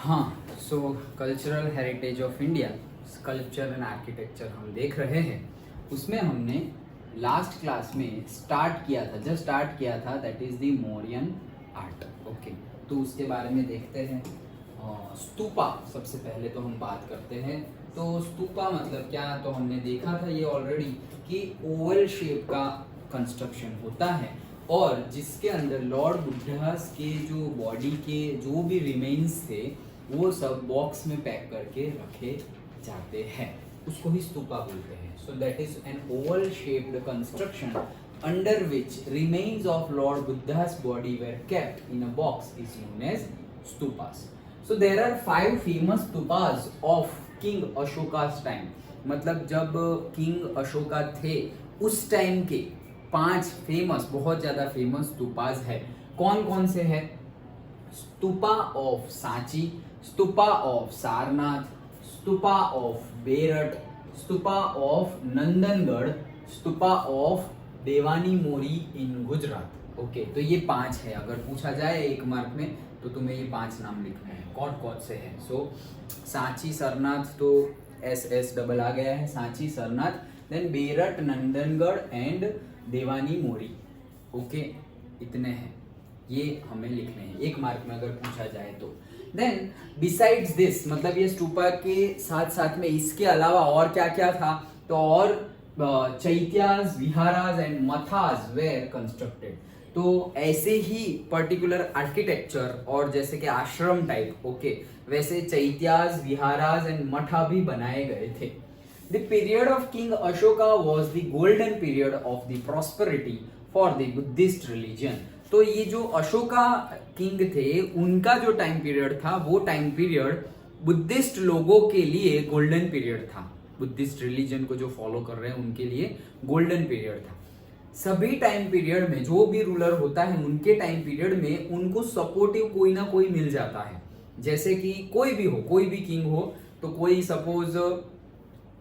हाँ, सो cultural heritage of India, culture and architecture हम देख रहे हैं। उसमें हमने लास्ट क्लास में स्टार्ट किया था, जस्ट स्टार्ट किया था, that is the Mauryan art. Okay, तो उसके बारे में देखते हैं। स्तूपा सबसे पहले तो हम बात करते हैं। तो स्तूपा मतलब क्या, तो हमने देखा था ये ऑलरेडी कि ओवल शेप का कंस्ट्रक्शन होता है और जिसके अंदर लॉर्ड बुद्धास के जो बॉडी के जो भी रिमेन्स थे वो सब बॉक्स में पैक करके रखे जाते हैं, उसको ही स्तूपा बोलते हैं। So that is an Oval shaped construction under which remains of Lord Buddha's body were kept in a box is known as stupas. So there are 5 famous stupas of King Ashoka's time. मतलब जब king Ashoka थे उस time के 5 famous, बहुत ज्यादा famous stupas है। कौन कौन से है? Stupa of Sanchi, stupa of Sarnath, stupa of बेरट, stupa of Nandangarh, stupa of Devni Mori in Gujarat. Okay, तो ये 5 है। अगर पूछा जाए 1 मार्क में तो तुम्हें ये 5 नाम लिखने हैं, कौन कौन से हैं। सो सांची सरनाथ तो SS डबल आ गया है, सांची सरनाथ, देन बेरट, नंदनगढ़ एंड देवानी मोरी। ओके, इतने हैं, ये हमें लिखने हैं 1 मार्क में अगर पूछा जाए तो। देन बिसाइड्स दिस, मतलब ये स्तूपा के साथ साथ में इसके अलावा और क्या क्या था, तो और चैत्यास, विहारास एंड मथास वेर कंस्ट्रक्टेड। तो ऐसे ही पर्टिकुलर आर्किटेक्चर और जैसे कि आश्रम टाइप, ओके, वैसे चैत्यास, विहारास एंड मठा भी बनाए गए थे। The period of king Ashoka was the golden period of the prosperity for the Buddhist religion. तो ये जो अशोका किंग थे उनका जो टाइम पीरियड था वो टाइम पीरियड बुद्धिस्ट लोगों के लिए गोल्डन पीरियड था। बुद्धिस्ट रिलीजन को जो फॉलो कर रहे हैं उनके लिए गोल्डन पीरियड था। सभी टाइम पीरियड में जो भी रूलर होता है उनके टाइम पीरियड में उनको सपोर्टिव कोई ना कोई मिल जाता है। जैसे कि कोई भी हो, कोई भी किंग हो, तो कोई सपोज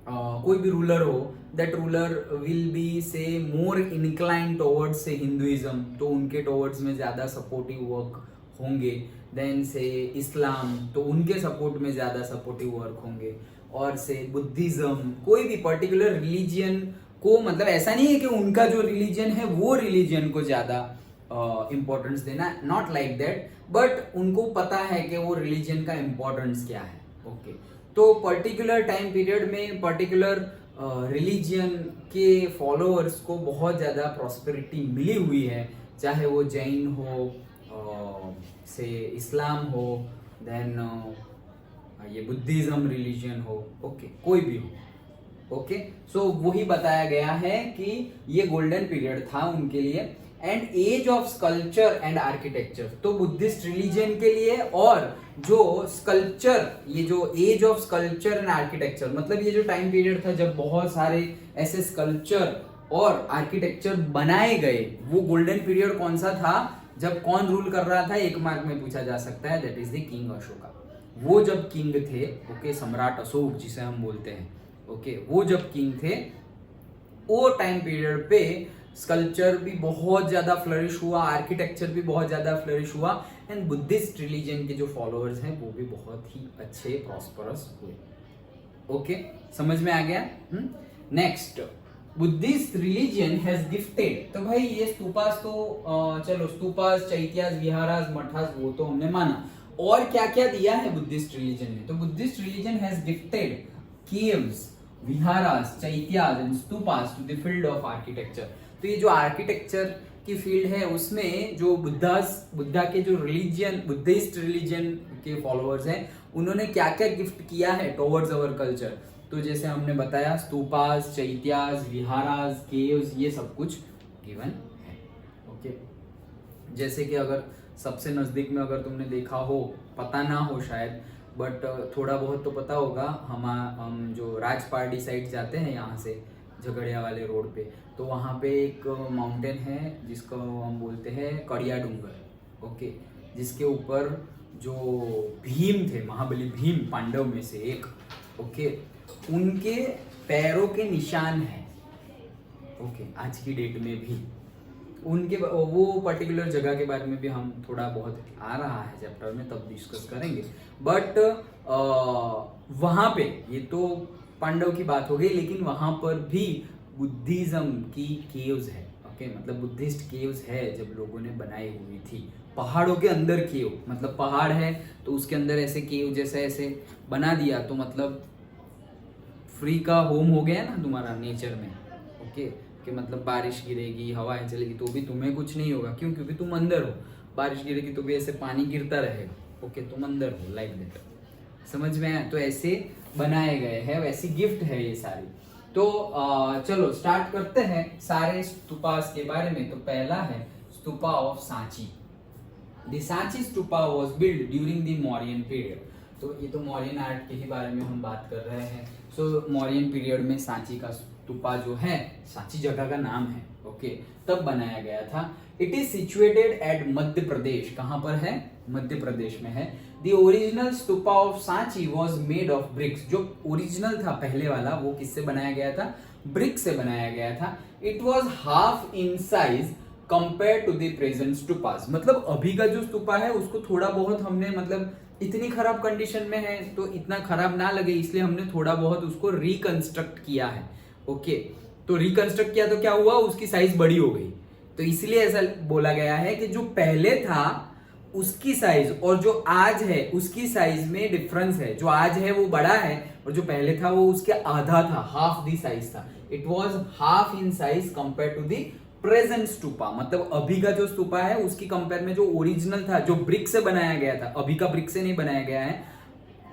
कोई भी रूलर हो, दैट रूलर विल बी से मोर इंक्लाइन टुवर्ड्स से हिंदुइज्म, तो उनके टुवर्ड्स में ज्यादा सपोर्टिव वर्क होंगे। देन से इस्लाम, तो उनके सपोर्ट में ज्यादा सपोर्टिव वर्क होंगे। और से बुद्धिज्म, कोई भी पर्टिकुलर रिलीजियन को, मतलब ऐसा नहीं है कि उनका जो रिलीजन है वो रिलीजन को ज्यादा इंपॉर्टेंस देना, नॉट लाइक दैट, बट उनको पता है कि वो रिलीजन का इंपॉर्टेंस क्या है। ओके, तो पर्टिकुलर टाइम पीरियड में पर्टिकुलर रिलीजन के फॉलोअर्स को बहुत ज्यादा प्रॉस्पेरिटी मिली हुई है, चाहे वो जैन हो, से इस्लाम हो, देन ये बुद्धिज्म रिलीजन हो, ओके, कोई भी हो। ओके, सो वही बताया गया है कि ये गोल्डन पीरियड था उनके लिए। And age of sculpture and architecture, तो बुद्धिस्ट रिलीजन के लिए, और जो स्कल्पचर, ये जो age of sculpture and architecture, मतलब ये जो टाइम पीरियड था जब बहुत सारे ऐसे स्कल्पचर और आर्किटेक्चर बनाए गए, वो गोल्डन पीरियड कौन सा था, जब कौन रूल कर रहा था, 1 मार्क में पूछा जा सकता है, that is the king Ashoka. वो जब किंग थे, ओके, सम्राट अशोक जिसे हम बोलते हैं, ओके, वो जब किंग थे वो टाइम पीरियड पे स्कल्पचर भी बहुत ज्यादा फ्लरिश हुआ, आर्किटेक्चर भी बहुत ज्यादा फ्लरिश हुआ, एंड बुद्धिस्ट रिलीजन के जो फॉलोअर्स हैं वो भी बहुत ही अच्छे प्रॉस्परस हुए। ओके, समझ में आ गया। Next, Buddhist religion has gifted, तो भाई ये स्तूपास तो चलो, स्तूपास, चैत्यास, विहारास, मठास वो तो हमने माना, और क्या क्या दिया है बुद्धिस्ट रिलीजन ने। तो Buddhist religion has gifted caves, viharas, chaityas and stupas to the field of architecture. तो ये जो आर्किटेक्चर की फील्ड है उसमें जो बुद्धा के जो रिलीजन, बुद्धिस्ट रिलीजन के फॉलोअर्स हैं, उन्होंने क्या क्या गिफ्ट किया है टुवर्ड्स अवर कल्चर। तो जैसे हमने बताया, स्तूपास, चैत्यास, विहारास, केव्स, ये सब कुछ गिवन है। ओके, जैसे कि अगर सबसे नजदीक में अगर तुमने देखा हो, पता ना हो शायद, बट थोड़ा बहुत तो पता होगा, हम जो राजपारडी साइड जाते हैं यहाँ से झगड़िया वाले रोड पे, तो वहाँ पे एक माउंटेन है जिसको हम बोलते हैं कड़िया डूंगर। ओके, जिसके ऊपर जो भीम थे, महाबली भीम, पांडव में से एक, ओके, उनके पैरों के निशान हैं। ओके, आज की डेट में भी उनके वो पर्टिकुलर जगह के बारे में भी हम थोड़ा बहुत आ रहा है चैप्टर में, तब डिस्कस करेंगे। बट वहाँ पे ये तो पांडव की बात हो गई, लेकिन वहाँ पर भी बुद्धिज्म की केव्स है। ओके, मतलब बुद्धिस्ट केव्स है जब लोगों ने बनाई हुई थी पहाड़ों के अंदर। केव मतलब पहाड़ है तो उसके अंदर ऐसे केव जैसे ऐसे बना दिया, तो मतलब फ्री का होम हो गया ना तुम्हारा नेचर में। ओके, कि मतलब बारिश गिरेगी, हवाएं चलेगी तो भी तुम्हें कुछ नहीं होगा। क्यों? क्योंकि तुम अंदर हो। बारिश गिरेगी तो भी ऐसे पानी गिरता रहेगा। ओके, तुम अंदर हो, लाइक दैट। समझ में आया? तो ऐसे बनाए गए हैं, वैसी गिफ्ट है ये सारी। तो चलो स्टार्ट करते हैं सारे स्तूपास के बारे में। तो पहला है stupa of Sanchi. The Sanchi stupa was build during the Mauryan period. तो ये तो मौर्यन आर्ट के ही बारे में हम बात कर रहे हैं। सो मौर्यन पीरियड में सांची का स्तूपा जो है, सांची जगह का नाम है, ओके, तब बनाया गया था। It is situated at Madhya Pradesh. कहां पर है? मध्य प्रदेश में है। The original stupa of Sanchi was made of BRICS. जो ओरिजिनल था पहले वाला, वो किससे बनाया गया था? ब्रिक से बनाया गया था। It was half in size compare to the present stupas. मतलब अभी का जो स्तूपा है उसको थोड़ा बहुत हमने, मतलब इतनी खराब कंडीशन में है तो इतना खराब ना लगे इसलिए हमने थोड़ा बहुत उसको रिकंस्ट्रक्ट किया है। ओके, तो रिकंस्ट्रक्ट किया तो क्या हुआ? उसकी साइज बड़ी हो गई। तो इसलिए ऐसा बोला गया है कि जो पहले था उसकी साइज और जो आज है उसकी साइज में डिफरेंस है। जो आज है वो बड़ा है और जो पहले था वो उसके आधा था, हाफ दी साइज था। It was half in size compare to the present stupa. मतलब अभी का जो स्तूपा है उसकी कंपेयर में जो ओरिजिनल था, जो ब्रिक से बनाया गया था, अभी का ब्रिक से नहीं बनाया गया है,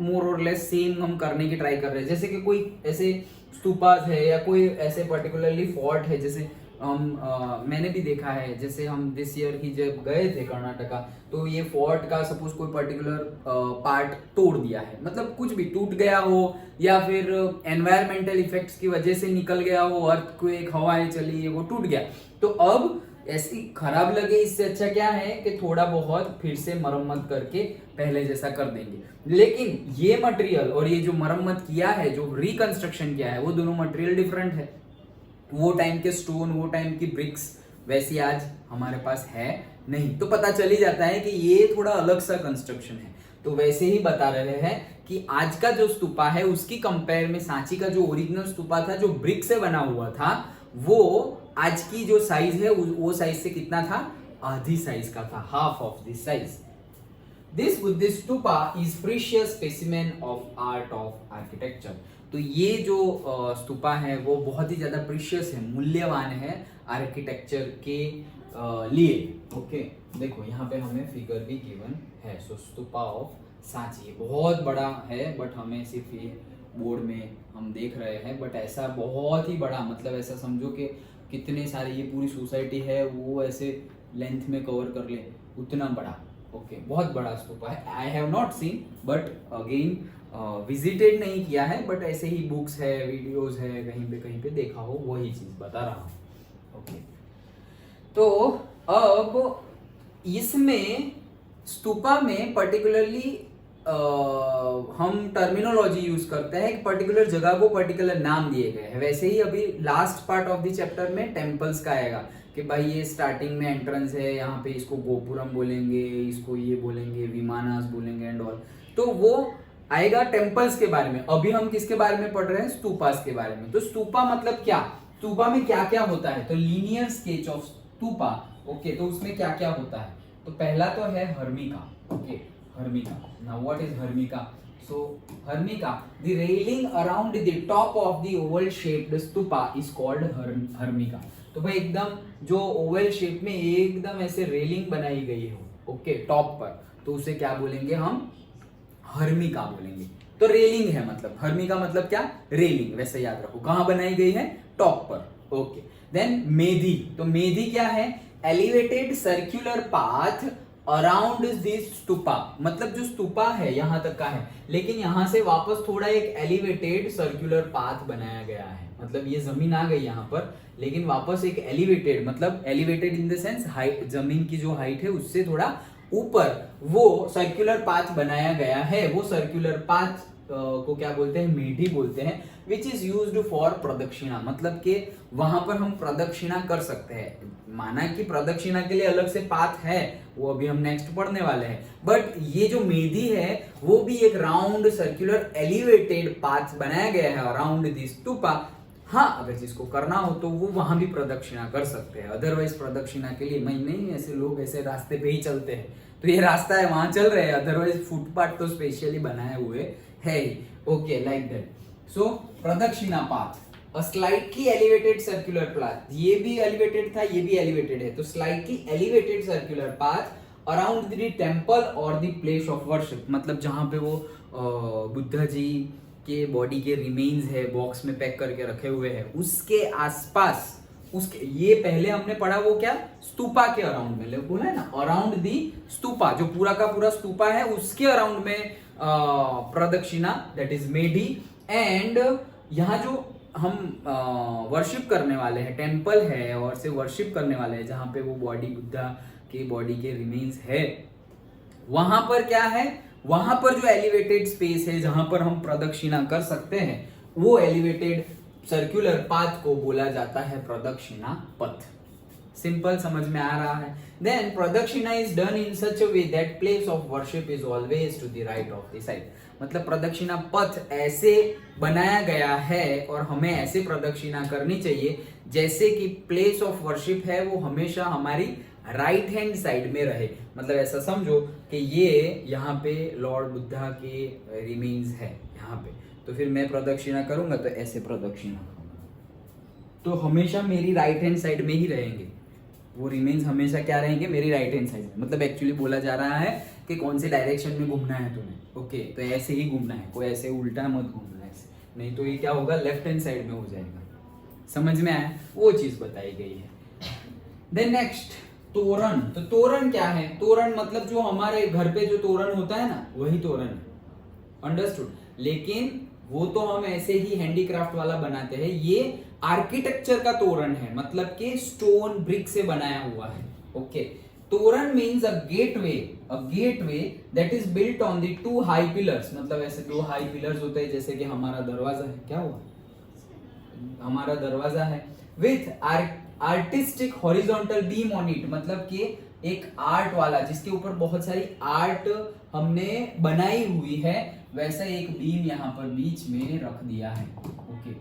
मोर और लेस सेम हम करने की ट्राई कर रहे हैं। जैसे कि कोई ऐसे स्तूपास है या कोई ऐसे पर्टिकुलरली फोर्ट है, जैसे मैंने भी देखा है, जैसे हम दिस ईयर ही जब गए थे कर्नाटका, तो ये फोर्ट का सपोज कोई पर्टिकुलर पार्ट तोड़ दिया है, मतलब कुछ भी टूट गया हो या फिर एनवायरमेंटल इफेक्ट्स की वजह से निकल गया हो, अर्थक्वेक, हवाएं चली, वो टूट गया, तो अब ऐसी खराब लगे इससे अच्छा क्या है कि थोड़ा बहुत फिर से मरम्मत करके पहले जैसा कर देंगे। लेकिन ये मटेरियल और ये जो मरम्मत किया है, जो रिकंस्ट्रक्शन किया है, वो दोनों मटेरियल डिफरेंट है। वो टाइम के स्टोन, वो टाइम की ब्रिक्स वैसी आज हमारे पास है नहीं, तो पता चल ही जाता है कि ये थोड़ा अलग सा कंस्ट्रक्शन है। तो वैसे ही बता रहे हैं कि आज का जो स्तूपा है उसकी कंपेयर में सांची का जो ओरिजिनल स्तूपा था, जो ब्रिक से बना हुआ था, वो आज की जो साइज है वो साइज से कितना था? आधी साइज का था, half of this size. This Buddhist stupa is precious specimen of art of architecture. तो ये जो स्तूपा है वो बहुत ही ज्यादा प्रीशियस है, मूल्यवान है आर्किटेक्चर के लिए। ओके, देखो यहाँ पे हमें फिगर भी गिवन है। सो स्तूपा ऑफ सांची बहुत बड़ा है, बट हमें सिर्फ ये बोर्ड में हम देख रहे हैं, बट ऐसा बहुत ही बड़ा, मतलब ऐसा समझो कि कितने सारे, ये पूरी सोसाइटी है वो ऐसे लेंथ में कवर कर ले, उतना बड़ा। ओके, बहुत बड़ा स्तूपा है। I have not seen, but again visited नहीं किया है, बट ऐसे ही बुक्स है, वीडियोस है, कहीं पे देखा हो, वही चीज बता रहा हूँ। ओके, तो अब इसमें स्तूपा में पर्टिकुलरली हम टर्मिनोलॉजी यूज करते हैं, एक पर्टिकुलर जगह को पर्टिकुलर नाम दिए गए हैं। वैसे ही अभी last part of the chapter में टेम्पल्स का आएगा कि भाई ये स्टार्टिंग में एंट्रेंस है, यहाँ पे इसको गोपुरम बोलेंगे, इसको ये बोलेंगे, विमानास बोलेंगे एंड ऑल, तो वो आएगा टेम्पल्स के बारे में। अभी हम किसके बारे में पढ़ रहे हैं? स्तूपास के बारे में। तो स्तूपा मतलब क्या, स्तूपा में क्या क्या होता है? तो linear sketch of stupa. Okay, तो उसमें क्या क्या होता है? तो पहला तो है harmika. Okay, harmika. Now what is harmika? So harmika, the railing around the top of the Oval shaped stupa is called harmika. तो भाई एकदम जो ओवल शेप में एकदम ऐसे रेलिंग बनाई गई हो, ओके, टॉप पर, तो उसे क्या बोलेंगे हम? हर्मिका बोलेंगे। तो रेलिंग है, मतलब हर्मिका मतलब क्या? रेलिंग। वैसे याद रखो, कहां बनाई गई है? टॉप पर। Okay, then Medhi. तो मेधी क्या है? Elevated circular path around this stupa. मतलब जो स्तूपा है यहां तक का है, लेकिन यहां से वापस थोड़ा एक एलिवेटेड सर्क्यूलर पाथ बनाया गया है। मतलब ये जमीन आ गई यहां पर, लेकिन वापस एक एलिवेटेड, मतलब elevated in the sense height, जमीन की जो हाइट है उससे थोड़ा ऊपर वो सर्कुलर पाथ बनाया गया है। वो सर्कुलर पाथ को क्या बोलते हैं, मेढी बोलते हैं, विच इज यूज्ड फॉर प्रदक्षिणा, मतलब कि वहां पर हम प्रदक्षिणा कर सकते हैं। माना कि प्रदक्षिणा के लिए अलग से पाथ है, वो अभी हम नेक्स्ट पढ़ने वाले हैं, बट ये जो मेढी है वो भी एक राउंड सर्कुलर एलिवेटेड पाथ बनाया गया है अराउंड दिस स्तूपा। हाँ, अगर जिसको करना हो तो वो वहां भी प्रदक्षिणा कर सकते हैं, अदरवाइज प्रदक्षिणा के लिए नहीं, ऐसे लोग ऐसे रास्ते पे ही चलते हैं, तो ये रास्ता है वहां चल रहे हैं, अदरवाइज फुटपाथ तो स्पेशली बनाए हुए है ही। Okay, like that. So pradakshina path, a slightly elevated circular path, ये भी एलिवेटेड था, ये भी एलिवेटेड है, तो slightly elevated circular path around the temple और द प्लेस ऑफ वर्शिप, मतलब जहां पे वो बुद्धा जी के बॉडी के रिमेन्स है बॉक्स में पैक करके रखे हुए हैं, उसके आसपास, उसके ये पहले हमने पढ़ा वो क्या, स्तूपा के अराउंड में, लोग बोला है ना, अराउंड दी स्तूपा, जो पूरा का पूरा स्तूपा है उसके अराउंड में प्रदक्षिणा, दैट इज मेढी। एंड यहाँ जो हम वर्शिप करने वाले हैं, टेम्पल है और से वर्शिप करने वाले हैं जहां पे वो बॉडी, बुद्धा की बॉडी के रिमेन्स है, वहां पर क्या है, वहां पर जो एलिवेटेड स्पेस है जहां पर हम प्रदक्षिणा कर सकते हैं, वो एलिवेटेड सर्कुलर पाथ को बोला जाता है प्रदक्षिणा पथ। सिंपल, समझ में आ रहा है। Then pradakshina is done in such a way that place of worship is always to the right of the side, मतलब प्रदक्षिणा पथ ऐसे बनाया गया है और हमें ऐसे प्रदक्षिणा करनी चाहिए जैसे कि प्लेस ऑफ वर्शिप है वो हमेशा हमारी राइट हैंड साइड में रहे, मतलब ऐसा समझो कि ये यहाँ पे लॉर्ड बुद्धा के रिमेन्स है यहाँ पे, तो फिर मैं प्रदक्षिणा करूंगा तो ऐसे प्रदक्षिणा करूंगा, तो हमेशा मेरी राइट हैंड साइड में ही रहेंगे वो रिमेन्स, हमेशा क्या रहेंगे, मेरी राइट हैंड साइड में। मतलब एक्चुअली बोला जा रहा है कि कौन से डायरेक्शन में घूमना है तुम्हें, ओके, तो ऐसे ही घूमना है, कोई ऐसे उल्टा मत घूमना है, नहीं तो ये क्या होगा, लेफ्ट हैंड साइड में हो जाएगा। समझ में आया, वो चीज बताई गई है। देन नेक्स्ट तोरण, तो तोरण क्या है, तोरण मतलब जो हमारे घर पे जो तोरण होता है ना, वही तोरण है, अंडरस्टूड। लेकिन वो तो हम ऐसे ही हैंडीक्राफ्ट वाला बनाते हैं, ये आर्किटेक्चर का तोरण है, मतलब कि स्टोन ब्रिक से बनाया हुआ है। ओके, तोरण means a gateway that is built on the two high pillars, मतलब ऐसे दो हाई पिलर्स होते हैं, जैसे कि हमारा दरवाजा है, क्या हुआ, हमारा दरवाजा है, with artistic horizontal beam on it, मतलब कि एक आर्ट वाला जिसके ऊपर बहुत सारी आर्ट हमने बनाई हुई है, वैसा एक बीम यहाँ पर बीच में रख दिया है। ओके,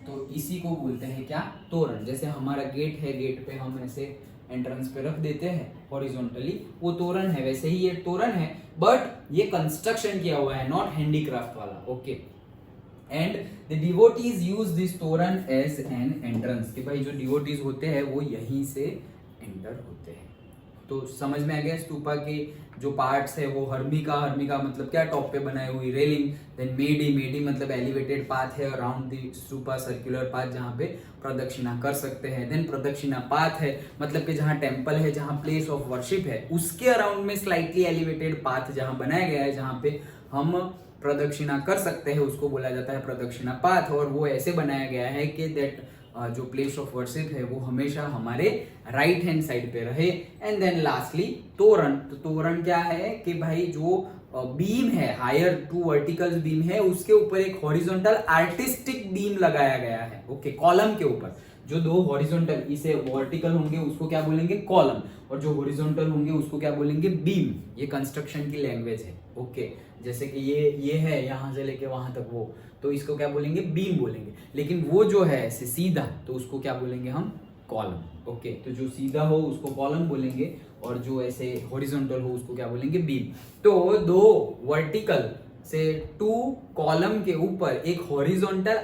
तो इसी को बोलते हैं क्या, तोरण। जैसे हमारा गेट है, गेट पे हम ऐसे एंट्रेंस पे रख देते हैं हॉरिजॉन्टली, वो तोरण है, वैसे ही ये तोरण है, बट ये कंस्ट्रक्शन किया हुआ है, नॉट हैंडीक्राफ्ट वाला। Okay, and the devotees use this तोरण एज एन एंट्रेंस, कि भाई जो डिवोटीज होते हैं वो यहीं से एंटर होते हैं। तो समझ में आ गया, स्तूपा के जो पार्ट्स है वो हर्मिका मतलब क्या, टॉप पे बनाई हुई रेलिंग, देन मेडी मतलब एलिवेटेड पाथ है around the stupa, circular path जहाँ पे प्रदक्षिणा कर सकते हैं। देन प्रदक्षिणा पाथ है, मतलब कि जहाँ टेम्पल है, जहाँ प्लेस ऑफ वर्शिप है, उसके अराउंड में स्लाइटली एलिवेटेड पाथ जहाँ बनाया गया है, जहाँ पे हम प्रदक्षिणा कर सकते हैं, उसको बोला जाता है प्रदक्षिणा पाथ। और वो ऐसे बनाया गया है कि दैट जो प्लेस ऑफ वर्शिप है वो हमेशा हमारे राइट हैंड साइड पे रहे। एंड देन लास्टली तोरण, तो तोरण क्या है कि भाई जो बीम है, हायर टू वर्टिकल बीम है, उसके ऊपर एक हॉरिजॉन्टल आर्टिस्टिक बीम लगाया गया है। ओके, कॉलम के ऊपर जो दो हॉरिजॉन्टल, इसे वर्टिकल होंगे उसको क्या बोलेंगे, कॉलम, और जो हॉरिजॉन्टल होंगे उसको क्या बोलेंगे, बीम। ये कंस्ट्रक्शन की लैंग्वेज है। ओके, जैसे कि ये है यहां से लेके वहां तक वो, तो इसको क्या बोलेंगे, बीम बोलेंगे। लेकिन वो जो है ऐसे सीधा, तो उसको क्या बोलेंगे हम, कॉलम। ओके, तो जो सीधा हो उसको कॉलम बोलेंगे, और जो ऐसे हॉरिजॉन्टल हो उसको क्या बोलेंगे, बीम। तो दो वर्टिकल से टू कॉलम के ऊपर एक हॉरिजॉन्टल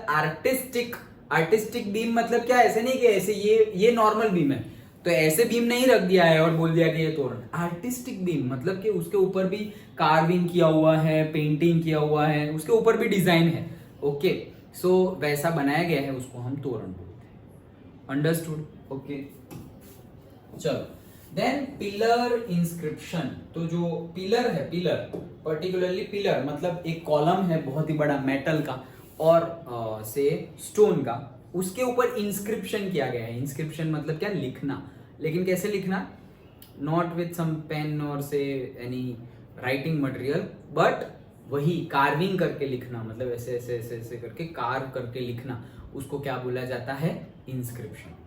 आर्टिस्टिक बीम, मतलब क्या, ऐसे नहीं कि ऐसे ये नॉर्मल बीम है तो ऐसे बीम नहीं रख दिया है और बोल दिया कि ये तोरण। आर्टिस्टिक बीम मतलब कि उसके ऊपर भी कार्विंग किया हुआ है, पेंटिंग किया हुआ है, उसके ऊपर भी डिजाइन है। ओके, सो वैसा बनाया गया है, उसको हम तोरण बोलते हैं। अंडरस्टूड? ओके, चलो। देन पिलर इंस्क्रिप्शन, तो जो पिलर है, पिलर पर्टिकुलरली पिलर मतलब एक कॉलम है बहुत ही बड़ा मेटल का और से स्टोन का, उसके ऊपर इंस्क्रिप्शन किया गया है। इंस्क्रिप्शन मतलब क्या, लिखना। लेकिन कैसे लिखना, नॉट विथ सम पेन और से एनी राइटिंग मटेरियल, बट वही कार्विंग करके लिखना, मतलब ऐसे ऐसे ऐसे ऐसे करके कार्व करके लिखना, उसको क्या बोला जाता है? इंस्क्रिप्शन।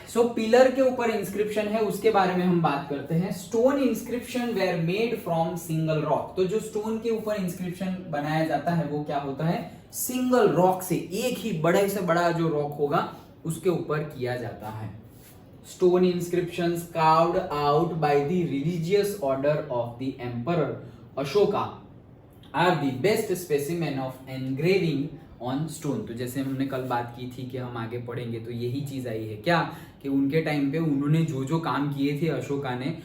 सो पिलर के ऊपर इंस्क्रिप्शन है, उसके बारे में हम बात करते हैं। Stone inscription were made from single rock. तो जो स्टोन के ऊपर इंस्क्रिप्शन बनाया जाता है वो क्या होता है? सिंगल रॉक से, एक ही बड़े से बड़ा जो रॉक होगा उसके ऊपर किया जाता है। Stone inscriptions carved out by the religious order of the emperor Ashoka are the best specimen of engraving on stone. तो जैसे हमने कल बात की थी कि हम आगे पढ़ेंगे, तो यही चीज आई है क्या कि उनके टाइम पे उन्होंने जो जो काम किए थे अशोका ने,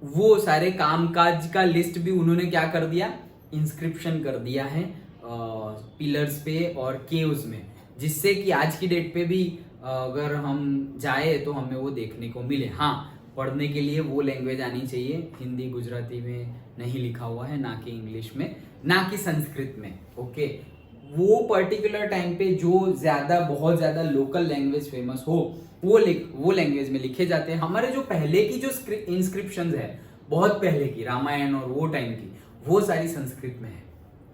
वो सारे कामकाज का लिस्ट भी उन्होंने क्या कर दिया? इंस्क्रिप्शन कर दिया है पिलर्स पे और केव्स में, जिससे कि आज की डेट पे भी अगर हम जाए तो हमें वो देखने को मिले। हाँ, पढ़ने के लिए वो लैंग्वेज आनी चाहिए, हिंदी गुजराती में नहीं लिखा हुआ है, ना कि इंग्लिश में, ना कि संस्कृत में। ओके, वो पर्टिकुलर टाइम पे जो ज्यादा बहुत ज्यादा लोकल लैंग्वेज फेमस हो वो लैंग्वेज में लिखे जाते हैं। हमारे जो पहले की जो इंस्क्रिप्शंस है, बहुत पहले की, रामायण और वो टाइम की, वो सारी संस्कृत में है।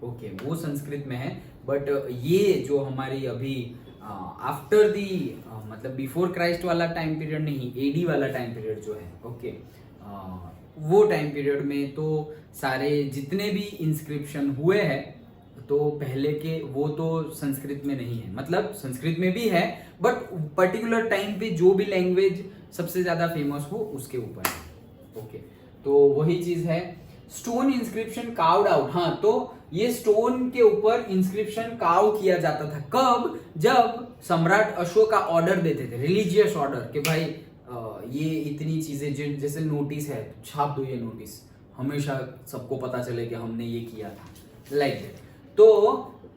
ओके, वो संस्कृत में है। बट ये जो हमारी अभी आफ्टर दी मतलब बिफोर क्राइस्ट वाला टाइम पीरियड नहीं, एडी वाला टाइम पीरियड जो है, ओके, वो टाइम पीरियड में तो सारे जितने भी इंस्क्रिप्शन हुए हैं तो पहले के, वो तो संस्कृत में नहीं है, मतलब संस्कृत में भी है बट पर्टिकुलर टाइम पे जो भी लैंग्वेज सबसे ज्यादा फेमस हो उसके ऊपर है। ओके, तो वही चीज है। Stone inscription carved out. हाँ, तो ये स्टोन के ऊपर इंस्क्रिप्शन कार्व किया जाता था। कब? जब सम्राट अशोक का ऑर्डर देते थे, रिलीजियस ऑर्डर, कि भाई ये इतनी चीजें, जैसे नोटिस है, छाप दो ये नोटिस, हमेशा सबको पता चले कि हमने ये किया था, लाइक दैट। तो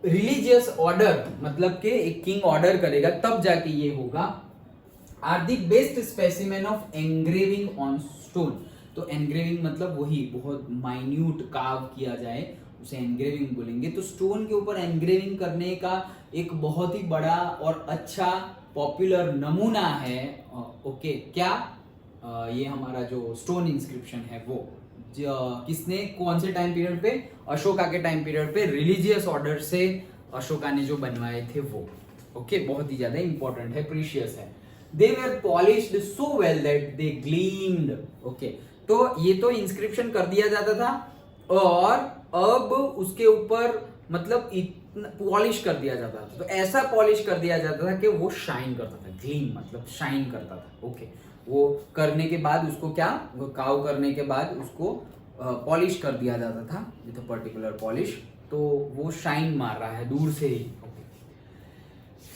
रिलीजियस ऑर्डर मतलब कि एक किंग ऑर्डर करेगा तब जाके ये होगा। Are the best specimen of engraving on stone. तो एंग्रेविंग मतलब वही बहुत माइन्यूट कार्व किया जाए, उसे एंग्रेविंग बोलेंगे। तो स्टोन के ऊपर एंग्रेविंग करने का एक बहुत ही बड़ा और अच्छा पॉपुलर नमूना है। ओके, क्या ये हमारा जो स्टोन इंस्क्रिप्शन है वो किसने, कौन से टाइम पीरियड पे? अशोका के टाइम पीरियड पे रिलीजियस ऑर्डर से अशोका ने जो बनवाए थे वो। ओके, बहुत ही ज्यादा इंपॉर्टेंट है, प्रीशियस है। They were polished so well that they gleamed. Okay, तो ये तो इंस्क्रिप्शन कर दिया जाता था और अब उसके ऊपर मतलब पॉलिश कर दिया जाता था। तो ऐसा पॉलिश कर दिया जाता था कि वो शाइन करता था। ग्लीम मतलब शाइन करता था। ओके, वो करने के बाद उसको क्या, वो काव करने के बाद उसको पॉलिश कर दिया जाता था विद अ पर्टिकुलर पॉलिश, तो वो शाइन मार रहा है दूर से ही।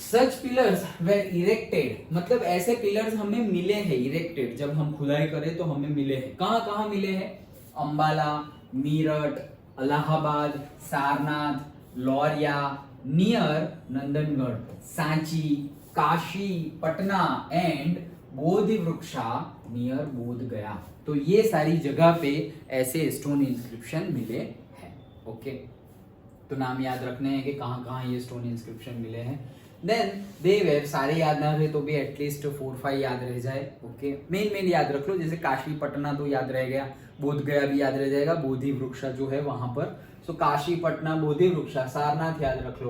सच पिलर्स वेर इरेक्टेड, मतलब ऐसे पिलर्स हमें मिले हैं इरेक्टेड, जब हम खुदाई करें तो हमें मिले हैं। कहाँ कहाँ मिले हैं? अंबाला, मीरठ, इलाहाबाद, सारनाथ, लौरिया, नियर नंदनगढ़, सांची, काशी, पटना एंड बोधि वृक्षा नियर बोध गया। तो ये सारी जगह पे ऐसे स्टोन इंस्क्रिप्शन मिले हैं। ओके, तो नाम याद रखने हैं कि कहाँ कहाँ ये स्टोन इंस्क्रिप्शन मिले हैं। देन दे वेर, सारे याद ना रहे तो भी एटलीस्ट 4-5 याद रह जाए। ओके, मेन याद रख लो, जैसे काशी पटना तो याद रह गया, बोध गया भी याद रह जाएगा, बोधि वृक्षा जो है वहां पर। सो काशी पटना बोधि वृक्षा, सारनाथ याद रख लो,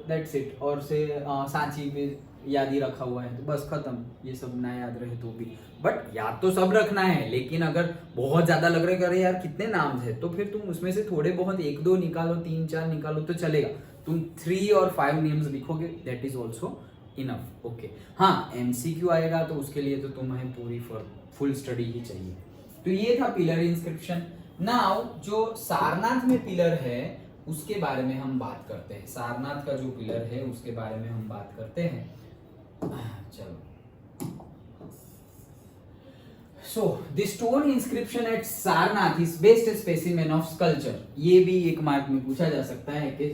दैट्स इट। और से सांची भी याद ही रखा हुआ है, तो बस खत्म। ये सब ना याद रहे तो भी, बट याद तो सब रखना है। लेकिन अगर बहुत ज्यादा लग रहा है अरे यार कितने नाम है, तो फिर तुम उसमें से थोड़े बहुत 1-2 निकालो, 3-4 निकालो तो चलेगा। तुम 3 और 5 नेम्स लिखोगे, that is also enough. Okay, हाँ, एमसीक्यू आएगा तो उसके लिए तो तुम्हें पूरी फुल स्टडी ही चाहिए। तो ये था पिलर इंस्क्रिप्शन। नाउ जो सारनाथ में पिलर है उसके बारे में हम बात करते हैं। सारनाथ का जो पिलर है उसके बारे में हम बात करते हैं। चलो, so the stone inscription at Sarnath is best specimen of sculpture. ये भी एक मार्क में पूछा जा सकता है कि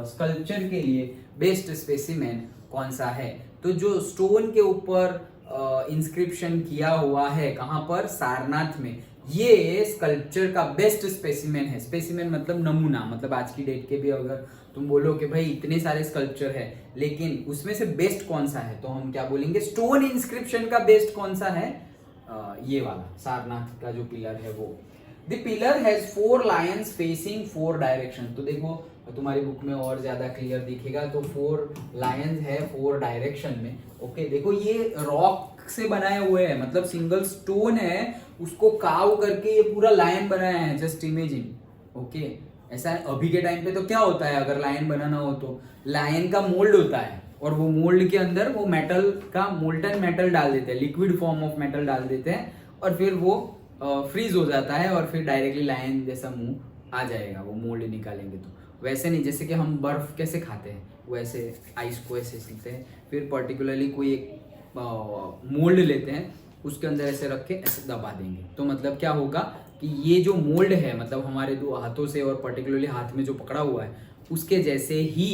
स्कल्पचर के लिए बेस्ट स्पेसिमेन कौन सा है। तो जो स्टोन के ऊपर इंस्क्रिप्शन किया हुआ है, कहां पर? सारनाथ में, ये स्कल्पचर का बेस्ट स्पेसिमेन है। स्पेसिमेन मतलब नमूना, मतलब आज की डेट के भी अगर तुम बोलो कि भाई इतने सारे स्कल्पचर है लेकिन उसमें से बेस्ट कौन सा है, तो हम क्या बोलेंगे? स्टोन इंस्क्रिप्शन का बेस्ट कौन सा है? ये वाला सारनाथ का जो पिलर है वो। The pillar has 4 Lions facing 4 direction. तो देखो तुम्हारी बुक में और ज्यादा क्लियर दिखेगा, तो 4 लायंस है 4 डायरेक्शन में। ओके देखो ये रॉक से बनाए हुए हैं, मतलब सिंगल स्टोन है उसको काव करके ये पूरा लायन बनाया है, जस्ट इमेजिन। ओके ऐसा है। अभी के टाइम पे तो क्या होता है, अगर लायन बनाना हो तो लायन का मोल्ड होता है और वो मोल्ड के अंदर वो मेटल का मोल्टन मेटल डाल देते हैं, लिक्विड फॉर्म ऑफ मेटल डाल देते हैं और फिर वो फ्रीज हो जाता है और फिर डायरेक्टली लायन जैसा मुंह आ जाएगा वो मोल्ड निकालेंगे तो। वैसे नहीं, जैसे कि हम बर्फ कैसे खाते हैं वैसे आइस को ऐसे सीलते हैं, फिर पर्टिकुलरली कोई एक मोल्ड लेते हैं उसके अंदर ऐसे रख के ऐसे दबा देंगे, तो मतलब क्या होगा कि ये जो मोल्ड है मतलब हमारे 2 हाथों से और पर्टिकुलरली हाथ में जो पकड़ा हुआ है उसके जैसे ही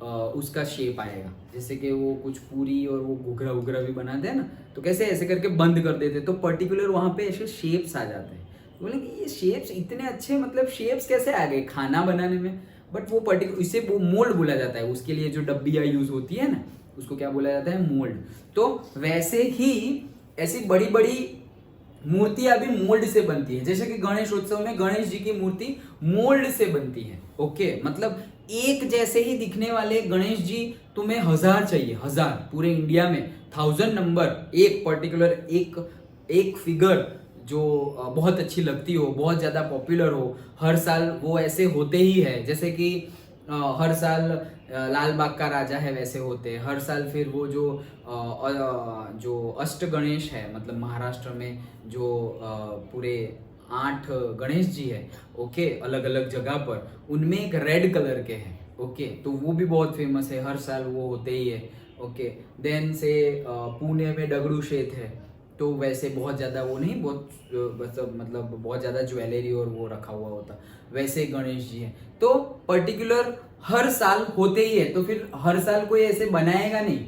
उसका शेप आएगा। जैसे कि वो कुछ पूरी और वो घुघरा उघरा भी बनाते हैं ना, तो कैसे ऐसे करके बंद कर देते, तो पर्टिकुलर वहाँ पे ऐसे शेप्स आ जाते हैं। बोले कि ये शेप्स इतने अच्छे, मतलब शेप्स कैसे आ गए खाना बनाने में, बट वो पर्टिकुलर इसे वो मोल्ड बोला जाता है। उसके लिए जो डब्बियाँ यूज होती है ना उसको क्या बोला जाता है, मोल्ड। तो वैसे ही ऐसी बड़ी बड़ी मूर्तियां भी मोल्ड से बनती है, जैसे कि गणेश उत्सव में गणेश जी की मूर्ति मोल्ड से बनती है। ओके मतलब एक जैसे ही दिखने वाले गणेश जी तुम्हें 1000 चाहिए, 1000 पूरे इंडिया में 1000 नंबर, एक पर्टिकुलर एक फिगर जो बहुत अच्छी लगती हो, बहुत ज्यादा पॉपुलर हो, हर साल वो ऐसे होते ही है। जैसे कि हर साल लाल बाग का राजा है वैसे होते हैं हर साल। फिर वो जो अष्ट गणेश है, मतलब महाराष्ट्र में जो पूरे 8 गणेश जी है, ओके अलग अलग जगह पर, उनमें एक रेड कलर के हैं। ओके तो वो भी बहुत फेमस है, हर साल वो होते ही है। ओके देन से पुणे में दगड़ू शेठ है, तो वैसे बहुत ज़्यादा वो नहीं, बहुत मतलब बहुत ज़्यादा ज्वेलरी और वो रखा हुआ होता, वैसे गणेश जी है। तो पर्टिकुलर हर साल होते ही है, तो फिर हर साल कोई ऐसे बनाएगा नहीं,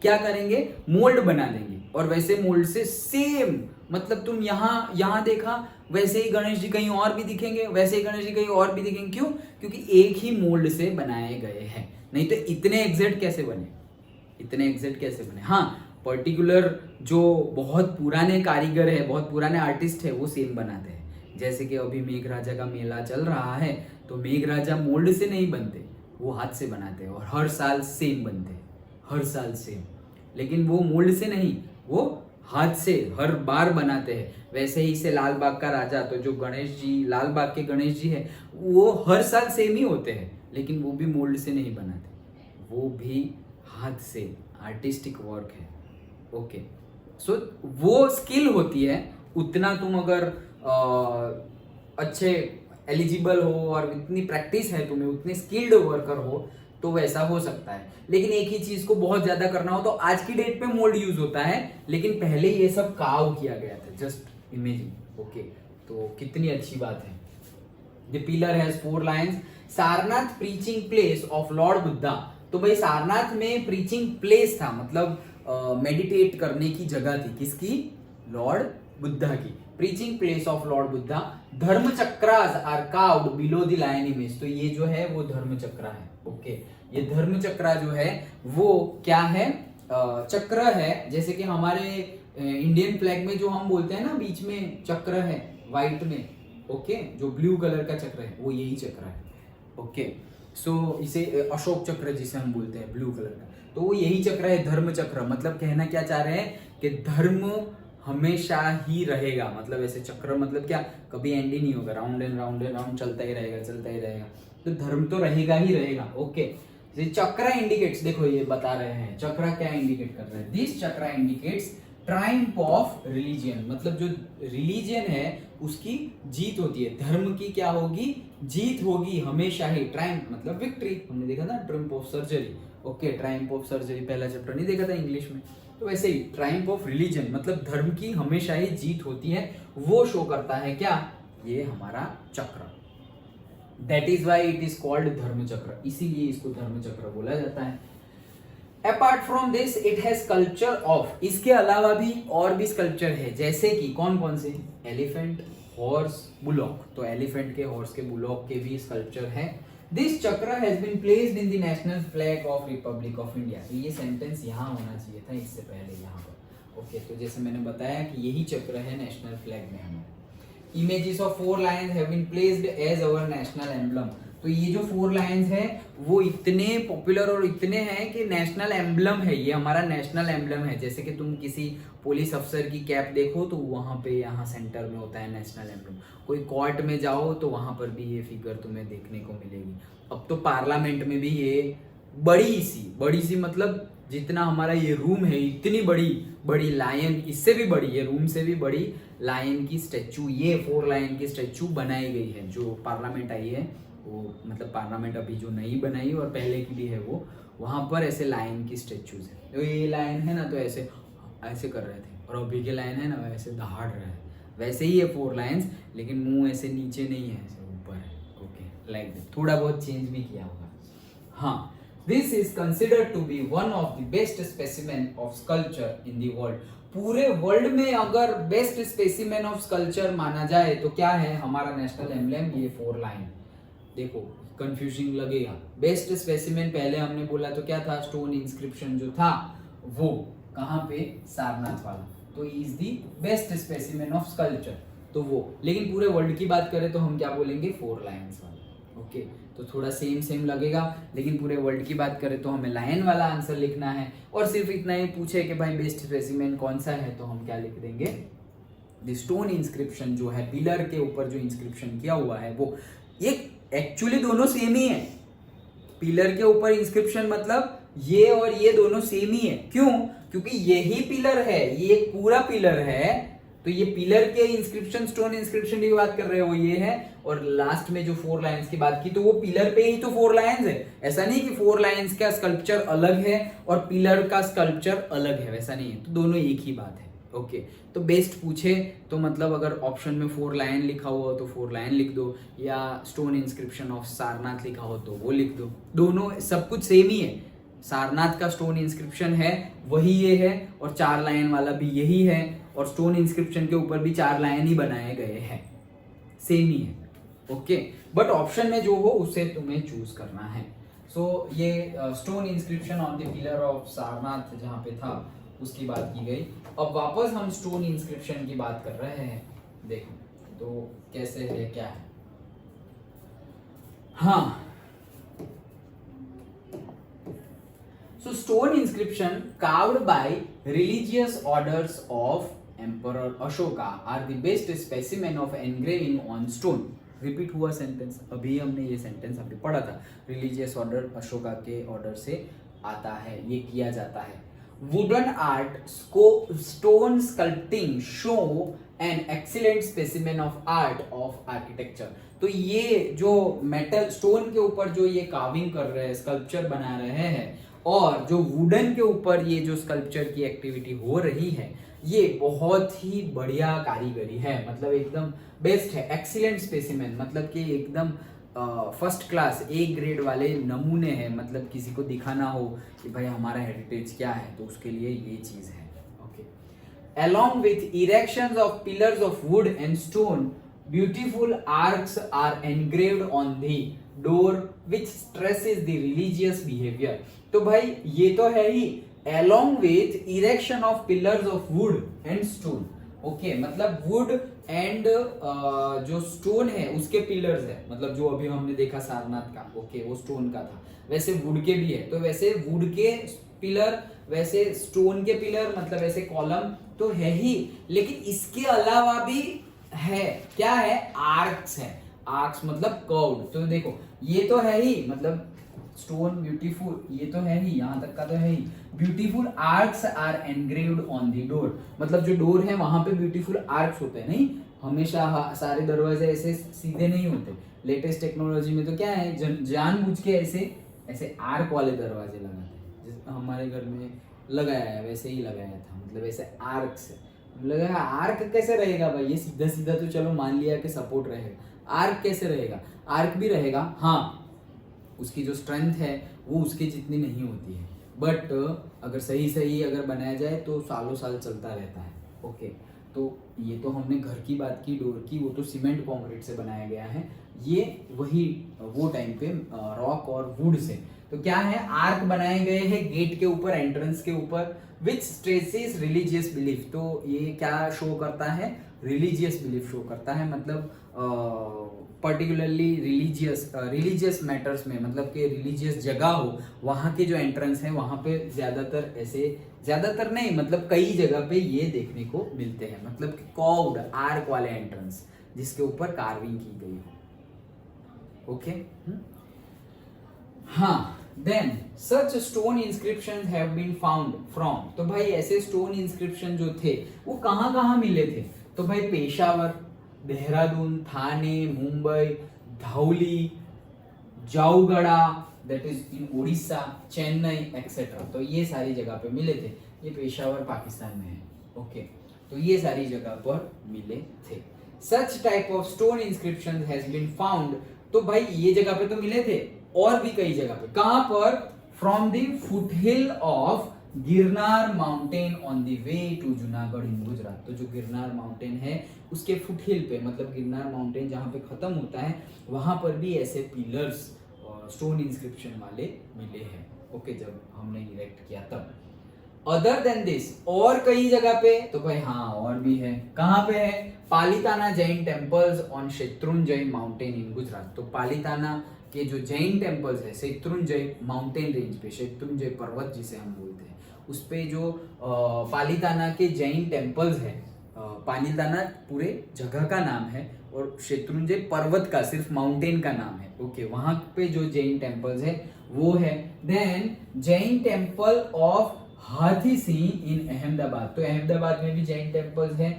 क्या करेंगे मोल्ड बना देंगे और वैसे मोल्ड से सेम, मतलब तुम यहाँ देखा वैसे ही गणेश जी कहीं और भी दिखेंगे, वैसे ही गणेश जी कहीं और भी दिखेंगे। क्यों? क्योंकि एक ही मोल्ड से बनाए गए हैं, नहीं तो इतने एग्जैक्ट कैसे बने, इतने एग्जैक्ट कैसे बने। हाँ पर्टिकुलर जो बहुत पुराने कारीगर है, बहुत पुराने आर्टिस्ट है, वो सेम बनाते हैं। जैसे कि अभी मेघराजा का मेला चल रहा है, तो मेघराजा मोल्ड से नहीं बनते, वो हाथ से बनाते हैं और हर साल सेम बनते हैं, हर साल सेम। लेकिन वो मोल्ड से नहीं, वो हाथ से हर बार बनाते हैं। वैसे ही से लाल बाग का राजा, तो जो गणेश जी, लाल बाग के गणेश जी है, वो हर साल सेम ही होते हैं, लेकिन वो भी मोल्ड से नहीं बनाते, वो भी हाथ से आर्टिस्टिक वर्क है। ओके सो वो स्किल होती है, उतना तुम अगर अच्छे एलिजिबल हो और इतनी प्रैक्टिस है तुम्हें, उतने स्किल्ड वर्कर हो, तो वैसा हो सकता है। लेकिन एक ही चीज को बहुत ज्यादा करना हो तो आज की डेट पे मोल्ड यूज होता है, लेकिन पहले ये सब काव किया गया था, जस्ट इमेजिन। ओके तो कितनी अच्छी बात है। The pillar has 4 lines, Sarnath preaching place of lord Buddha. तो भाई सारनाथ में प्रीचिंग प्लेस था, मतलब मेडिटेट करने की जगह थी, किसकी? लॉर्ड बुद्धा की। Preaching place of lord Buddha. Dharma chakras are carved below the lion image. तो ये जो है वो धर्म चक्रा है। ओके ये धर्म चक्रा जो है वो क्या है? चक्र है, जैसे कि हमारे इंडियन फ्लैग में जो हम बोलते हैं ना बीच में चक्र है व्हाइट में, ओके जो ब्लू कलर का चक्र है वो यही चक्र है। ओके सो इसे अशोक चक्र जिसे हम बोलते हैं ब्लू कलर का, तो वो यही चक्र है धर्म चक्र। मतलब कहना क्या चाह रहे हैं कि धर्म हमेशा ही रहेगा, मतलब ऐसे चक्र मतलब क्या, कभी एंड ही नहीं होगा, round and round and round चलता ही रहेगा, चलता ही रहेगा, तो धर्म तो रहेगा ही रहेगा। ओके चक्र इंडिकेट्स, देखो ये बता रहे हैं चक्र क्या इंडिकेट कर रहे हैं। दिस चक्र इंडिकेट्स ट्रायम्फ ऑफ रिलीजियन, मतलब जो रिलीजियन है उसकी जीत होती है, धर्म की क्या होगी? जीत होगी हमेशा ही। ट्रायम्फ मतलब विक्ट्री, हमने देखा था Triumph of surgery. Okay Triumph of surgery पहला चैप्टर नहीं देखा था इंग्लिश में, तो वैसे ही ट्रायम्फ ऑफ रिलीजन मतलब धर्म की हमेशा ही जीत होती है, वो शो करता है क्या? ये हमारा चक्र। That is why it is called धर्म चक्र, इसीलिए इसको धर्म चक्र बोला जाता है। Apart from this it has culture of, इसके अलावा भी और भी स्कल्पचर है, जैसे कि कौन कौन से? Elephant, horse, bullock. तो एलिफेंट के, हॉर्स के, बुलॉक के भी स्कल्पचर है। This chakra has been placed in the national flag of republic of India. ये सेंटेंस यहाँ होना चाहिए था, इससे पहले यहाँ पर। ओके तो जैसे मैंने बताया कि यही चक्र है नेशनल फ्लैग में हमारे। Images of 4 lions have been placed as our national emblem. तो ये जो 4 लायंस है वो इतने पॉपुलर और इतने हैं कि नेशनल एम्बलम है, ये हमारा नेशनल एम्बलम है। जैसे कि तुम किसी पुलिस अफसर की कैप देखो तो वहां पे यहाँ सेंटर में होता है नेशनल एम्बलम। कोई कोर्ट में जाओ तो वहां पर भी ये फिगर तुम्हें देखने को मिलेगी। अब तो पार्लियामेंट में भी ये बड़ी सी मतलब जितना हमारा ये रूम है इतनी बड़ी लायन, इससे भी बड़ी, ये रूम से भी बड़ी लायन की स्टैचू, ये 4 लायन की स्टैचू बनाई गई है जो पार्लियामेंट आई है। वो मतलब पार्लियामेंट अभी जो नई बनाई और पहले की भी है वो, वहां पर ऐसे लायन की स्टैचूज है। तो ये लायन है ना तो ऐसे कर रहे थे, और अभी के लायन है ना वैसे दहाड़ रहा है। वैसे ही है 4 लायंस, लेकिन मुंह ऐसे नीचे नहीं है, ऐसे ऊपर है। ओके, लाइक दैट, थोड़ा बहुत चेंज भी किया होगा। हाँ, this is considered to be one of the best specimen of sculpture in the world. पूरे वर्ल्ड में अगर बेस्ट स्पेसिमेन ऑफ स्कल्पचर माना जाए तो क्या है हमारा नेशनल एम्बलम, ये 4 लाइन। देखो कंफ्यूजिंग लगेगा। बेस्ट स्पेसिमेन पहले हमने बोला तो क्या था, स्टोन इंस्क्रिप्शन जो था वो कहाँ पे, सारनाथ वाला, तो is the best specimen of sculpture, तो वो। लेकिन पूरे वर्ल्ड की बात करें तो हम क्या बोलेंगे, 4 लायंस वाला। ओके, तो थोड़ा सेम लगेगा, लेकिन पूरे वर्ल्ड की बात करें तो हमें लायन वाला आंसर लिखना है। और सिर्फ इतना ही पूछे कि भाई बेस्ट स्पेसिमेन कौन सा है, तो हम क्या लिख देंगे, द स्टोन इंस्क्रिप्शन जो है, पिलर के ऊपर जो इंस्क्रिप्शन किया हुआ है वो। ये एक्चुअली दोनों सेम ही है, पिलर के ऊपर इंस्क्रिप्शन मतलब ये और ये दोनों सेम ही है। क्यों? क्योंकि यही पिलर है, ये पूरा पिलर है, तो ये पिलर के इंस्क्रिप्शन, स्टोन इंस्क्रिप्शन की बात कर रहे हो ये है। और लास्ट में जो 4 लायंस की बात की तो वो पिलर पे ही तो 4 लायंस है। ऐसा नहीं कि 4 लायंस का स्कल्पचर अलग है और पिलर का स्कल्पचर अलग है, वैसा नहीं है, तो दोनों एक ही बात है। ओके, तो बेस्ट पूछे तो मतलब अगर ऑप्शन में 4 लायन लिखा हुआ तो 4 लायन लिख दो, या स्टोन इंस्क्रिप्शन ऑफ सारनाथ लिखा हो तो वो लिख दो। दोनों सब कुछ सेम ही है, सारनाथ का स्टोन इंस्क्रिप्शन है वही ये है, और 4 लायन वाला भी यही है, और स्टोन इंस्क्रिप्शन के ऊपर भी 4 लायन ही बनाए गए हैं, सेम ही है। ओके, बट ऑप्शन में जो हो उसे तुम्हें चूज करना है। सो ये stone inscription on the pillar of Sarnath जहां पे था उसकी बात की गई। अब वापस हम स्टोन इंस्क्रिप्शन की बात कर रहे हैं। देखो तो कैसे है, क्या है। हाँ, so stone inscription carved by religious orders of Emperor Ashoka are the best specimen of engraving on stone. Repeat हुआ सेंटेंस, अभी हमने ये सेंटेंस अभी पढ़ा था। रिलीजियस ऑर्डर अशोका के ऑर्डर से आता है, ये किया जाता है। Wooden art, stone sculpting show an excellent specimen of art of architecture. तो ये जो मेटल स्टोन के ऊपर जो ये कार्विंग कर रहे हैं, स्कल्पचर बना रहे हैं, और जो वुडन के ऊपर ये जो स्कल्पचर की एक्टिविटी हो रही है, ये बहुत ही बढ़िया कारीगरी है, मतलब एकदम बेस्ट है। एक्सीलेंट स्पेसिमेन मतलब कि एकदम फर्स्ट क्लास ए ग्रेड वाले नमूने हैं, मतलब किसी को दिखाना हो कि भाई हमारा हेरिटेज क्या है तो उसके लिए ये चीज है। Okay, along with erections of pillars of wood and stone, beautiful arcs are engraved on the door which stresses the religious behavior। तो भाई ये तो है ही, along with erection of pillars of wood and stone। Okay, मतलब would and जो stone है उसके pillars है, मतलब जो अभी हमने देखा सारनाथ का, ओके वो स्टोन का था, वैसे वुड के भी है। तो वैसे वुड के पिलर, वैसे स्टोन के पिलर, मतलब वैसे कॉलम तो है ही, लेकिन इसके अलावा भी है, क्या है, आर्क्स है। आर्क्स मतलब कर्व। तो देखो ये तो है ही, मतलब स्टोन ब्यूटीफुल, ये तो है ही, यहां तक का तो है ही। Beautiful arcs are engraved on the door, मतलब जो डोर है वहां पे ब्यूटीफुल आर्क्स होते हैं। नहीं, हमेशा सारे दरवाजे ऐसे सीधे नहीं होते। लेटेस्ट टेक्नोलॉजी में तो क्या है, जानबूझ के ऐसे आर्क वाले दरवाजे लगाते हैं। हमारे घर में लगाया है, वैसे ही लगाया था, मतलब ऐसे आर्क से लगा। आर्क कैसे रहेगा भाई, ये सीधा सीधा तो चलो मान लिया कि सपोर्ट रहेगा, आर्क कैसे रहेगा? आर्क भी रहेगा, हाँ उसकी जो स्ट्रेंथ है वो उसके जितनी नहीं होती है, बट अगर सही अगर बनाया जाए तो सालों साल चलता रहता है। ओके, तो ये तो हमने घर की बात की, डोर की, वो तो सीमेंट कंक्रीट से बनाया गया है। ये वही वो टाइम पे रॉक और वुड से। तो क्या है, आर्क बनाए गए हैं गेट के ऊपर, एंट्रेंस के ऊपर, विच स्ट्रेसेस रिलीजियस बिलीफ। तो ये क्या शो करता है, रिलीजियस बिलीफ शो करता है, मतलब पर्टिकुलरली रिलीजियस मैटर्स में, मतलब कि रिलीजियस जगह हो वहाँ के जो एंट्रेंस है वहाँ पे ज़्यादातर नहीं, मतलब कई जगह पे ये देखने को मिलते हैं, मतलब कि कर्व्ड आर्क वाले एंट्रेंस जिसके ऊपर कार्विंग की गई हो। ओके, हाँ, then such stone inscriptions have been found from, तो भाई ऐसे स्टोन इंस्क्रिप्शन जो थे वो कहाँ मिले थे, तो भाई Peshawar, Dehradun, Thane, Mumbai, Dhauli, Jaugada that is in Orissa, Chennai etcetera, तो ये सारी जगह पे मिले थे। ये पेशावर पाकिस्तान में है। ओके, तो ये सारी जगह पर मिले थे। Such type of stone inscription has been found, तो भाई ये जगह पे तो मिले थे और भी कई जगह पे। कहां पर? From the foothill of Girnar mountain on the way to Junagadh in Gujarat, तो जो गिरनार माउंटेन है उसके फुटहिल पे, मतलब गिरनार माउंटेन जहां पे खत्म होता है वहां पर भी ऐसे पिलर्स स्टोन इंस्क्रिप्शन वाले मिले हैं। ओके, जब हमने इरेक्ट किया तब। अदर देन दिस, और कई जगह पे, तो भाई हाँ और भी है। कहाँ पे है? Palitana Jain temples on Shatrunjaya mountain in Gujarat, तो पालिताना के जो जैन टेम्पल्स है शत्रुंजय माउंटेन रेंज पे, शत्रुंजय पर्वत जिसे हम बोलते हैं, उस पे जो पालिताना के जैन टेम्पल्स है, पालिताना पूरे जगह का नाम है और शत्रुंजय पर्वत का सिर्फ माउंटेन का नाम है। ओके, वहां पे जो जैन टेम्पल्स है वो है। देन जैन टेम्पल ऑफ हाथी सिंह इन अहमदाबाद, तो अहमदाबाद में भी जैन टेम्पल्स हैं,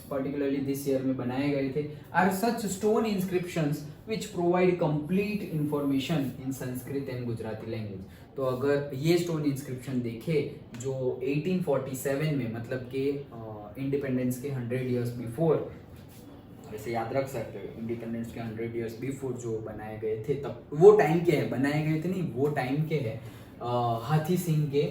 पर्टिकुलरली दिस ईयर में बनाए गए थे। Are such stone inscriptions which provide complete information in Sanskrit and Gujarati language, तो अगर ये स्टोन इंस्क्रिप्शन देखे जो 1847 में, मतलब के इंडिपेंडेंस के 100 इयर्स बिफोर, वैसे याद रख सकते हो इंडिपेंडेंस के 100 इयर्स बिफोर जो बनाए गए थे, तब वो टाइम के है, बनाए गए थे नहीं, वो टाइम के है, हाथी सिंह के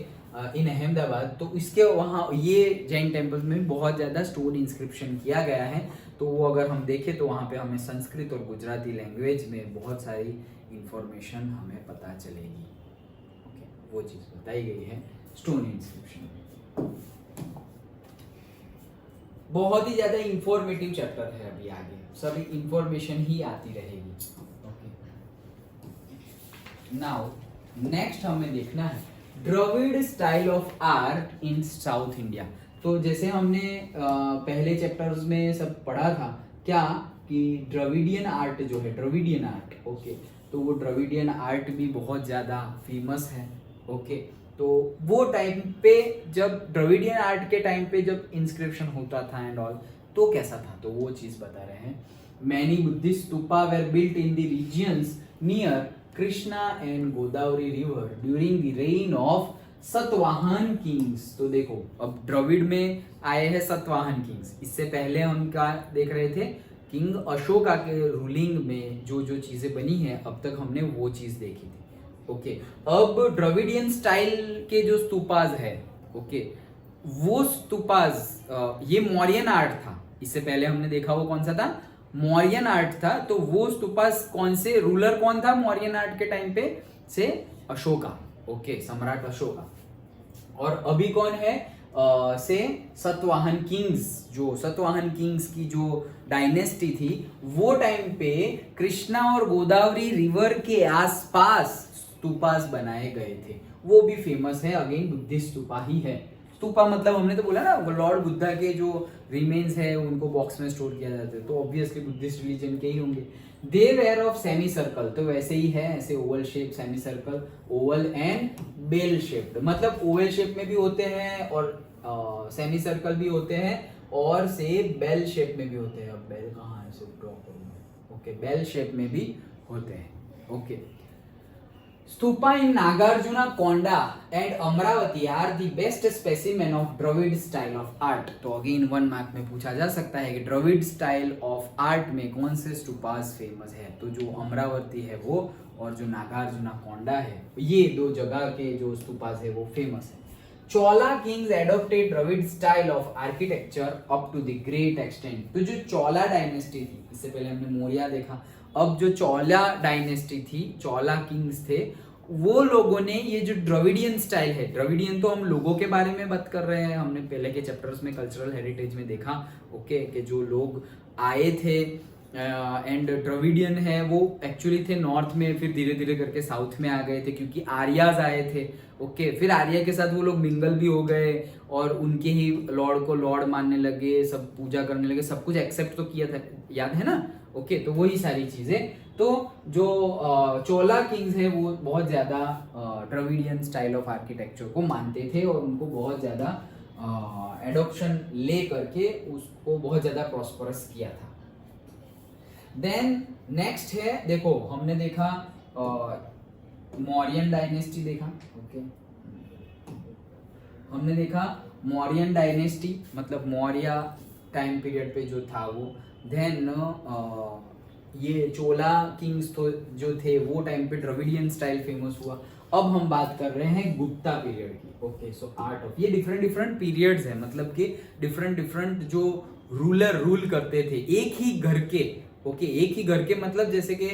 इन अहमदाबाद, तो इसके वहाँ ये जैन टेम्पल्स में भी बहुत ज़्यादा स्टोन इंस्क्रिप्शन किया गया है। तो वो अगर हम देखें तो वहाँ पे हमें संस्कृत और गुजराती लैंग्वेज में बहुत सारी इंफॉर्मेशन हमें पता चलेगी। ओके, वो चीज़ बताई गई है स्टोन इंस्क्रिप्शन में। बहुत ही ज़्यादा इंफॉर्मेटिव चैप्टर है, अभी आगे सभी इंफॉर्मेशन ही आती रहेगी। ओके, नाउ नेक्स्ट हमें देखना है Dravida style of art in south India. तो जैसे हमने पहले चैप्टर्स में सब पढ़ा था क्या कि द्रविडियन आर्ट जो है, द्रविडियन आर्ट, ओके, तो वो द्रविडियन आर्ट भी बहुत ज़्यादा फेमस है। ओके, तो वो टाइम पे जब द्रविडियन आर्ट के टाइम पे जब इंस्क्रिप्शन होता था एंड ऑल, तो कैसा था, तो वो चीज़ बता रहे हैं। Many Buddhist stupa were built in the regions near Krishna and Godavari river during the reign of Satavahana kings. तो देखो अब द्रविड़ में आए हैं सतवाहन किंग्स, इससे पहले हम क्या देख रहे थे, किंग अशोका के रूलिंग में जो जो चीजें बनी है अब तक हमने वो चीज देखी थी। ओके, अब द्रविडियन स्टाइल के जो स्तूपाज है, ओके, वो स्तूपाज ये मौर्यन आर्ट था, इससे पहले हमने देखा वो कौन सा था, मौर्यन आर्ट था। तो वो स्तूपाज कौन से, रूलर कौन था मौर्यन आर्ट के टाइम पे से, अशोका। ओके, सम्राट अशोका। और अभी कौन है से सतवाहन किंग्स, जो सतवाहन किंग्स की जो डायनेस्टी थी वो टाइम पे कृष्णा और गोदावरी रिवर के आसपास स्तूपास बनाए गए थे, वो भी फेमस है। अगेन बुद्धिस्ट स्तूपा ही है। स्तूपा मतलब हमने तो बोला ना, लॉर्ड बुद्धा के जो रिमेन्स है उनको बॉक्स में स्टोर किया जाता है, तो ऑब्वियसली बुद्धिस्ट रिलीजन के ही होंगे। They were of semi circle, तो वैसे ही है, ऐसे oval shape, semi circle, oval and bell shaped, मतलब ओवल शेप में भी होते हैं और सेमी सर्कल भी होते हैं और से बेल शेप में भी होते हैं। अब बेल कहाँ है, से ड्रॉ करूंगा। ओके, बेल शेप में भी होते हैं। Okay, stupa in Nagarjuna Konda and Amaravati are the best specimen of Dravida style of art. तो अगेन 1 मार्क में पूछा जा सकता है कि द्रविड़ स्टाइल ऑफ आर्ट में कौन से स्तूपास फेमस है, तो जो अमरावती है वो और जो नागार्जुना कोंडा है, ये दो जगह के जो स्तूपास है वो फेमस है। Chola kings adopted Dravida style of architecture up to the great extent. तो जो चोला डायनेस्टी थी, इससे पहले हमने मौर्य देखा, अब जो चोला डायनेस्टी थी, चोला किंग्स थे, वो लोगों ने ये जो द्रविडियन स्टाइल है, द्रविडियन तो हम लोगों के बारे में बात कर रहे हैं, हमने पहले के चैप्टर्स में कल्चरल हेरिटेज में देखा, ओके, कि जो लोग आए थे एंड द्रविडियन है वो एक्चुअली थे नॉर्थ में, फिर धीरे धीरे करके साउथ में आ गए थे क्योंकि आर्याज आए थे, ओके, फिर आर्या के साथ वो लोग मिंगल भी हो गए और उनके ही लॉर्ड को लॉर्ड मानने लगे, सब पूजा करने लगे, सब कुछ एक्सेप्ट तो किया था, याद है ना, ओके, तो वही सारी चीजें। तो जो चोला किंग्स है वो बहुत ज्यादा द्रविडियन स्टाइल ऑफ आर्किटेक्चर को मानते थे और उनको बहुत ज्यादा एडॉप्शन ले करके उसको बहुत ज्यादा प्रॉस्परस किया था। देन नेक्स्ट है, देखो हमने देखा मौर्यन डायनेस्टी देखा, ओके, हमने देखा मौर्यन डायनेस्टी मतलब मौर्य टाइम पीरियड पे जो था वो। देन ये चोला किंग्स तो जो थे वो टाइम पे द्रविडियन स्टाइल फेमस हुआ। अब हम बात कर रहे हैं गुप्ता पीरियड की, ओके, सो आर्ट ऑफ, ये डिफरेंट डिफरेंट पीरियड्स है, मतलब कि डिफरेंट डिफरेंट जो रूलर रूल करते थे एक ही घर के, ओके, एक ही घर के मतलब जैसे कि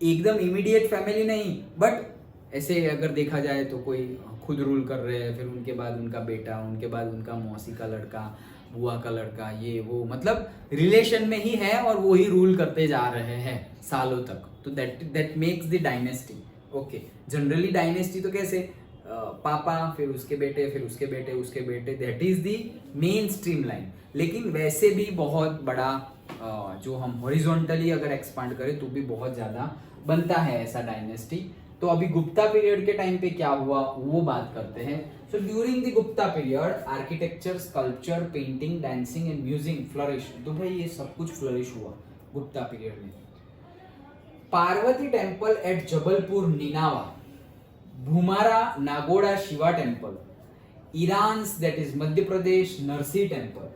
एकदम इमीडिएट फैमिली नहीं, बट ऐसे अगर देखा जाए तो कोई खुद रूल कर रहे हैं, फिर उनके बाद उनका बेटा, उनके बाद उनका मौसी का लड़का, बुआ का लड़का, ये वो, मतलब रिलेशन में ही है और वो ही रूल करते जा रहे हैं सालों तक, तो that makes the dynasty, okay. Generally dynasty तो कैसे पापा, फिर उसके बेटे, फिर उसके बेटे, उसके बेटे, that is the main stream line. लेकिन वैसे भी बहुत बड़ा जो हम हॉरिजॉन्टली अगर एक्सपांड करें तो भी बहुत ज्यादा बनता है ऐसा डायनेस्टी। तो अभी गुप्ता पीरियड के टाइम पे क्या हुआ वो बात करते हैं। So during the Gupta period architecture, sculpture, painting, dancing and music flourish. तो भाई ये सब कुछ फ्लरिश हुआ गुप्ता पीरियड में। पार्वती टेम्पल एट जबलपुर निनावा, भूमारा नागोड़ा शिवा टेम्पल, ईरान्स दैट इज मध्य प्रदेश नरसी temple,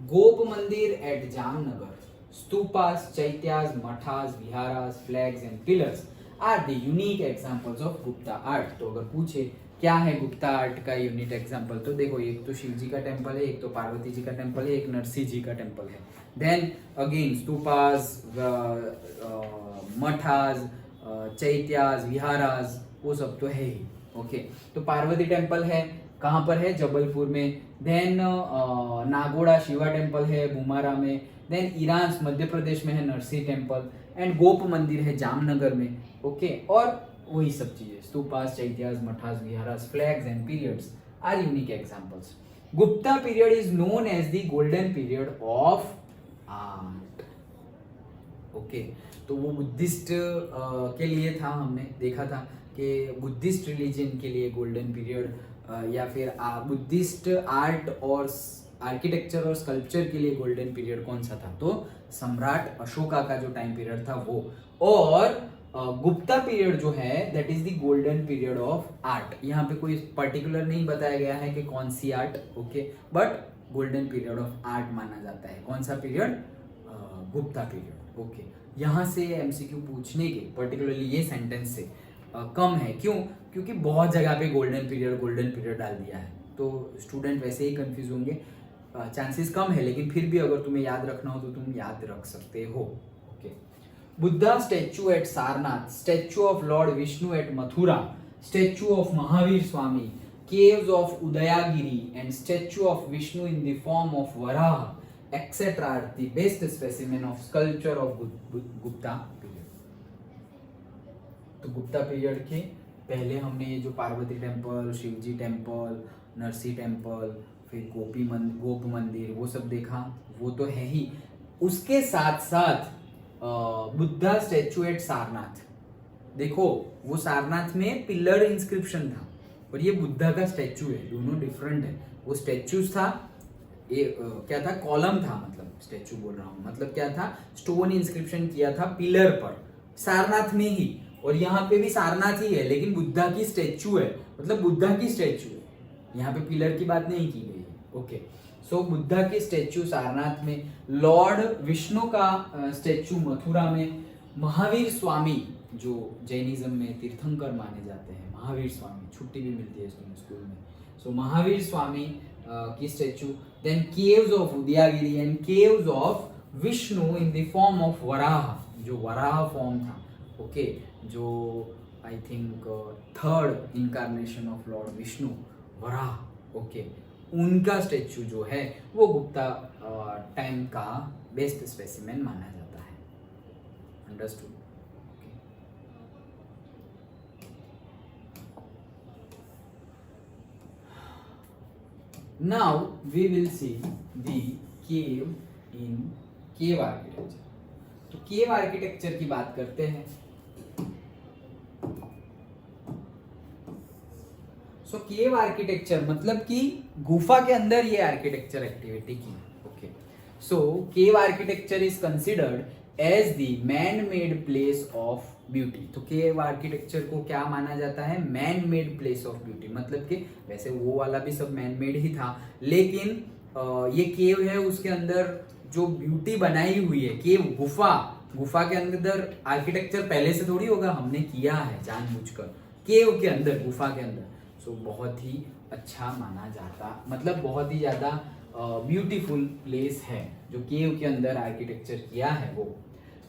Gop mandir at Jamnagar, stupas, chaityas, mathas, viharas, flags and pillars are the unique examples of Gupta art. तो अगर पूछे क्या है गुप्ता आर्ट का यूनिक एग्जांपल, तो देखो एक तो शिव जी का टेम्पल है, एक तो पार्वती जी का टेम्पल है, एक नरसिंह जी का टेम्पल है। देन अगेन स्तूपास, मठास, चैत्यास, विहारास, वो सब तो है ही, ओके। तो पार्वती टेम्पल है, कहाँ पर है, जबलपुर में। देन नागोड़ा शिवा टेम्पल है भूमारा में। देन ईरान्स मध्य प्रदेश में है नरसिंह टेम्पल, एंड गोप मंदिर है जामनगर में, ओके। और वही सब चीजें stupas, chaityas, mathas, viharas, flags and periods are unique examples. Gupta period is known as the golden period of art, okay. तो वो बुद्धिस्ट के लिए था, हमने देखा था कि बुद्धिस्ट रिलीजन के लिए गोल्डन पीरियड या फिर बुद्धिस्ट आर्ट और आर्किटेक्चर और स्कल्पचर के लिए गोल्डन पीरियड कौन सा था, तो सम्राट अशोका का जो टाइम पीरियड था वो। और गुप्ता पीरियड जो है that is the golden period of art. यहाँ पे कोई पर्टिकुलर नहीं बताया गया है कि कौन सी art, okay, but golden period of art माना जाता है। कौन सा पीरियड, गुप्ता पीरियड, ओके। यहाँ से एमसीक्यू पूछने के पर्टिकुलरली ये सेंटेंस से कम है, क्यों, क्योंकि बहुत जगह पे गोल्डन पीरियड डाल दिया है, तो स्टूडेंट वैसे ही कंफ्यूज होंगे, चांसेस कम है, लेकिन फिर भी अगर तुम्हें याद रखना हो तो तुम याद रख सकते हो, okay. Buddha statue at Sarnath, statue of lord Vishnu at Mathura, statue of Mahavir Swami, caves of Udayagiri and statue of Vishnu in the form of Varaha, etc. are the best specimen of sculpture of Gupta period. तो Gupta period के पहले हमने ये जो Parvati temple, Shivji temple, Narsimha temple, फिर गोप मंदिर, वो सब देखा, वो तो है ही। उसके साथ साथ बुद्धा स्टैचू एट सारनाथ, देखो वो सारनाथ में पिलर इंस्क्रिप्शन था और ये बुद्धा का स्टैचू है, दोनों डिफरेंट है। वो स्टैचू था, ये क्या था, कॉलम था, मतलब स्टैचू बोल रहा हूँ, मतलब क्या था, स्टोन इंस्क्रिप्शन किया था पिलर पर सारनाथ में ही, और यहाँ पे भी सारनाथ ही है, लेकिन बुद्धा की स्टैचू है, मतलब बुद्धा की स्टैचू है, यहाँ पे पिलर की बात नहीं की गई है, ओके। सो बुद्धा की स्टैचू सारनाथ में, लॉर्ड विष्णु का स्टैचू मथुरा में, महावीर स्वामी जो जैनिज्म में तीर्थंकर माने जाते हैं, महावीर स्वामी, छुट्टी भी मिलती है स्कूल में, सो महावीर स्वामी की statue. Then caves of Udayagiri and caves of Vishnu in the form of Varaha, जो वराह फॉर्म था, ओके, जो I think third incarnation of lord Vishnu, Varaha, okay, उनका स्टेचू जो है वो गुप्ता टाइम का बेस्ट स्पेसिमेन माना जाता है। Understood? Now we will see the cave in cave architecture. तो केव आर्किटेक्चर की बात करते हैं। सो केव आर्किटेक्चर मतलब कि गुफा के अंदर ये आर्किटेक्चर एक्टिविटी की। Okay, so cave architecture is considered as the man made place of beauty. तो केव आर्किटेक्चर को क्या माना जाता है? Man made place of beauty. मतलब कि वैसे वो वाला भी सब मैन मेड ही था, लेकिन ये केव है, उसके अंदर जो ब्यूटी बनाई हुई है, केव गुफा के अंदर आर्किटेक्चर पहले से थोड़ी होगा, हमने किया है जानबूझकर केव के अंदर, गुफा के अंदर। सो बहुत ही अच्छा माना जाता, मतलब बहुत ही ज्यादा ब्यूटीफुल प्लेस है जो केव के अंदर आर्किटेक्चर किया है वो।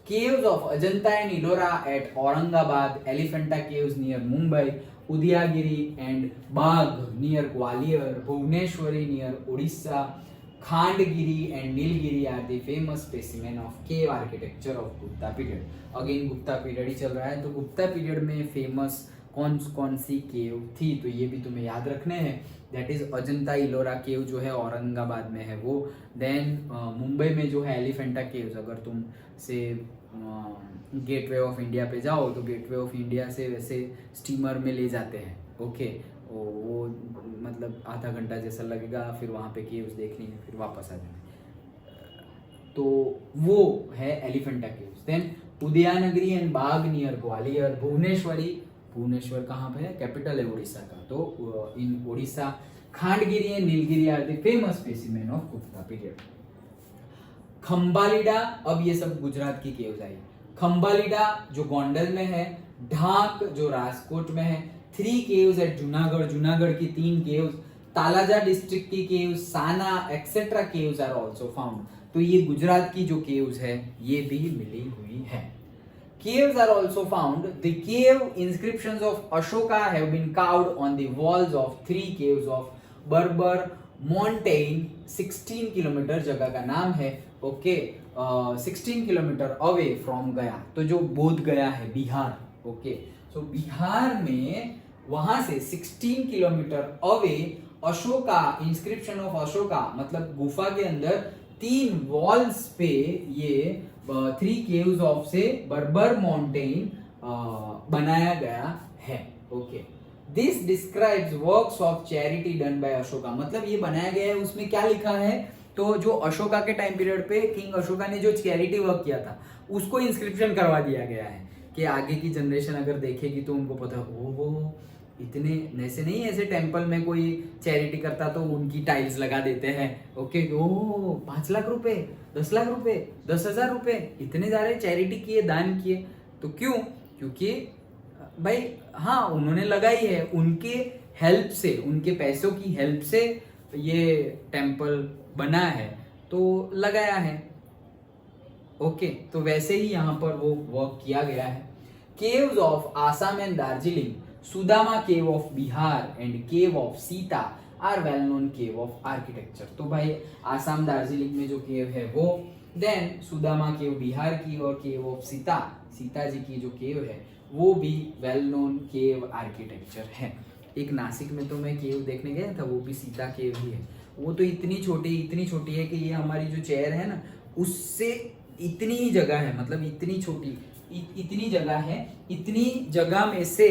Caves of Ajanta and Ellora at Aurangabad, Elephanta Caves near Mumbai, Udayagiri and Bagh near Gwalior, Bhubaneswari near Odisha, Khandgiri and Nilgiri are the famous specimen of cave architecture of Gupta period. Again Gupta period ही चल रहा है, तो Gupta period में famous कौन सी केव थी, तो ये भी तुम्हें याद रखने हैं। दैट इज अजंता इलोरा केव जो है औरंगाबाद में है वो। देन मुंबई में जो है एलिफेंटा केव्स, अगर तुम से गेटवे ऑफ इंडिया पे जाओ तो गेटवे ऑफ इंडिया से वैसे स्टीमर में ले जाते हैं। ओके, वो मतलब आधा घंटा जैसा लगेगा, फिर वहाँ पे केव्स देखनी है, फिर वापस आ जाना। तो वो है Elephanta caves. Then Udayagiri and Bagh near Gwalior, Bhubaneswar कहाँ पे है? कैपिटल है उड़ीसा का, तो in Orissa. Khandagiri and Nilgiri are the famous specimen of Gupta period. Khambhalida, अब ये सब गुजरात की केव्स आई। खंबालिडा जो गोंडल में है, ढाक जो राजकोट में है, 3 केव्स एट जूनागढ़ की 3 केव्स, तालाजा डिस्ट्रिक्ट की caves, Sana etcetera caves are also found. तो ये गुजरात की जो केव्स है ये भी मिली हुई है। Caves are also found. The cave inscriptions of Ashoka have been carved on the walls of 3 caves of Barbar Mountain, 16 kilometre जगह का नाम है। ओके, 16 किलोमीटर अवे फ्रॉम गया, तो जो बोध गया है बिहार। ओके, सो बिहार में वहां से 16 kilometre away Ashoka, inscription of Ashoka, मतलब गुफा के अंदर 3 वॉल्स पे ये 3 केव्स ऑफ से बर्बर माउंटेन बनाया गया है। Okay, this describes works of charity done by Ashoka. मतलब ये बनाया गया है, उसमें क्या लिखा है? तो जो अशोका के टाइम पीरियड पे किंग अशोका ने जो चैरिटी वर्क किया था उसको इंस्क्रिप्शन करवा दिया गया है कि आगे की जनरेशन अगर देखेगी तो उनको पता, ओहो इतने ऐसे नहीं, ऐसे टेम्पल में कोई चैरिटी करता तो उनकी टाइल्स लगा देते हैं। ओके, ओ 5 लाख रुपए, 10 लाख रुपए, 10,000 रुपए, इतने सारे चैरिटी किए, दान किए। तो क्यों? क्योंकि भाई हाँ, उन्होंने लगाई है, उनके हेल्प से, उनके पैसों की हेल्प से ये टेम्पल बना है, तो लगाया है। ओके, तो वैसे ही यहाँ पर वो वर्क किया गया है। Caves of Assam and Darjeeling, Sudama cave of Bihar and cave of Sita are well known cave of architecture. तो भाई आसाम दार्जिलिंग में जो केव है वो, देन सुदामा केव बिहार की, और केव ऑफ सीता जी की जो केव है वो भी वेल नोन केव आर्किटेक्चर है। एक नासिक में तो मैं केव देखने गया था, वो भी सीता केव ही है। वो तो इतनी छोटी है कि ये हमारी जो चेयर है ना उससे इतनी ही जगह है, मतलब इतनी छोटी, इतनी जगह है, इतनी जगह में से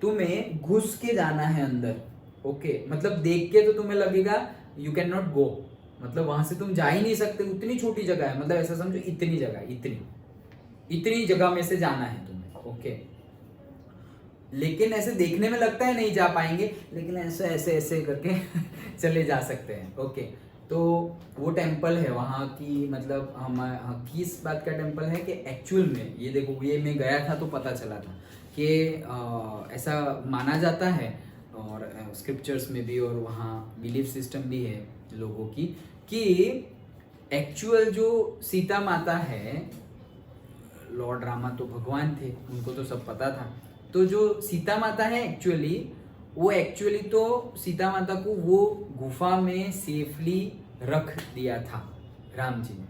तुम्हें घुस के जाना है अंदर। ओके, मतलब देख के तो तुम्हें लगेगा यू कैन नॉट गो, मतलब वहां से तुम जा ही नहीं सकते, उतनी छोटी जगह है। मतलब ऐसा समझो इतनी जगह, इतनी जगह में से जाना है तुम्हें। ओके, लेकिन ऐसे देखने में लगता है नहीं जा पाएंगे, लेकिन ऐसे करके चले जा सकते हैं। ओके, तो वो टेम्पल है वहाँ की, मतलब हम किस बात का टेम्पल है कि एक्चुअल में ये देखो, ये मैं गया था तो पता चला था कि ऐसा माना जाता है, और स्क्रिप्चर्स में भी, और वहाँ बिलीफ सिस्टम भी है लोगों की, कि एक्चुअल जो सीता माता है, लॉर्ड रामा तो भगवान थे, उनको तो सब पता था, तो जो सीता माता है एक्चुअली तो सीता माता को वो गुफा में सेफली रख दिया था राम जी ने,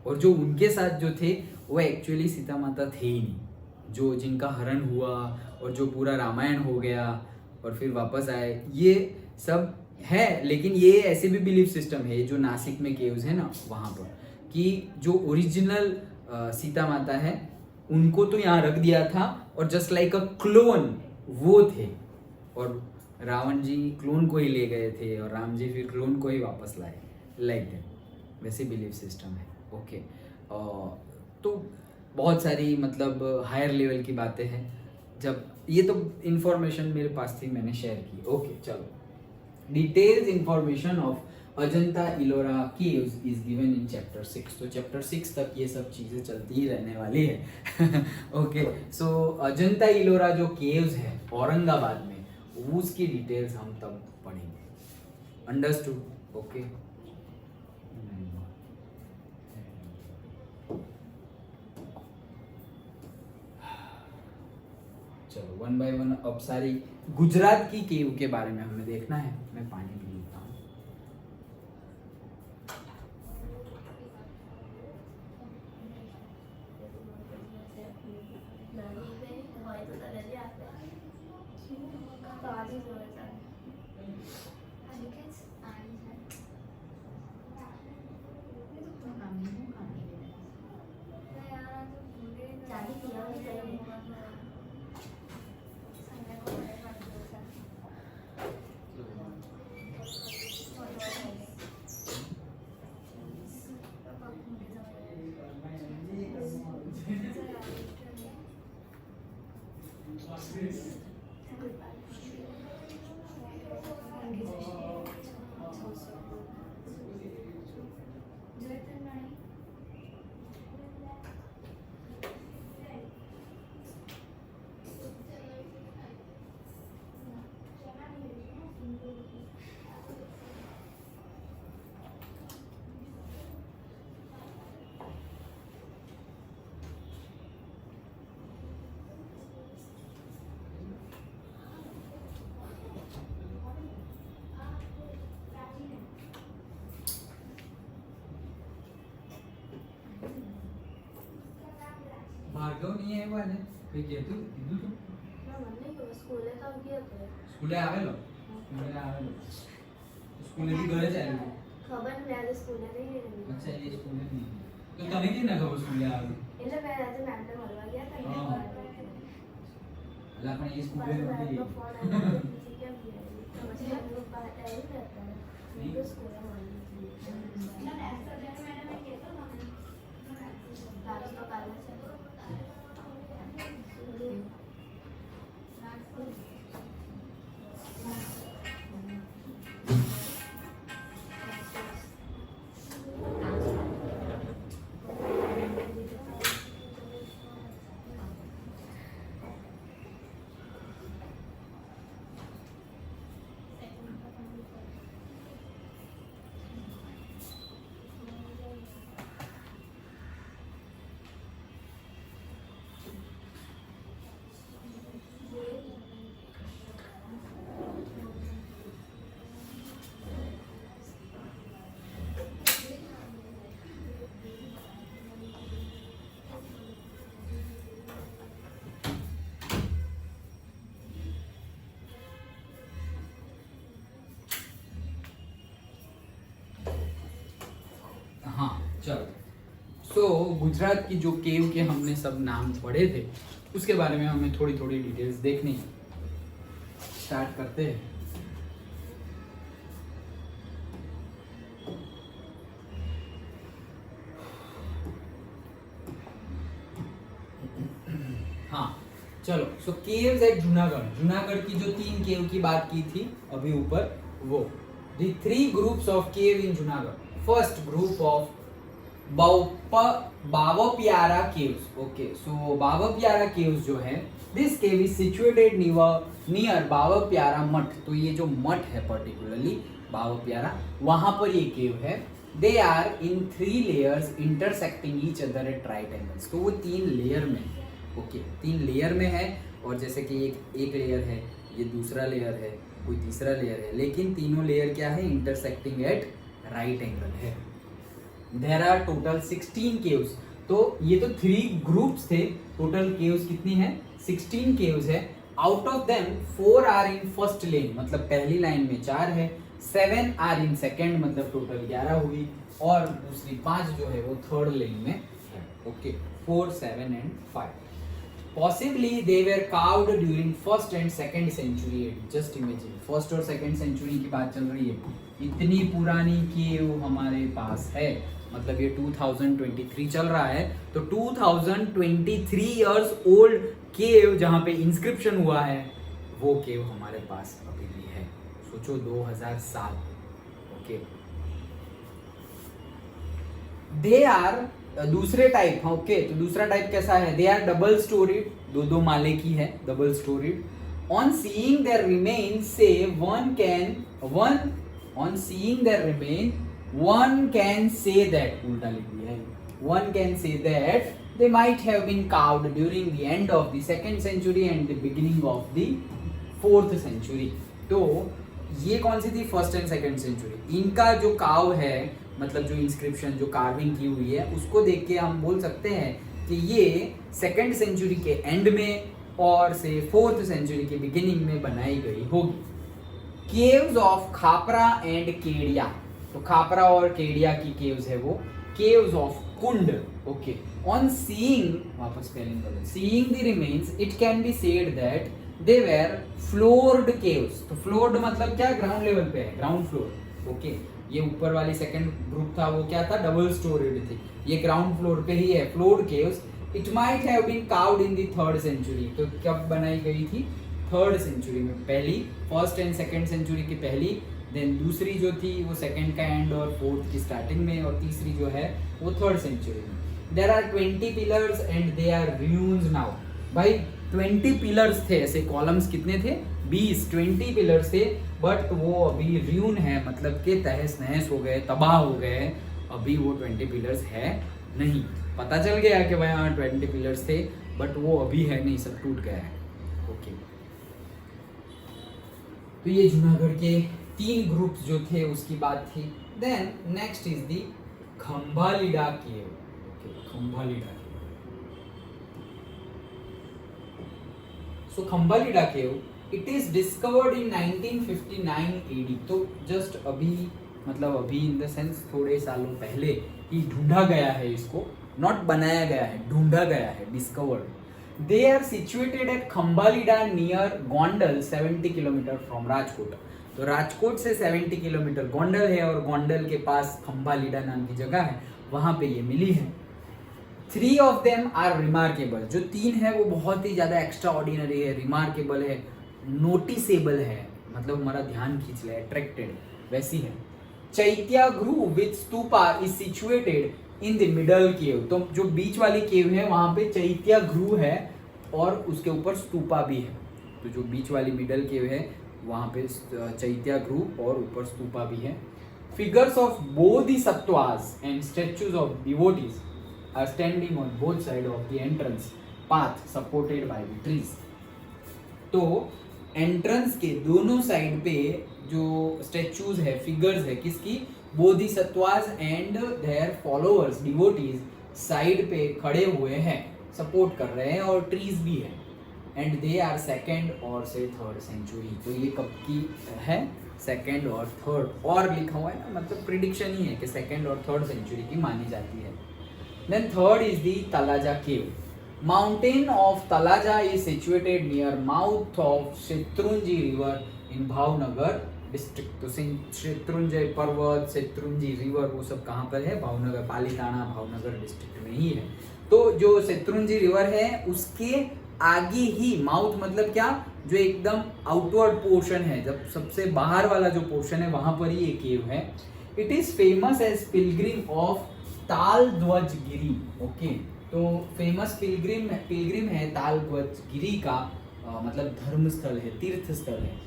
और जो उनके साथ जो थे वो एक्चुअली सीता माता थे ही नहीं, जो जिनका हरण हुआ और जो पूरा रामायण हो गया और फिर वापस आए, ये सब है। लेकिन ये ऐसे भी बिलीफ सिस्टम है जो नासिक में केव्स है ना वहाँ पर, कि जो ओरिजिनल सीता माता है उनको तो यहाँ रख दिया था और जस्ट लाइक अ क्लोन वो थे, और रावण जी क्लोन को ही ले गए थे और राम जी फिर क्लोन को ही वापस लाए, लाइक दैट, वैसे बिलीफ सिस्टम है। ओके तो बहुत सारी मतलब हायर लेवल की बातें हैं, जब ये तो इंफॉर्मेशन मेरे पास थी मैंने शेयर की। ओके चलो, details information of Ajanta Ellora caves is given in chapter 6। तो चैप्टर 6 तक ये सब चीज़ें चलती ही रहने वाली है। ओके सो अजंता इलोरा जो केव्स है औरंगाबाद में, उसकी डिटेल्स हम तब पढ़ेंगे। अंडरस्टूड? ओके चलो वन बाय वन अब सारी गुजरात की केव के बारे में हमें देखना है। मैं पानी पी लेता हूँ। ભાર્ગવ નહીં આવ્યા ને કઈ કીધું તું ના મને તો સ્કૂલે તો ગયો તો સ્કૂલે આવેલો સ્કૂલે થી ઘરે જ આવ્યો ખબર ને આજે સ્કૂલે નહીં ગઈ અચ્છા એ સ્કૂલે નહીં તો તને કે ના ખબર સ્કૂલે આવ્યો એટલે મેં આજે નાટક મળવા ગયા હતા ને અલા પણ એ સ્કૂલે નથી ગઈ ફોન આવ્યો કેમ ગયા તો પછી મને પપ્પા આવ્યું હતા મેં તો સ્કૂલે મળી ના એક્સ્ટ્રા મેડમ એ કહેતો ક્લાસ તો કાલે છે हाँ चलो सो गुजरात की जो केव के हमने सब नाम पढ़े थे उसके बारे में हमें थोड़ी थोड़ी डिटेल्स देखनी है। स्टार्ट करते हैं। हाँ चलो सो केव्स एट जूनागढ़ की जो 3 केव की बात की थी अभी ऊपर, वो the 3 groups of cave in Junagadh. First group of Bavapiyara caves. Okay so Bavapiyara caves जो है, this cave is situated near Bavapiyara math. तो ये जो मठ है पर्टिकुलरली बावपियारा, वहां पर ये केव है। They are in 3 layers intersecting each other at right angles. तो वो 3 लेयर में ओके, 3 लेयर में है, और जैसे कि एक लेयर है, ये दूसरा लेयर है, कोई तीसरा लेयर है, लेकिन तीनों लेयर क्या है, इंटरसेक्टिंग एट राइट एंगल है। There are total 16 caves. तो ये तो 3 ग्रुप्स थे, टोटल केव्स कितनी है, 16 केव्स है। Out of them 4 are in first lane, मतलब पहली लाइन में 4 है, 7 आर इन सेकेंड, मतलब टोटल 11 हुई, और दूसरी 5 जो है वो थर्ड लेन में है। Okay, 4, 7 and 5। Possibly they were carved during first and second century AD. Just imagine, first और second century की बात चल रही है, इतनी पुरानी केव हमारे पास है, मतलब ये 2023 चल रहा है, तो 2023 इयर्स ओल्ड केव जहाँ पे इंस्क्रिप्शन हुआ है, वो केव हमारे पास अभी भी है। सोचो 2007। ओके, दे आर दूसरे टाइप, ओके, तो दूसरा टाइप कैसा है, दे आर डबल स्टोरीड, 2 माले की है, double storied. On seeing their remain से वन कैन से दैट, उल्टा लिख दिया है, one can say that they might have been carved during the end of the 2nd century and the beginning of the 4th century। तो ये कौन सी थी, 1st and 2nd century। इनका जो काव है, मतलब जो इंस्क्रिप्शन, जो कार्विंग की हुई है, उसको देख के हम बोल सकते हैं कि ये 2nd सेंचुरी के एंड में और से 4th सेंचुरी के बिगिनिंग में बनाई गई होगी। Caves of Khapra and Kedia, तो खापरा और केडिया की केव्स है वो। Caves of Kund, okay, on seeing, वापस स्पेलिंग कर, seeing the remains it can be said that they were floored caves. तो फ्लोर्ड मतलब क्या, ग्राउंड लेवल पे है, ग्राउंड फ्लोर। ओके, ये ऊपर वाली सेकंड ग्रुप था वो क्या था, डबल स्टोरीड थी, ये ग्राउंड फ्लोर पे ही है, floored caves. It might have been carved in the 3rd century, तो कब बनाई गई थी, 3rd सेंचुरी में, पहली 1st एंड 2nd सेंचुरी की पहली, देन दूसरी जो थी वो 2nd का एंड और 4th की स्टार्टिंग में, और तीसरी जो है वो 3rd सेंचुरी में। There are 20 pillars and they are ruins now. भाई 20 पिलर्स थे, ऐसे कॉलम्स कितने थे, 20 पिलर्स थे, बट वो अभी र्यून है, मतलब कि तहस नहस हो गए, तबाह हो गए, अभी वो 20 पिलर्स है नहीं। पता चल गया कि भाई हाँ 20 पिलर्स थे, बट वो अभी है नहीं, सब टूट गया है। ओके, तो ये जूनागढ़ के 3 ग्रुप्स जो थे उसकी बात थी। Then next is the Khambhalida cave. Okay, Khambhalida cave. So Khambhalida cave, it is discovered in 1959 AD। तो जस्ट अभी, मतलब अभी इन द सेंस थोड़े सालों पहले ही ढूंढा गया है इसको, नॉट बनाया गया है, ढूंढा गया है, discovered. They are situated at Khambhalida near Gondal, 70 kilometre from Rajkot. तो राजकोट से 70 किलोमीटर गोंडल है, और गोंडल के पास खंभालीडा नाम की जगह है, वहां पे ये मिली है। 3 ऑफ देम आर रिमार्केबल, जो 3 है वो बहुत ही ज्यादा एक्स्ट्रा ऑर्डिनरी है, रिमार्केबल है, नोटिसेबल है, मतलब हमारा ध्यान खींच ले, अट्रैक्टेड, वैसी है। Chaityagriha with stupa is situated in the middle cave. तो जो बीच वाली केव है वहां पे चैत्यागृह है और उसके ऊपर स्तूपा भी है। तो जो बीच वाली मिडल केव है वहां पे चैत्यागृह और ऊपर स्तूपा भी है। Figures of bodhisattvas and statues of devotees are standing on both side of the entrance path supported by the trees. तो एंट्रेंस के दोनों साइड पे जो स्टैच्यूज है, फिगर्स है, किसकी, bodhisattvas and their followers, devotees side पे खड़े हुए हैं, सपोर्ट कर रहे हैं, और ट्रीज भी है। एंड दे आर 2nd और से 3rd सेंचुरी। तो ये कब की है, 2nd और 3rd, और लिखा हुआ है ना, मतलब प्रिडिक्शन ही है कि 2nd और 3rd सेंचुरी की मानी जाती है। Then 3rd is the Talaja cave. Mountain of Talaja is situated near mouth of Shettrunji river in Bhavnagar district। तो शेत्रुंजय पर्वत, शेत्रुंजी रिवर, वो सब कहाँ पर है, भावनगर, पालीताना भावनगर डिस्ट्रिक्ट में ही है। तो जो शेत्रुंजी रिवर है उसके आगे ही, माउथ मतलब क्या, जो एकदम आउटवर्ड पोर्शन है, जब सबसे बाहर वाला जो पोर्शन है वहां पर ही ये केव है। It is famous as pilgrim of Taldhwajgiri. Okay, तो फेमस पिलग्रिम है ताल ध्वज गिरी का, मतलब धर्म स्थल है, तीर्थ स्थल है।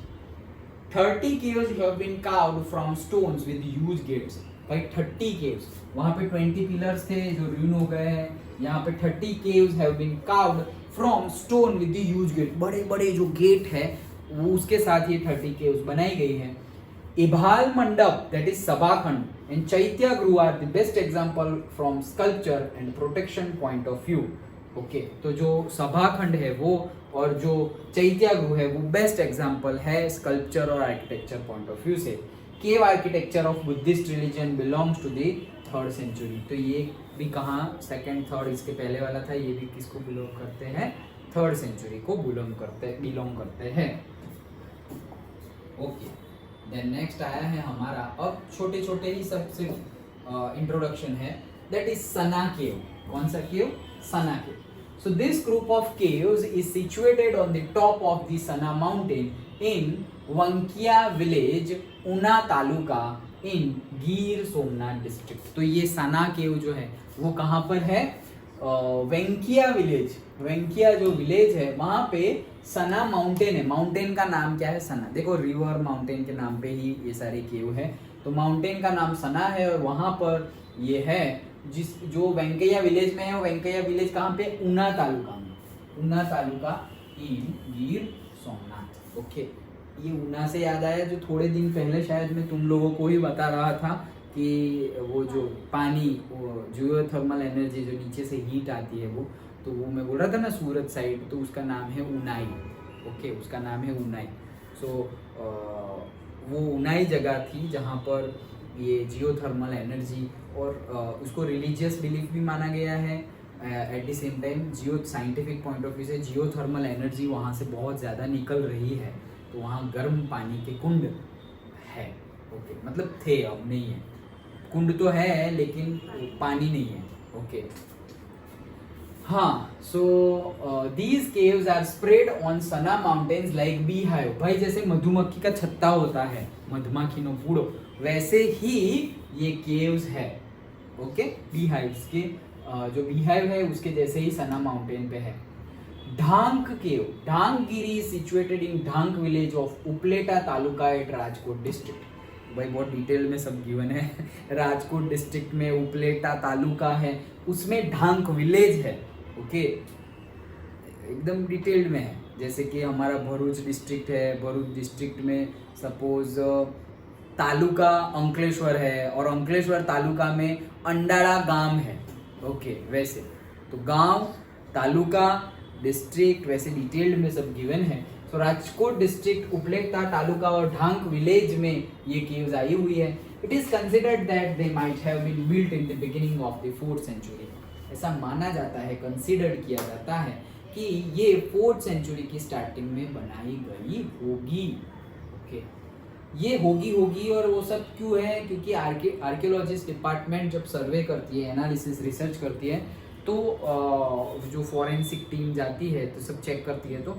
30 caves have been carved from stones with huge gates। भाई 30 caves, वहां पे 20 पिलर्स थे जो ruin हो गए हैं, यहाँ पे 30 caves have been carved from stone with the huge gate, बड़े बड़े जो गेट है वो उसके साथ ये 30 केव्स बनाई गई है। इभाल मंडप that is सभाखंड and chaitya griha are the best example from sculpture and protection point of view. Okay, तो जो सभाखंड है वो और जो चैत्य गृह है वो बेस्ट एग्जांपल है स्कल्पचर और आर्किटेक्चर पॉइंट ऑफ व्यू से। Cave architecture of Buddhist religion belongs to the 3rd century. तो ये भी कहाँ, सेकंड थर्ड इसके पहले वाला था, ये भी किसको बिलोंग करते हैं, 3rd सेंचुरी को बिलोंग करते हैं। ओके, देन नेक्स्ट आया है हमारा, अब छोटे छोटे ही सब सिर्फ इंट्रोडक्शन है, दैट इज सना केव। कौन सा केव, सना केव। So this group of caves is situated on the top of the Sana mountain in Vankia village, Una taluka in Gir Somnath district. तो ये सना केव जो है वो कहाँ पर है, वेंकिया विलेज, वेंकिया जो विलेज है वहाँ पे सना माउंटेन है। माउंटेन का नाम क्या है, सना। देखो रिवर माउंटेन के नाम पे ही ये सारे केव है, तो माउंटेन का नाम सना है और वहाँ पर ये है जिस जो वेंकैया विलेज में है। वो वेंकैया विलेज कहाँ पे, ऊना तालुका में, ऊना तालुका इन गिर सोमनाथ। ओके, ये ऊना से याद आया, जो थोड़े दिन पहले शायद मैं तुम लोगों को ही बता रहा था कि वो जो पानी, वो जियोथर्मल एनर्जी जो नीचे से हीट आती है वो, तो वो मैं बोल रहा था ना सूरत साइड, तो उसका नाम है ऊनाई। ओके, उसका नाम है ऊनाई। सो वो ऊनाई जगह थी जहाँ पर ये जियोथर्मल एनर्जी और उसको रिलीजियस बिलीफ भी माना गया है। At the same time Jio scientific point of view से जियोथर्मल एनर्जी वहाँ से बहुत ज़्यादा निकल रही है, तो वहाँ गर्म पानी के कुंड है। ओके, मतलब थे, अब नहीं है, कुंड तो है लेकिन पानी नहीं है। ओके, हाँ, so these caves are spread on Sana mountains like beehive. भाई जैसे मधुमक्खी का छत्ता होता है, मधुमक्खी नो पूड़ो, वैसे ही ये केव्स है। ओके, बी हाइव्स के जो बी हाइव है उसके जैसे ही सना माउंटेन पे है। ढांक केव, ढांकगिरी situated in Dhank village of Upleta taluka at Rajkot district. भाई बहुत डिटेल में सब गिवन है। राजकोट डिस्ट्रिक्ट में उपलेटा तालुका है, उसमें ढांक विलेज है। ओके, एकदम डिटेल्ड में है। जैसे कि हमारा भरूच डिस्ट्रिक्ट है, भरूच डिस्ट्रिक्ट में सपोज तालुका अंकलेश्वर है और अंकलेश्वर तालुका में अंडाड़ा गांव है। ओके, वैसे तो गांव, तालुका, डिस्ट्रिक्ट वैसे डिटेल्ड में सब गिवन है। तो राजकोट डिस्ट्रिक्ट, उपलेटा तालुका और ढांक विलेज में ये केव्स आई हुई है। It is considered that they might have been built in the beginning of the 4th century. ऐसा माना जाता है, कंसिडर किया जाता है कि ये 4th सेंचुरी की स्टार्टिंग में बनाई गई होगी। ओके, ये होगी और वो सब क्यों है, क्योंकि आर्कियोलॉजिस्ट डिपार्टमेंट जब सर्वे करती है, एनालिसिस, रिसर्च करती है, तो जो फॉरेंसिक टीम जाती है तो सब चेक करती है, तो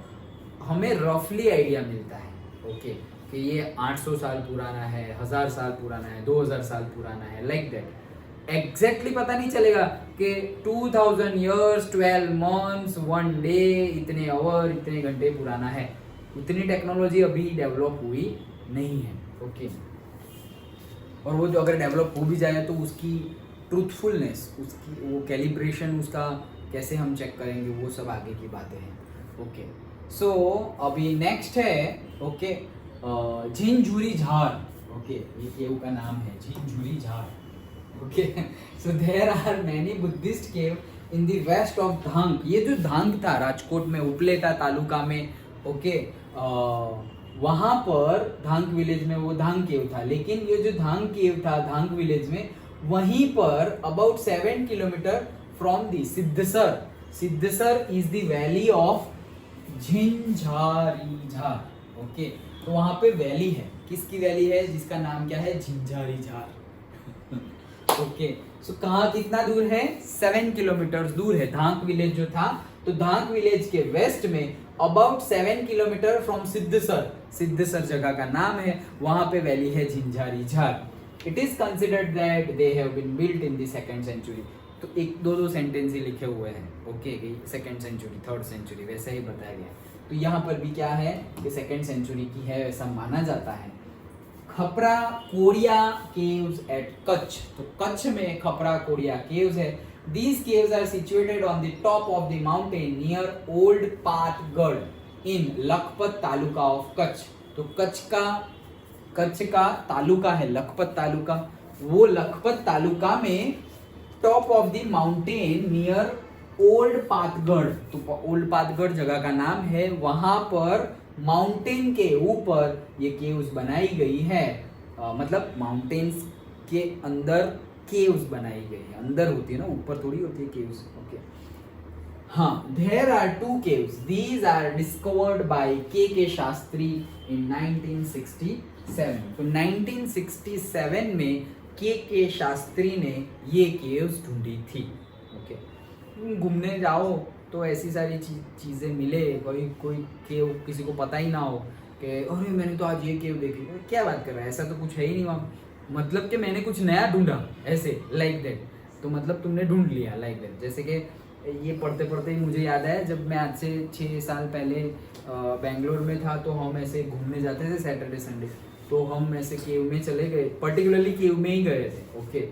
हमें रफली आइडिया मिलता है। ओके, कि ये 800 साल पुराना है, 1000 साल पुराना है, 2000 साल पुराना है, लाइक दैट। एग्जैक्टली पता नहीं चलेगा कि 2000 years 12 months 1 day इतने आवर इतने घंटे पुराना है। उतनी टेक्नोलॉजी अभी डेवलप हुई नहीं है। ओके, और वो जो अगर डेवलप हो भी जाए तो उसकी ट्रूथफुलनेस, उसकी वो कैलिब्रेशन, उसका कैसे हम चेक करेंगे, वो सब आगे की बातें हैं। ओके, सो अभी नेक्स्ट है, ओके, झिंझुरी झार। ओके, ये केव का नाम है Jhinjhuri Jhar. Okay, so there are many Buddhist cave in the west of Dhang. ये जो धांग था राजकोट में, उपलेटा तालुका में, ओके, वहाँ पर धांग विलेज में वो धांग केव था, लेकिन ये जो धांग केव था धांग विलेज में, वहीं पर about 7 kilometre from the Siddhsar, Siddhsar is the valley of Jhinjhari Jhar. Okay, तो वहाँ पे वैली है, किसकी वैली है, जिसका नाम क्या है, झिंझारी झार। ओके, सो कहाँ कितना दूर है, 7 किलोमीटर दूर है धांग विलेज जो था। तो धांग विलेज के वेस्ट में अबाउट 7 किलोमीटर फ्रॉम सिद्धसर, सिद्धसर जगह का नाम है, वहां पे वैली है Jhinjhari Jhar. It is considered that they have been built in the 2nd century. तो एक दो सेंटेंस ही लिखे हुए हैं। Okay, 2nd century 3rd century वैसा ही बताया गया। तो यहाँ पर भी क्या है कि 2nd सेंचुरी की है, ऐसा माना जाता है। खपरा कोड़िया केव्स एट कच्छ। तो कच्छ में खपरा कोड़िया केव्स है, These caves are situated on the top of the mountain near Old Pathgad in Lakhpat taluka of Kutch. तो कच्छ का तालुका है लखपत तालुका, वो लखपत तालुका में top of the mountain near old Pathgadh, तो ओल्ड पाथगढ़ जगह का नाम है, वहां पर माउंटेन के ऊपर ये केव्स बनाई गई है. मतलब माउंटेन्स के अंदर केव्स बनाई गई है, अंदर होती है ना, ऊपर थोड़ी होती है केव्स. ओके हाँ, there are 2 caves, these are discovered by K Shastri इन 1967. तो 1967 में के शास्त्री ने ये केव्स ढूंढी थी. ओके, घूमने जाओ तो ऐसी सारी चीजें मिले, कोई केव किसी को पता ही ना हो कि अरे मैंने तो आज ये केव देखी, क्या बात कर रहा है, ऐसा तो कुछ है ही नहीं वहाँ. मतलब कि मैंने कुछ नया ढूंढा ऐसे लाइक दैट. तो मतलब तुमने ढूंढ लिया लाइक दैट. जैसे कि ये पढ़ते पढ़ते ही मुझे याद आया, जब मैं आज से 6 साल पहले बेंगलोर में था तो हम ऐसे घूमने जाते थे सैटरडे संडे, तो हम ऐसे केव में चले गए, पर्टिकुलरली केव में ही गए थे. ओके,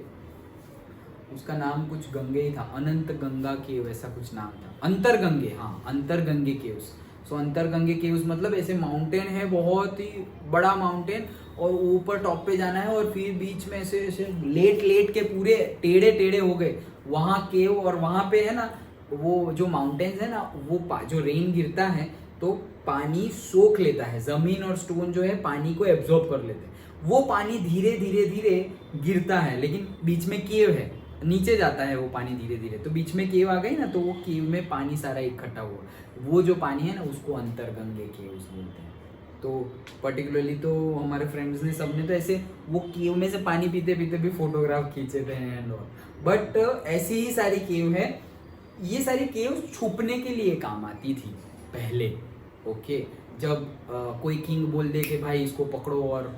उसका नाम कुछ गंगे ही था, अनंत गंगा केव ऐसा कुछ नाम था, अंतरगंगे. हाँ, अंतरगंगे केव्स. सो अंतरगंगे केव्स मतलब ऐसे माउंटेन है, बहुत ही बड़ा माउंटेन, और ऊपर टॉप पे जाना है और फिर बीच में ऐसे ऐसे लेट के पूरे टेढ़े हो गए वहाँ केव. और वहाँ पे है ना वो जो माउंटेन्स है ना, वो जो रेन गिरता है तो पानी सोख लेता है, जमीन और स्टोन जो है पानी को एब्जॉर्ब कर लेते हैं. वो पानी धीरे धीरे गिरता है, लेकिन बीच में केव है, नीचे जाता है वो पानी धीरे धीरे, तो बीच में केव आ गई ना, तो वो केव में पानी सारा इकट्ठा हुआ, वो जो पानी है ना उसको अंतरगंगे केव्स बोलते हैं. तो पर्टिकुलरली तो हमारे फ्रेंड्स ने सबने तो ऐसे वो केव में से पानी पीते पीते भी फोटोग्राफ खींचे थे एंड ऑल. बट ऐसी ही सारी केव है, ये सारी केव छुपने के लिए काम आती थी पहले. ओके, जब कोई किंग बोल दे कि भाई इसको पकड़ो और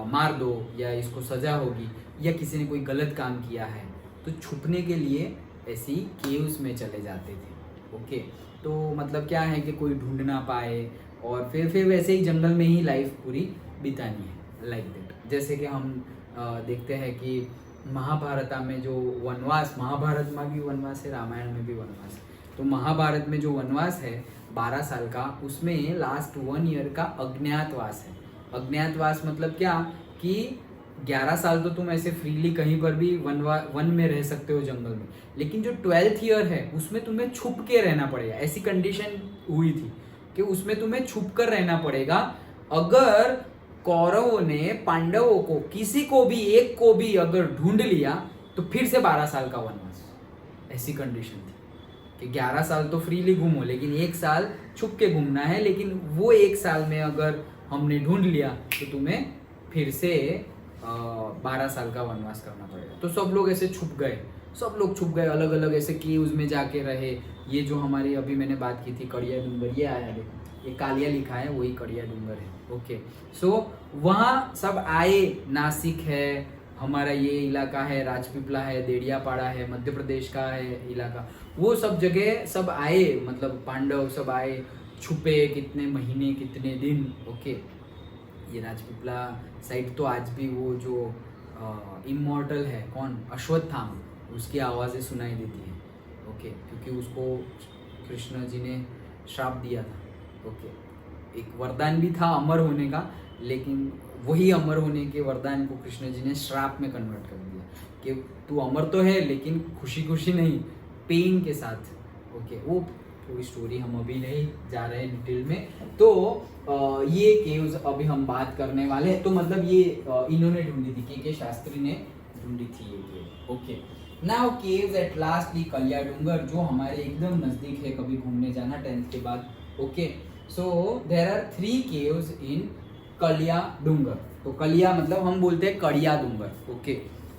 मार दो, या इसको सजा होगी, या किसी ने कोई गलत काम किया है, तो छुपने के लिए ऐसी केव्स में चले जाते थे. ओके, तो मतलब क्या है कि कोई ढूंढ ना पाए, और फिर वैसे ही जंगल में ही लाइफ पूरी बितानी है लाइक दैट. जैसे कि हम देखते हैं कि महाभारत में जो वनवास, महाभारत में भी वनवास है, रामायण में भी वनवास है. तो महाभारत में जो वनवास है 12 साल का, उसमें लास्ट 1 ईयर का अज्ञातवास है. अज्ञातवास मतलब क्या कि 11 साल तो तुम ऐसे फ्रीली कहीं पर भी वन में रह सकते हो जंगल में, लेकिन जो 12th ईयर है उसमें तुम्हें छुप के रहना पड़ेगा. ऐसी कंडीशन हुई थी कि उसमें तुम्हें छुप कर रहना पड़ेगा. अगर कौरवों ने पांडवों को किसी को भी एक को भी अगर ढूंढ लिया तो फिर से 12 साल का वनवास. ऐसी कंडीशन थी कि 11 साल तो फ्रीली घूमो, लेकिन 1 साल छुप के घूमना है, लेकिन वो 1 साल में अगर हमने ढूंढ लिया तो तुम्हें फिर से 12 साल का वनवास करना पड़ेगा. तो सब लोग ऐसे छुप गए, अलग अलग ऐसे केव्स में जाके रहे. ये जो हमारी अभी मैंने बात की थी कड़िया डूंगर, ये आया देखो, ये कालिया लिखा है, वही कड़िया डूंगर है. ओके, सो वहाँ सब आए, नासिक है हमारा, ये इलाका है, राजपीपला है, देड़ियापाड़ा है, मध्य प्रदेश का है इलाका, वो सब जगह सब आए, मतलब पांडव सब आए, छुपे कितने महीने कितने दिन. ओके, ये राजपीपला साइड तो आज भी वो जो इमॉर्टल है कौन, अश्वत्थामा, उसकी आवाज़ें सुनाई देती हैं. ओके, क्योंकि उसको कृष्ण जी ने श्राप दिया था. ओके, एक वरदान भी था अमर होने का, लेकिन वही अमर होने के वरदान को कृष्ण जी ने श्राप में कन्वर्ट कर दिया कि तू अमर तो है लेकिन खुशी खुशी नहीं, पेन के साथ. ओके, वो पूरी स्टोरी हम अभी नहीं जा रहे हैं डिटेल में. तो ये केव्स अभी हम बात करने वाले हैं. तो मतलब ये इन्होंने ढूंढी थी, के शास्त्री ने ढूंढी थी ये cave. Okay, now caves at last the Kaliya Dungar, जो हमारे एकदम नजदीक है, कभी घूमने जाना 10th के बाद. Okay, so there are 3 caves in Kalia Dungar. तो कलिया मतलब हम बोलते हैं कड़िया डूंगर. ओके,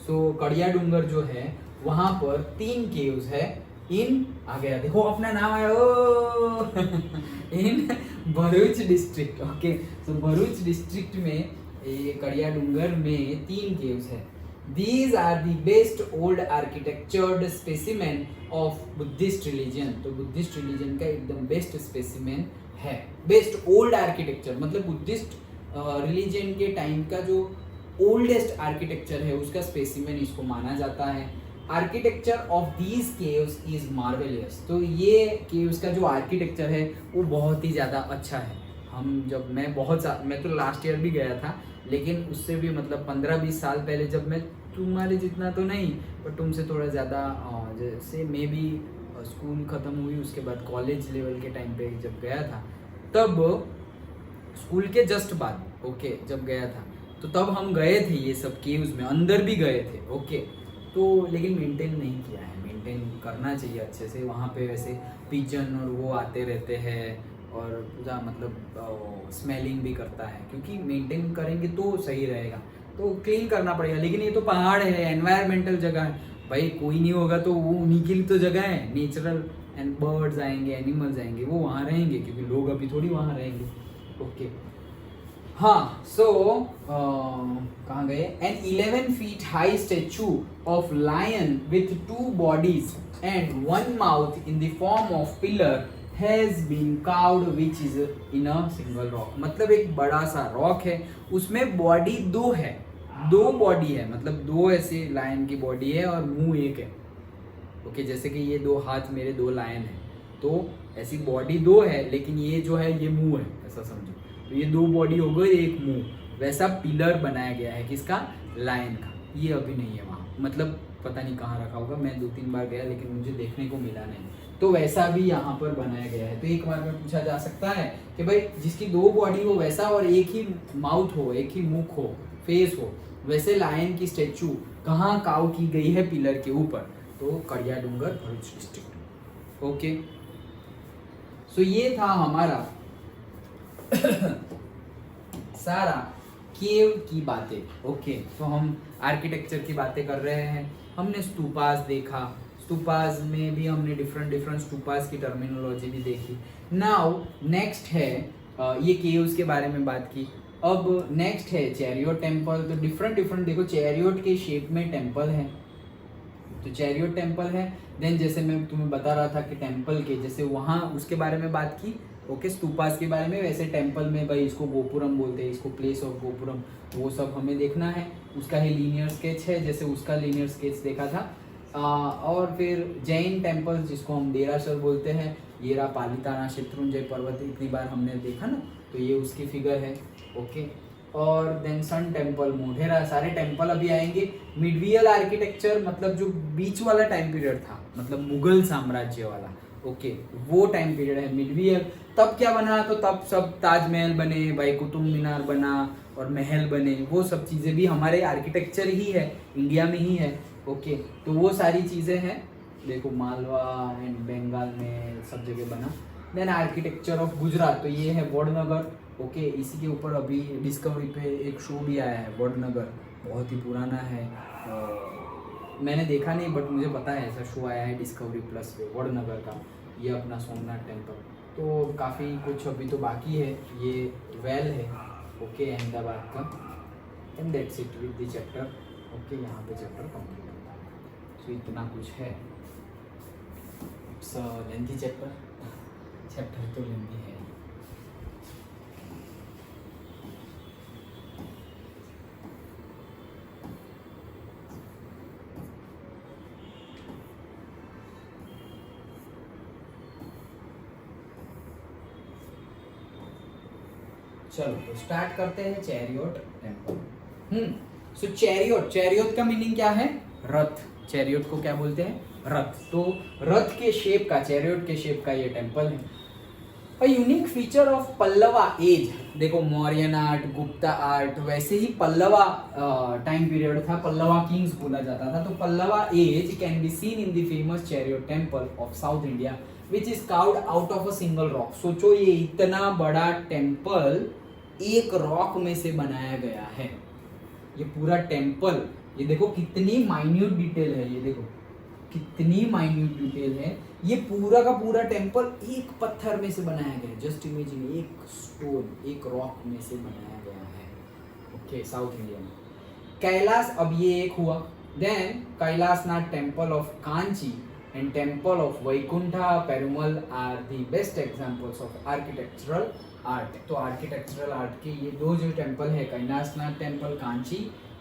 सो कड़िया डूंगर जो है वहाँ पर 3 केव्स है इन, आ गया देखो अपना नाम आया ओ इन भरूच डिस्ट्रिक्ट. ओके, सो भरूच डिस्ट्रिक्ट में ये कड़िया डूंगर में 3 केव्स है. These are the best old architectured specimen of Buddhist religion. तो बुद्धिस्ट रिलीजन का एकदम बेस्ट स्पेसिमेन है. बेस्ट ओल्ड आर्किटेक्चर मतलब बुद्धिस्ट रिलीजन के टाइम का जो ओल्डेस्ट आर्किटेक्चर है उसका स्पेसिमेन इसको माना जाता है. Architecture of these caves is marvellous. तो ये केव्स का जो आर्किटेक्चर है वो बहुत ही ज़्यादा अच्छा है। मैं तो लास्ट ईयर भी गया था, लेकिन उससे भी मतलब 15-20 साल पहले, जब मैं तुम्हारे जितना तो नहीं पर तुमसे थोड़ा ज़्यादा, जैसे मे बी स्कूल ख़त्म हुई उसके बाद कॉलेज लेवल के टाइम पे जब गया था, तब स्कूल के जस्ट बाद ओके जब गया था, तो तब हम गए थे ये सब केव्स में, अंदर भी गए थे ओके। तो लेकिन मेंटेन नहीं किया है, मेंटेन करना चाहिए अच्छे से। वहाँ पे वैसे पिजन और वो आते रहते हैं और पूरा मतलब स्मेलिंग भी करता है, क्योंकि मेंटेन करेंगे तो सही रहेगा, तो क्लीन करना पड़ेगा। लेकिन ये तो पहाड़ है, एनवायरमेंटल जगह है भाई, कोई नहीं होगा तो वो उन्हीं के लिए तो जगह है, नेचुरल एंड बर्ड्स आएंगे, एनिमल्स आएंगे, वो वहाँ रहेंगे, क्योंकि लोग अभी थोड़ी वहाँ रहेंगे ओके। हाँ, सो कहाँ गए? An 11 feet high statue of lion with 2 bodies and 1 mouth in the form of pillar has been carved which is in a single rock. मतलब एक बड़ा सा रॉक है, उसमें बॉडी 2 है, 2 बॉडी है, मतलब 2 ऐसे लायन की बॉडी है और मुंह एक है ओके। जैसे कि ये 2 हाथ मेरे 2 लायन है, तो ऐसी बॉडी 2 है, लेकिन ये जो है ये मुंह है, ऐसा समझो। तो ये 2 बॉडी हो गई, एक मुंह, वैसा पिलर बनाया गया है किसका? लायन का। ये अभी नहीं है वहाँ, मतलब पता नहीं कहाँ रखा होगा, मैं 2-3 बार गया लेकिन मुझे देखने को मिला नहीं। तो वैसा भी यहाँ पर बनाया गया है। तो एक बार में पूछा जा सकता है कि भाई जिसकी 2 बॉडी हो वैसा, और एक ही माउथ हो, एक ही मुख हो, फेस हो, वैसे लायन की स्टेचू कहाँ काव की गई है? पिलर के ऊपर। तो कड़िया डूंगर, भरूच डिस्ट्रिक्ट ओके। सो ये था हमारा सारा केव की बातें ओके। तो हम आर्किटेक्चर की बातें कर रहे हैं, हमने स्तूपास देखा, स्तूपास में भी हमने डिफरेंट स्तूपास की टर्मिनोलॉजी भी देखी। नाउ नेक्स्ट है ये केव्स के बारे में बात की। अब नेक्स्ट है चैरियोट टेम्पल। तो डिफरेंट देखो, चैरियोट के शेप में टेम्पल है, तो चैरियोट टेम्पल है। देन जैसे मैं तुम्हें बता रहा था कि टेम्पल के जैसे वहाँ उसके बारे में बात की ओके, स्तूपास के बारे में, वैसे टेम्पल में भाई इसको गोपुरम बोलते हैं, इसको प्लेस ऑफ गोपुरम, वो सब हमें देखना है। उसका ही लीनियर स्केच है, जैसे उसका लीनियर स्केच देखा था। और फिर जैन टेम्पल जिसको हम देरासर बोलते हैं, ये रहा पालिताना शत्रुंजय पर्वत, इतनी बार हमने देखा ना, तो ये उसकी फिगर है ओके। और देन सन टेम्पल, मोढेरा, सारे टेम्पल अभी आएंगे। मिडवियल आर्किटेक्चर मतलब जो बीच वाला टाइम पीरियड था, मतलब मुगल साम्राज्य वाला ओके, वो टाइम पीरियड है मिडवियल। तब क्या बना? तो तब सब ताजमहल बने, भाई कुतुब मीनार बना और महल बने, वो सब चीज़ें भी हमारे आर्किटेक्चर ही है, इंडिया में ही है ओके। तो वो सारी चीज़ें हैं, देखो मालवा एंड बंगाल में सब जगह बना। देन आर्किटेक्चर ऑफ गुजरात, तो ये है वडनगर ओके। इसी के ऊपर अभी डिस्कवरी पे एक शो भी आया है, वडनगर, बहुत ही पुराना है, मैंने देखा नहीं बट मुझे पता है ऐसा शो आया है डिस्कवरी प्लस पे वडनगर का, ये अपना सोमनाथ टेम्पल। तो काफ़ी कुछ अभी तो बाकी है। ये वेल है ओके अहमदाबाद का, and that's it with the chapter okay. यहाँ पे चैप्टर कंप्लीट होता है। सो इतना कुछ है, इट्स लेंथी चैप्टर तो लेंथी है। चलो तो स्टार्ट करते हैं चैरियोट टेम्पल। सो चैरियोट का मीनिंग क्या है? रथ। चैरियोट को क्या बोलते हैं? रथ। तो रथ के शेप का, चैरियोट के शेप का ये टेम्पल है। A unique feature of Pallava age, देखो मौर्यन आर्ट, गुप्ता आर्ट, वैसे ही पल्लवा टाइम पीरियड था, पल्लवा किंग्स बोला जाता था। तो Pallava age can be seen in the famous chariot temple of south India which is carved out of a single rock. सोचो ये इतना बड़ा टेम्पल एक रॉक में से बनाया गया है, ये पूरा टेम्पल, ये देखो कितनी माइन्यूट डिटेल है, ये देखो कितनी माइन्यूट डिटेल है। ये पूरा का पूरा टेम्पल एक पत्थर में से बनाया गया है, जस्ट इमेजिन, एक स्टोन, एक रॉक में से बनाया गया है ओके, साउथ इंडिया में। कैलाश, अब ये एक हुआ। Then Kailashnath temple of Kanchi and temple of Vaikuntha Perumal are the best examples of architectural art। तो आर्किटेक्चरल आर्ट के ये 2 जो टेम्पल है, कैलाशनाथ टेम्पल कांची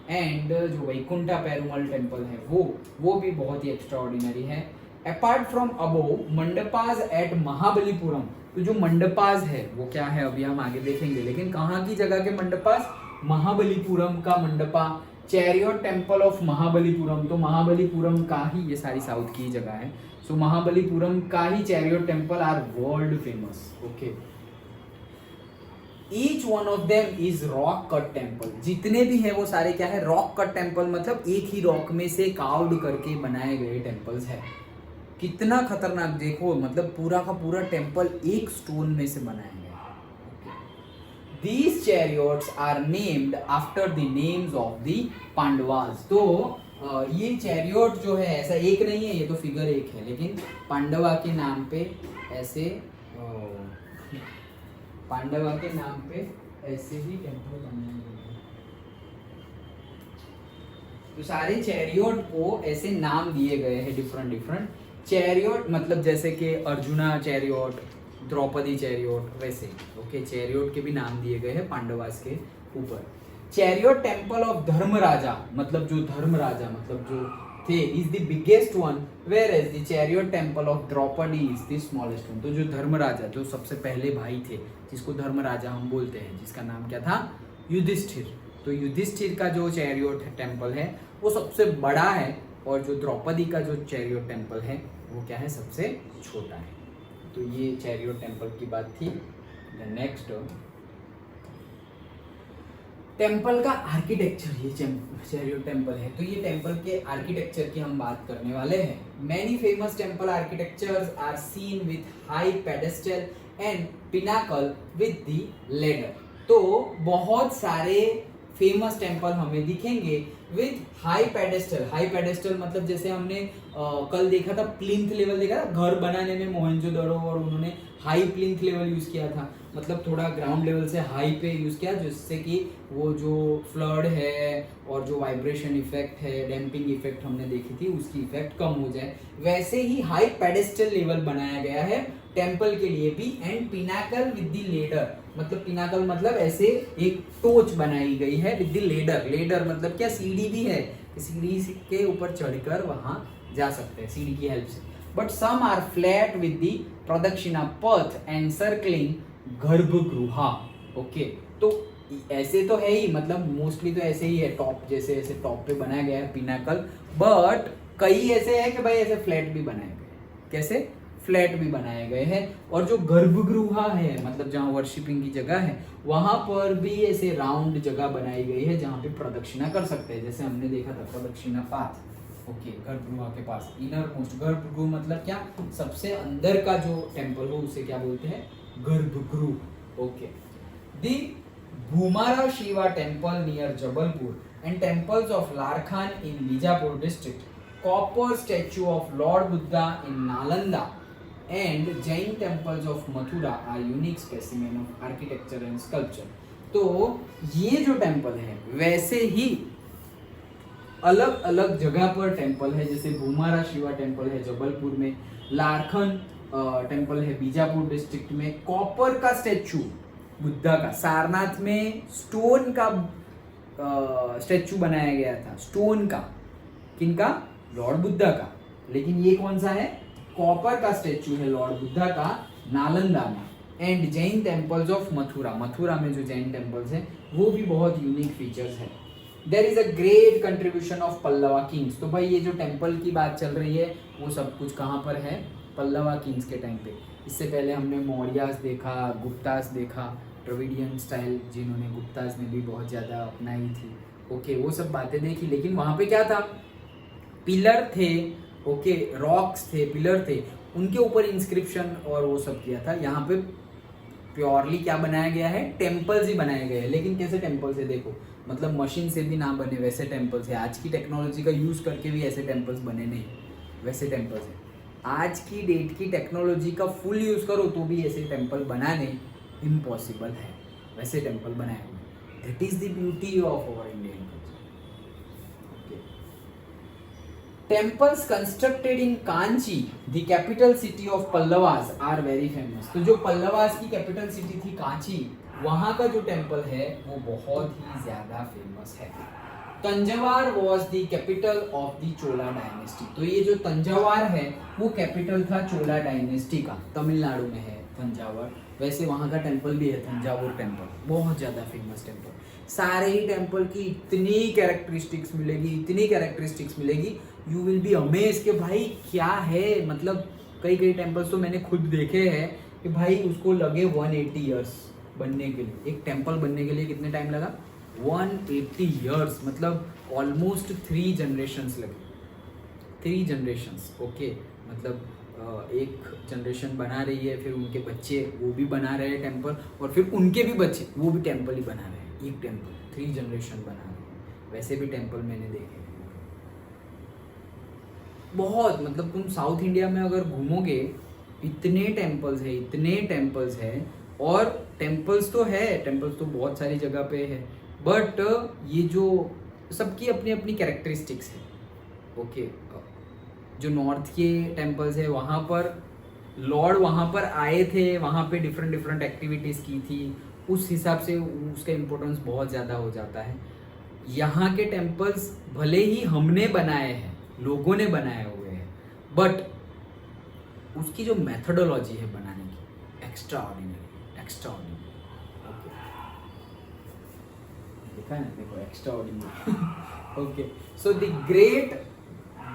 एंड जो वैकुंठा पेरुमल टेम्पल है वो भी बहुत ही एक्स्ट्रा ऑर्डिनरी है। Apart from above mandapas at Mahabalipuram, तो जो मंडपास है वो क्या है अभी हम आगे देखेंगे, लेकिन कहाँ की जगह के मंडपास, महाबलीपुरम का mandapa, chariot temple of Mahabalipuram, तो महाबलीपुरम का ही, ये सारी साउथ की जगह है, सो महाबलीपुरम का ही chariot temple are world famous. Okay, each one of them is rock cut temple, जितने भी है वो सारे क्या है, रॉक कट टेम्पल, मतलब एक ही रॉक में से कार्व्ड करके बनाए गए टेम्पल्स है। कितना खतरनाक देखो, मतलब पूरा का पूरा टेम्पल एक स्टोन में से बनाया गया है। These chariots are named after the names of the Pandavas, तो ये चैरियट जो है ऐसा एक नहीं है, ये तो फिगर एक है, लेकिन पांडवा के नाम पे ऐसे पांडवा के नाम पे ऐसे ही टेम्पल बनाए गए हैं। तो सारे चैरियट को ऐसे नाम दिए गए हैं, डिफरेंट डिफरेंट चैरियट, मतलब जैसे कि अर्जुना चैरियट, द्रौपदी चैरियट, वैसे ओके चैरियट के भी नाम दिए गए हैं पांडवास के ऊपर। चैरियट टेम्पल ऑफ धर्मराजा, मतलब जो धर्मराजा मतलब जो थे, is the biggest one, whereas the chariot temple of Draupadi is the smallest one. तो जो धर्मराजा, जो सबसे पहले भाई थे, जिसको धर्मराजा हम बोलते हैं, जिसका नाम क्या था, युधिष्ठिर, तो युधिष्ठिर का जो चैरियट टेम्पल है वो सबसे बड़ा है, और जो द्रौपदी का जो चैरियट टेम्पल है वो क्या है, सबसे छोटा है। तो ये चैरियट टेम्पल की बात थी। नेक्स्ट टेम्पल का आर्किटेक्चर, ये चैरियट टेम्पल है, तो ये टेम्पल के आर्किटेक्चर की हम बात करने वाले हैं। Many famous temple architectures are seen with high pedestal and pinnacle with the ladder, तो बहुत सारे फेमस टेम्पल हमें दिखेंगे with high pedestal. High pedestal मतलब जैसे हमने कल देखा था, प्लिंथ लेवल देखा था, घर बनाने में मोहनजोदड़ो और उन्होंने हाई प्लिंथ लेवल यूज किया था, मतलब थोड़ा ग्राउंड लेवल से हाई पे यूज किया, जिससे कि वो जो फ्लड है और जो वाइब्रेशन इफेक्ट है, डैम्पिंग इफेक्ट हमने देखी थी, उसकी इफेक्ट कम हो जाए, वैसे ही हाई पेडेस्टल लेवल बनाया गया है टेम्पल के लिए भी। And Pinnacle with the ladder, मतलब पिनाकल मतलब ऐसे एक टोच बनाई गई है विद द लेडर। लेडर मतलब क्या, सीढ़ी भी है, सीढ़ी के ऊपर चढ़कर वहां जा सकते हैं सीढ़ी की हेल्प से। But some are flat with the pradakshina path and circling गर्भगृहा। Okay, तो ऐसे तो है ही, मतलब मोस्टली तो ऐसे ही है, टॉप जैसे ऐसे टॉप पे बनाया गया है पिनाकल, बट कई ऐसे है कि भाई ऐसे फ्लैट भी बनाए गए। कैसे? फ्लैट भी बनाए गए हैं। और जो गर्भगृह है, मतलब जहाँ वर्शिपिंग की जगह है, वहां पर भी ऐसे राउंड जगह बनाई गई है जहाँ पे प्रदक्षिणा कर सकते हैं, जैसे हमने देखा था प्रदक्षिणा पाथ। ओके, गर्भगृह के पास इनर मोस्ट, गर्भगृह मतलब क्या, सबसे अंदर का जो टेम्पल हो उसे क्या बोलते हैं, गर्भगृह। Okay, the Bhumara Shiva temple near Jabalpur and temples of Ladkhan in Bijapur district, copper statue of lord Buddha in Nalanda and Jain temples of Mathura are unique specimen of architecture and sculpture। तो ये जो टेम्पल है वैसे ही अलग अलग जगह पर टेम्पल है, जैसे भूमारा शिवा टेम्पल है जबलपुर में, लारखन टेम्पल है बीजापुर डिस्ट्रिक्ट में, कॉपर का स्टैचू बुद्धा का, सारनाथ में स्टोन का स्टैचू बनाया गया था, स्टोन का, किनका, लॉर्ड बुद्धा का, लेकिन ये कौन सा है, कॉपर का स्टैचू है लॉर्ड बुद्धा का नालंदा में। And Jain temples of Mathura, Mathura में जो जैन टेम्पल्स हैं वो भी बहुत यूनिक फीचर्स है। There is a great contribution of Pallava kings. तो भाई ये जो टेम्पल की बात चल रही है वो सब कुछ कहाँ पर है, पल्लवा किंग्स के टाइम पे। इससे पहले हमने मौर्यास देखा, गुप्तास देखा, द्रविडियन स्टाइल जिन्होंने गुप्तास ने भी बहुत ज़्यादा अपनाई थी। ओके, वो सब बातें देखी, लेकिन वहाँ पे क्या था, पिलर थे, ओके, रॉक्स थे, पिलर थे, उनके ऊपर इंस्क्रिप्शन और वो सब किया था। यहाँ पे प्योरली क्या बनाया गया है, टेम्पल्स ही बनाए गए हैं। लेकिन कैसे टेम्पल्स है देखो, मतलब मशीन से भी ना बने वैसे टेम्पल्स है, आज की टेक्नोलॉजी का यूज़ करके भी ऐसे टेम्पल्स बने नहीं, वैसे टेम्पल्स है। आज की डेट की टेक्नोलॉजी का फुल यूज़ करो तो भी ऐसे टेम्पल बनाने इम्पॉसिबल है, वैसे टेम्पल बनाए हुए। That is the beauty of our Indian culture. Temples constructed in Kanchi, the capital city of Pallavas, are very famous। तो जो पल्लवास की कैपिटल सिटी थी कांची, वहाँ का जो टेम्पल है वो बहुत ही ज़्यादा फेमस है। Thanjavur was the capital of the Chola dynasty. तो ये जो तंजवार है वो कैपिटल था चोला डायनेस्टी का, तमिलनाडु में है तंजावर। वैसे वहाँ का टेम्पल भी है तंजावुर टेम्पल, बहुत ज़्यादा फेमस टेम्पल। सारे ही टेम्पल की इतनी कैरेक्टरिस्टिक्स मिलेगी, यू विल बी अमेज कि भाई क्या है। मतलब कई टेम्पल्स तो मैंने खुद देखे हैं कि भाई उसको लगे 180 ईयर्स बनने के लिए। एक टेम्पल बनने के लिए कितने टाइम लगा? 180 ईयर्स, मतलब ऑलमोस्ट 3 जनरेशन्स लगे। 3 जनरेशन्स, ओके। मतलब एक जनरेशन बना रही है, फिर उनके बच्चे वो भी बना रहे हैं टेम्पल, और फिर उनके भी बच्चे वो भी टेम्पल ही बना रहे हैं। एक टेम्पल 3 जनरेशन बना रहे हैं। वैसे भी टेम्पल मैंने देखे बहुत, मतलब तुम साउथ इंडिया में अगर घूमोगे इतने टेम्पल्स है, और टेम्पल्स तो बहुत सारी जगह पे है, बट ये जो सबकी अपनी अपनी कैरेक्टरिस्टिक्स है, ओके। जो नॉर्थ के टेम्पल्स है वहाँ पर लॉर्ड वहाँ पर आए थे, वहाँ पे डिफरेंट एक्टिविटीज़ की थी, उस हिसाब से उसका इम्पोर्टेंस बहुत ज़्यादा हो जाता है। यहाँ के टेम्पल्स भले ही हमने बनाए हैं, लोगों ने बनाए हुए हैं, बट उसकी जो मेथोडोलॉजी है बनाने की एक्स्ट्रा ऑर्डिनरी। ओके, देखा है ना, देखो extraordinary. Okay, so the great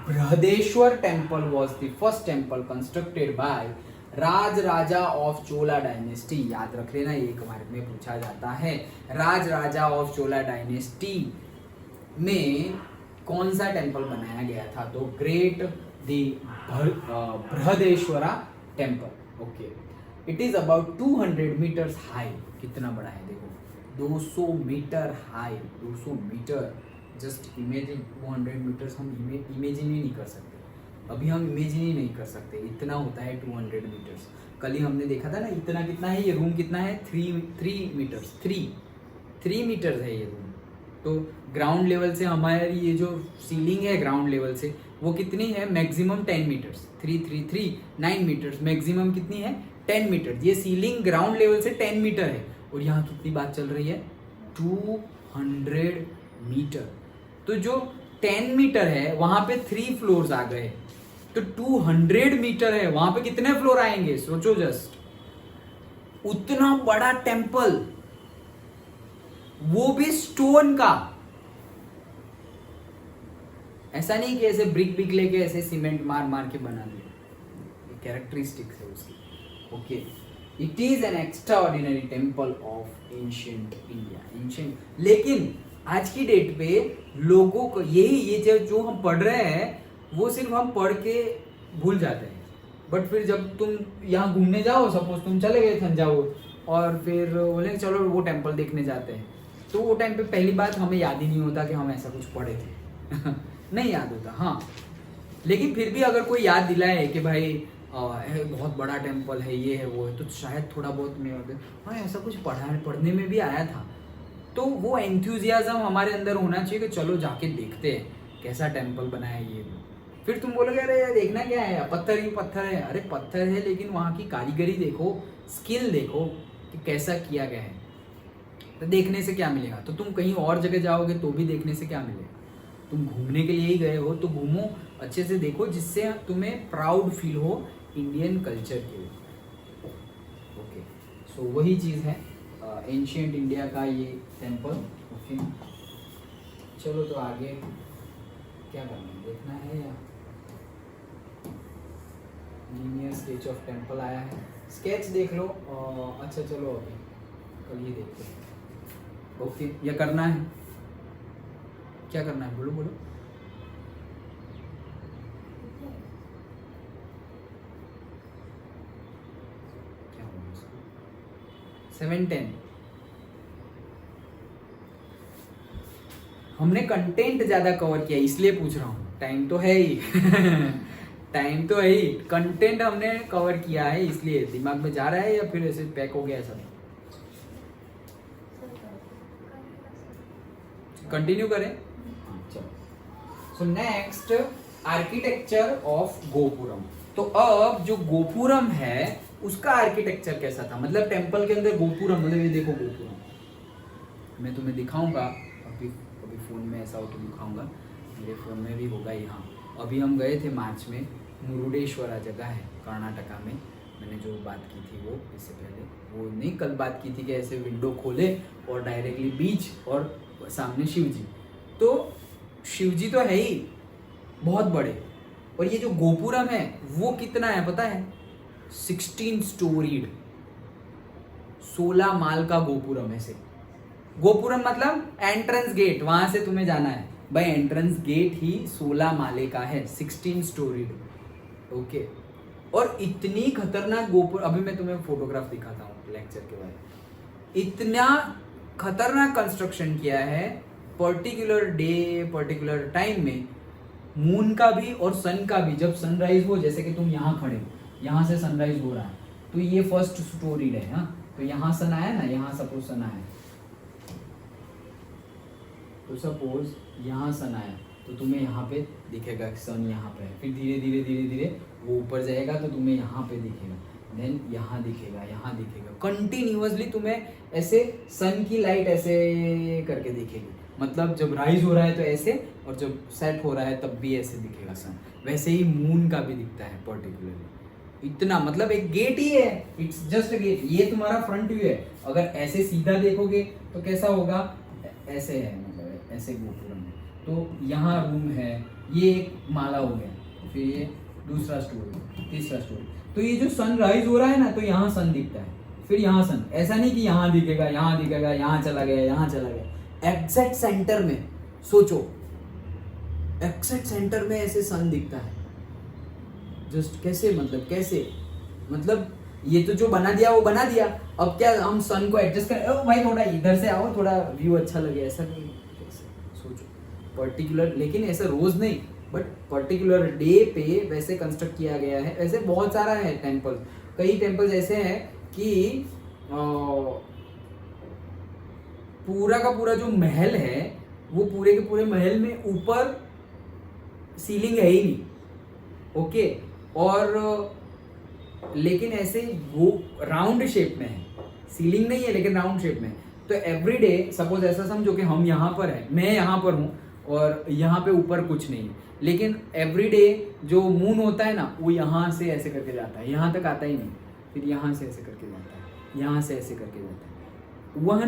Brihadeshwar temple was the first temple constructed by Raj Raja of Chola dynasty. याद रख लेना, ये हमारे में पूछा जाता है। राज राजा ऑफ चोला डायनेस्टी में कौन सा टेम्पल बनाया गया था? तो great Brihadeshwara temple, okay. It is about 200 metres high. कितना बड़ा है देखो, 200 metre high, 200 metre. Just imagine 200 metres हम इमेजिन ही नहीं कर सकते, अभी हम इमेजिन ही नहीं कर सकते, इतना होता है 200 मीटर्स। कल ही हमने देखा था ना, इतना कितना है ये रूम, कितना है 3 मीटर्स, 3 मीटर्स है ये रूम। तो ग्राउंड लेवल से हमारी ये जो सीलिंग है ग्राउंड लेवल से वो कितनी है? Maximum 10 metres, 9 metres. मैक्सिमम कितनी है? 10 मीटर। ये सीलिंग ग्राउंड लेवल से 10 मीटर है, और यहाँ कितनी बात चल रही है? 200 मीटर। तो जो 10 मीटर है वहां पे 3 फ्लोर्स आ गए, तो 200 मीटर है, वहां पे कितने फ्लोर आएंगे? सोचो जस्ट, उतना बड़ा टेम्पल, वो भी स्टोन का। ऐसा नहीं कि ऐसे ब्रिक लेके ऐसे सीमेंट मार के बना दिया, कैरेक्टरिस्टिक्स है उसकी, okay. It is an extraordinary temple of ancient India. लेकिन आज की डेट पे लोगों को ये जो हम पढ़ रहे हैं वो सिर्फ हम पढ़ के भूल जाते हैं, बट फिर जब तुम यहाँ घूमने जाओ, सपोज तुम चले गए तंजावुर, और फिर बोले चलो वो टेम्पल देखने जाते हैं, तो वो टाइम पे पहली बात हमें याद ही नहीं होता कि हम ऐसा कुछ पढ़े थे। नहीं याद होता, हाँ। लेकिन फिर भी अगर कोई याद दिलाए कि भाई बहुत बड़ा टेम्पल है, ये है वो है, तो शायद थोड़ा बहुत में हाँ ऐसा कुछ पढ़ने में भी आया था। तो वो एंथुजियाज्म हमारे अंदर होना चाहिए कि चलो जाके देखते हैं कैसा टेम्पल बना है ये वो। फिर तुम बोलोगे अरे यार देखना क्या है, पत्थर ही पत्थर है। अरे पत्थर है, लेकिन वहाँ की कारीगरी देखो, स्किल देखो कि कैसा किया गया है। तो देखने से क्या मिलेगा? तो तुम कहीं और जगह जाओगे तो भी देखने से क्या मिलेगा? तुम घूमने के लिए ही गए हो तो घूमो, अच्छे से देखो, जिससे तुम्हें प्राउड फील हो इंडियन कल्चर के लिए। ओके, सो वही चीज़ है एंशिएंट इंडिया का ये टेम्पल। ओके, चलो तो आगे क्या करना है, देखना है या लीनियर स्केच ऑफ टेम्पल आया है, स्केच देख लो। अच्छा चलो अभी कल ये देखते हैं। ओके, या करना है, क्या करना है, बोलो बोलो। क्या होगा इसको? 7-10 हमने कंटेंट ज्यादा कवर किया इसलिए पूछ रहा हूँ, टाइम तो है ही। टाइम तो है ही, कंटेंट हमने कवर किया है इसलिए। दिमाग में जा रहा है या फिर ऐसे पैक हो गया है सब? कंटिन्यू करें, चलो। So next, architecture of gopuram. तो अब जो गोपुरम है उसका आर्किटेक्चर कैसा था, मतलब टेम्पल के अंदर गोपुरम, मतलब ये देखो गोपुरम मैं तुम्हें दिखाऊंगा, अभी फ़ोन में ऐसा हो तो दिखाऊंगा, मेरे फ़ोन में भी होगा यहाँ। अभी हम गए थे मार्च में, मुरुडेश्वरा जगह है कर्नाटका में, मैंने जो बात की थी वो इससे पहले, वो नहीं कल बात की थी कि ऐसे विंडो खोले और डायरेक्टली बीच और सामने शिव जी। तो शिव जी तो है ही बहुत बड़े, और ये जो गोपुरम है वो कितना है पता है? 16 स्टोरीड, 16 माल का गोपुरम है। से गोपुरम मतलब एंट्रेंस गेट, वहां से तुम्हें जाना है भाई, एंट्रेंस गेट ही 16 माले का है, 16 स्टोरीड। ओके, और इतनी खतरनाक गोपुर, अभी मैं तुम्हें फोटोग्राफ दिखाता हूँ लेक्चर के बाद। इतना खतरनाक कंस्ट्रक्शन किया है, पर्टिकुलर डे पर्टिकुलर टाइम में मून का भी और सन का भी, जब सनराइज हो, जैसे कि तुम यहाँ खड़े हो, यहाँ से सनराइज हो रहा है, तो ये फर्स्ट स्टोरीड है। हाँ, तो यहाँ सन आया ना, यहाँ सपोज सन आया, तो सपोज यहाँ सन आया तो तुम्हें यहाँ पे दिखेगा सन यहाँ पे है, फिर धीरे धीरे धीरे धीरे वो ऊपर जाएगा तो तुम्हें यहाँ पे दिखेगा, देन यहाँ दिखेगा, यहाँ दिखेगा, कंटिन्यूअसली तुम्हें ऐसे सन की लाइट ऐसे करके दिखेगी। मतलब जब राइज हो रहा है तो ऐसे, और जब सेट हो रहा है तब भी ऐसे दिखेगा सन। वैसे ही मून का भी दिखता है पर्टिकुलरली। इतना मतलब एक गेट ही है, इट्स जस्ट अ गेट। ये तुम्हारा फ्रंट व्यू है, अगर ऐसे सीधा देखोगे तो कैसा होगा, ऐसे है, मतलब ऐसे गोपुरम है। तो यहाँ रूम है, ये एक माला हो गया, फिर ये दूसरा स्टोरी, तीसरा स्टोरी। तो ये जो सन राइज हो रहा है ना, तो यहाँ सन दिखता है, फिर यहाँ सन, ऐसा नहीं कि यहाँ दिखेगा, यहाँ दिखेगा, यहाँ चला गया, यहाँ चला गया, एग्जैक्ट सेंटर में। सोचो, एग्जैक्ट सेंटर में ऐसे सन दिखता है। जस्ट कैसे, मतलब कैसे, मतलब ये तो जो बना दिया वो बना दिया, अब क्या हम सन को एडजस्ट करें, ओ भाई थोड़ा इधर से आओ, थोड़ा व्यू अच्छा लगे, ऐसा नहीं। सोचो पर्टिकुलर, लेकिन ऐसा रोज नहीं, बट पर्टिकुलर डे पे वैसे कंस्ट्रक्ट किया गया है। ऐसे बहुत सारा है टेम्पल, कई टेम्पल्स ऐसे हैं कि पूरा का पूरा जो महल है वो पूरे के पूरे महल में ऊपर सीलिंग है ही नहीं, ओके, और लेकिन ऐसे वो राउंड शेप में है, सीलिंग नहीं है लेकिन राउंड शेप में है। तो एवरी डे सपोज ऐसा समझो कि हम यहाँ पर हैं, मैं यहाँ पर हूँ और यहाँ पे ऊपर कुछ नहीं है, लेकिन एवरी डे जो मून होता है ना, वो यहाँ से ऐसे करके जाता है, यहाँ तक आता ही नहीं, फिर यहाँ से ऐसे करके जाता है, यहाँ से ऐसे करके जाता है। वह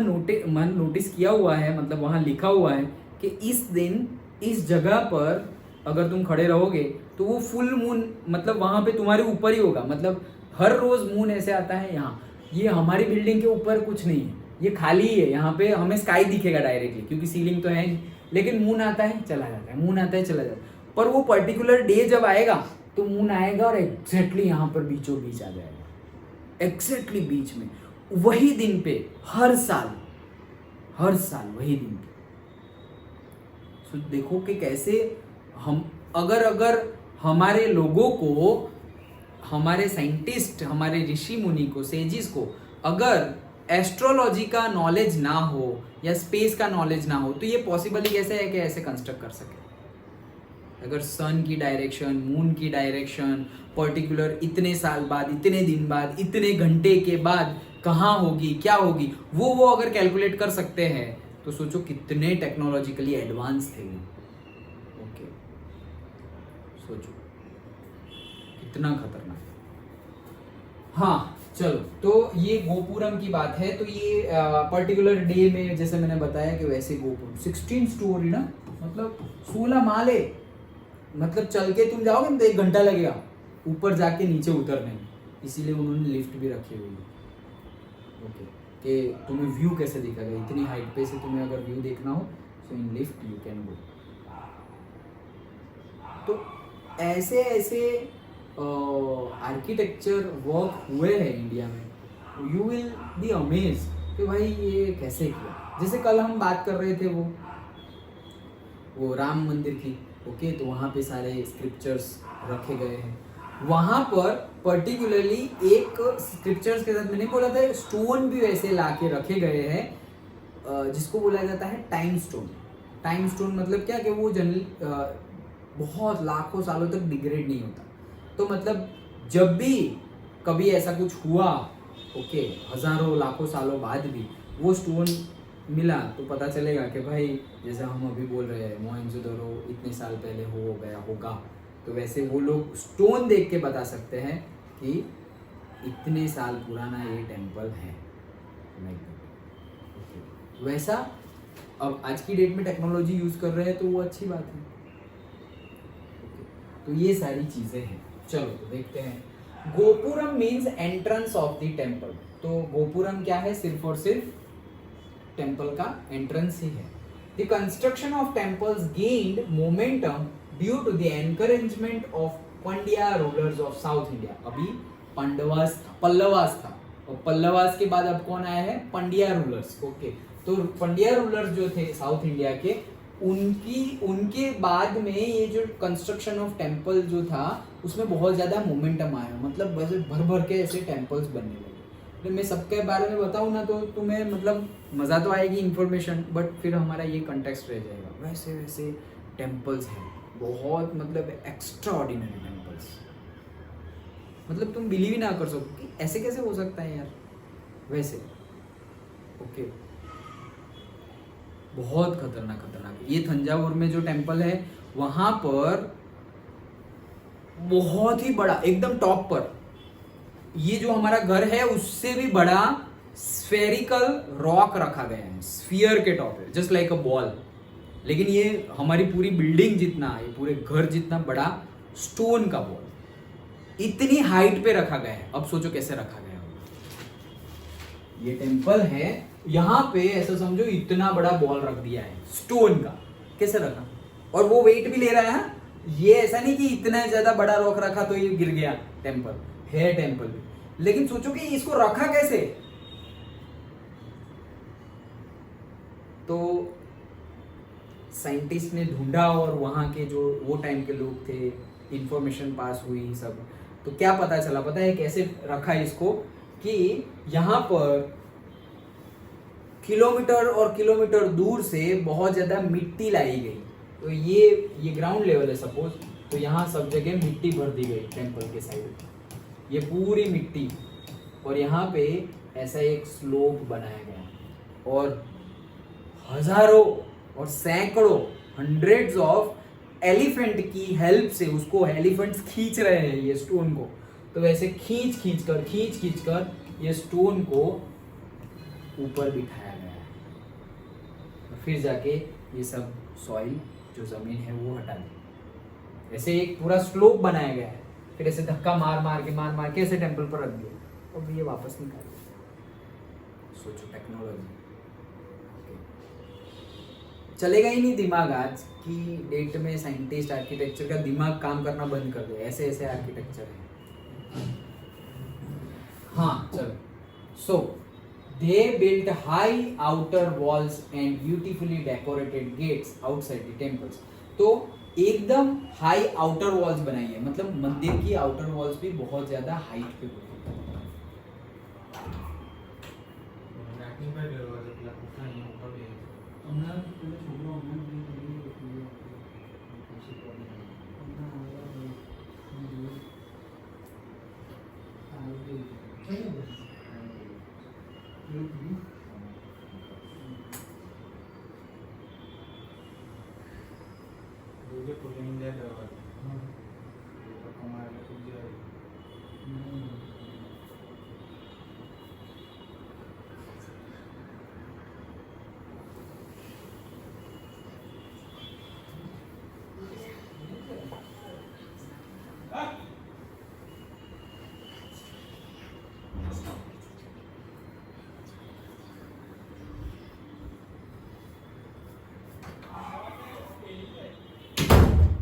नोटिस किया हुआ है, मतलब वहाँ लिखा हुआ है कि इस दिन इस जगह पर अगर तुम खड़े रहोगे तो वो फुल मून, मतलब वहाँ पे तुम्हारे ऊपर ही होगा। मतलब हर रोज मून ऐसे आता है यहाँ। ये हमारी बिल्डिंग के ऊपर कुछ नहीं है, ये खाली ही है, यहाँ पे हमें स्काई दिखेगा डायरेक्टली क्योंकि सीलिंग तो है नहीं, लेकिन मून आता है चला जाता है, मून आता है चला जाता है। पर वो पर्टिकुलर डे जब आएगा तो मून आएगा और एग्जैक्टली यहाँ पर बीचों बीच आ जाएगा, एग्जैक्टली बीच में, वही दिन पे, हर साल वही दिन पे। सो देखो कि कैसे हम अगर हमारे लोगों को, हमारे साइंटिस्ट, हमारे ऋषि मुनि को, सेजिस को अगर एस्ट्रोलॉजी का नॉलेज ना हो या स्पेस का नॉलेज ना हो तो ये पॉसिबल ही कैसे है कि ऐसे कंस्ट्रक्ट कर सके। अगर सन की डायरेक्शन, मून की डायरेक्शन पर्टिकुलर इतने साल बाद, इतने दिन बाद, इतने घंटे के बाद कहाँ होगी, क्या होगी, वो अगर कैलकुलेट कर सकते हैं तो सोचो कितने टेक्नोलॉजिकली एडवांस थे वो। ओके, सोचो कितना खतरनाक। हाँ चलो, तो ये गोपुरम की बात है। तो ये पर्टिकुलर डे में जैसे मैंने बताया कि वैसे गोपुरम 16 स्टोरी ना, मतलब 16 माले, मतलब चल के तुम जाओगे ना तो 1 घंटा लगेगा ऊपर जाके नीचे उतरने में, इसीलिए उन्होंने लिफ्ट भी रखी हुई है। ओके, कि तुम्हें व्यू कैसे दिखेगा, इतनी हाइट पे से तुम्हें अगर व्यू देखना हो so in lift you can go. तो ऐसे आर्किटेक्चर वर्क हुए हैं इंडिया में, यू विल बी अमेज कि भाई ये कैसे किया। जैसे कल हम बात कर रहे थे वो राम मंदिर की, ओके, तो वहाँ पे सारे स्क्रिप्चर्स रखे गए हैं। वहाँ पर पर्टिकुलरली एक स्क्रिप्चर्स के साथ मैंने बोला था स्टोन भी वैसे ला के रखे गए हैं जिसको बोला जाता है टाइम स्टोन। टाइम स्टोन मतलब क्या कि वो बहुत लाखों सालों तक डिग्रेड नहीं होता। तो मतलब जब भी कभी ऐसा कुछ हुआ, ओके, हजारों लाखों सालों बाद भी वो स्टोन मिला तो पता चलेगा कि भाई जैसे हम अभी बोल रहे हैं मोहनजोदड़ो इतने साल पहले हो गया होगा, तो वैसे वो लोग स्टोन देख के बता सकते हैं कि इतने साल पुराना ये टेम्पल है। वैसा अब आज की डेट में टेक्नोलॉजी यूज कर रहे हैं तो वो अच्छी बात है। तो ये सारी चीजें हैं। चलो तो देखते हैं। Gopuram means entrance of the temple. तो गोपुरम क्या है? सिर्फ और सिर्फ टेम्पल का एंट्रेंस ही है। The construction of temples gained momentum due to the encouragement of Pandya rulers of south India. अभी पल्लवास था और पल्लवास के बाद अब कौन आया है? पंड्या रूलर्स। ओके, तो पंड्या रूलर्स जो थे साउथ इंडिया के, उनके बाद में ये जो कंस्ट्रक्शन ऑफ टेम्पल जो था उसमें बहुत ज़्यादा मोमेंटम आया। मतलब वैसे भर भर के ऐसे टेम्पल्स बनने लगे। तो मैं सबके बारे में बताऊँ ना तो तुम्हें मतलब मज़ा तो आएगी इन्फॉर्मेशन, बट फिर हमारा ये कंटेक्स्ट रह जाएगा। वैसे वैसे टेम्पल्स हैं बहुत, मतलब एक्स्ट्रा ऑर्डिनरी टेम्पल्स। मतलब तुम बिलीव ही ना कर सको कि ऐसे कैसे हो सकता है यार। वैसे ओके, बहुत खतरनाक खतरनाक। ये थंजावुर में जो टेम्पल है वहां पर बहुत ही बड़ा, एकदम टॉप पर, ये जो हमारा घर है उससे भी बड़ा स्फेरिकल रॉक रखा गया है। स्फीयर के टॉप है, जस्ट लाइक अ बॉल। लेकिन ये हमारी पूरी बिल्डिंग जितना, ये पूरे घर जितना बड़ा स्टोन का बॉल इतनी हाइट पे रखा गया है। अब सोचो कैसे रखा गया होगा। ये टेम्पल है, यहाँ पे ऐसा समझो इतना बड़ा बॉल रख दिया है स्टोन का। कैसे रखा? और वो वेट भी ले रहा है। ये ऐसा नहीं कि इतना ज्यादा बड़ा रॉक रखा तो ये गिर गया। टेम्पल है, टेम्पल भी, लेकिन सोचो कि इसको रखा कैसे। तो साइंटिस्ट ने ढूंढा और वहां के जो वो टाइम के लोग थे, इंफॉर्मेशन पास हुई सब, तो क्या पता चला? पता है कैसे रखा इसको? कि यहाँ पर किलोमीटर और किलोमीटर दूर से बहुत ज्यादा मिट्टी लाई गई। तो ये ग्राउंड लेवल है सपोज, तो यहाँ सब जगह मिट्टी भर दी गई टेम्पल के साइड, ये पूरी मिट्टी। और यहाँ पे ऐसा एक स्लोप बनाया गया और हजारों और सैकड़ों, हंड्रेड्स ऑफ एलिफेंट की हेल्प से उसको, एलिफेंट्स खींच रहे हैं ये स्टोन को। तो वैसे खींच कर ये स्टोन को ऊपर बिठाया गया है। फिर जाके ये सब सॉइल जो जमीन है वो हटा दी। ऐसे एक पूरा स्लोप बनाया गया है, फिर ऐसे धक्का मार के ऐसे टेम्पल पर रख दिया और ये वापस निकाल दिया। सोचो टेक्नोलॉजी। चलेगा ही नहीं दिमाग आज की डेट में। साइंटिस्ट, आर्किटेक्चर का दिमाग काम करना बंद कर दे, ऐसे ऐसे आर्किटेक्चर है। हाँ चलो। सो they built high outer walls and beautifully decorated gates outside the temples। तो एकदम हाई आउटर वॉल्स बनाई है, मतलब मंदिर की आउटर वॉल्स भी बहुत ज्यादा हाइट पे होती है।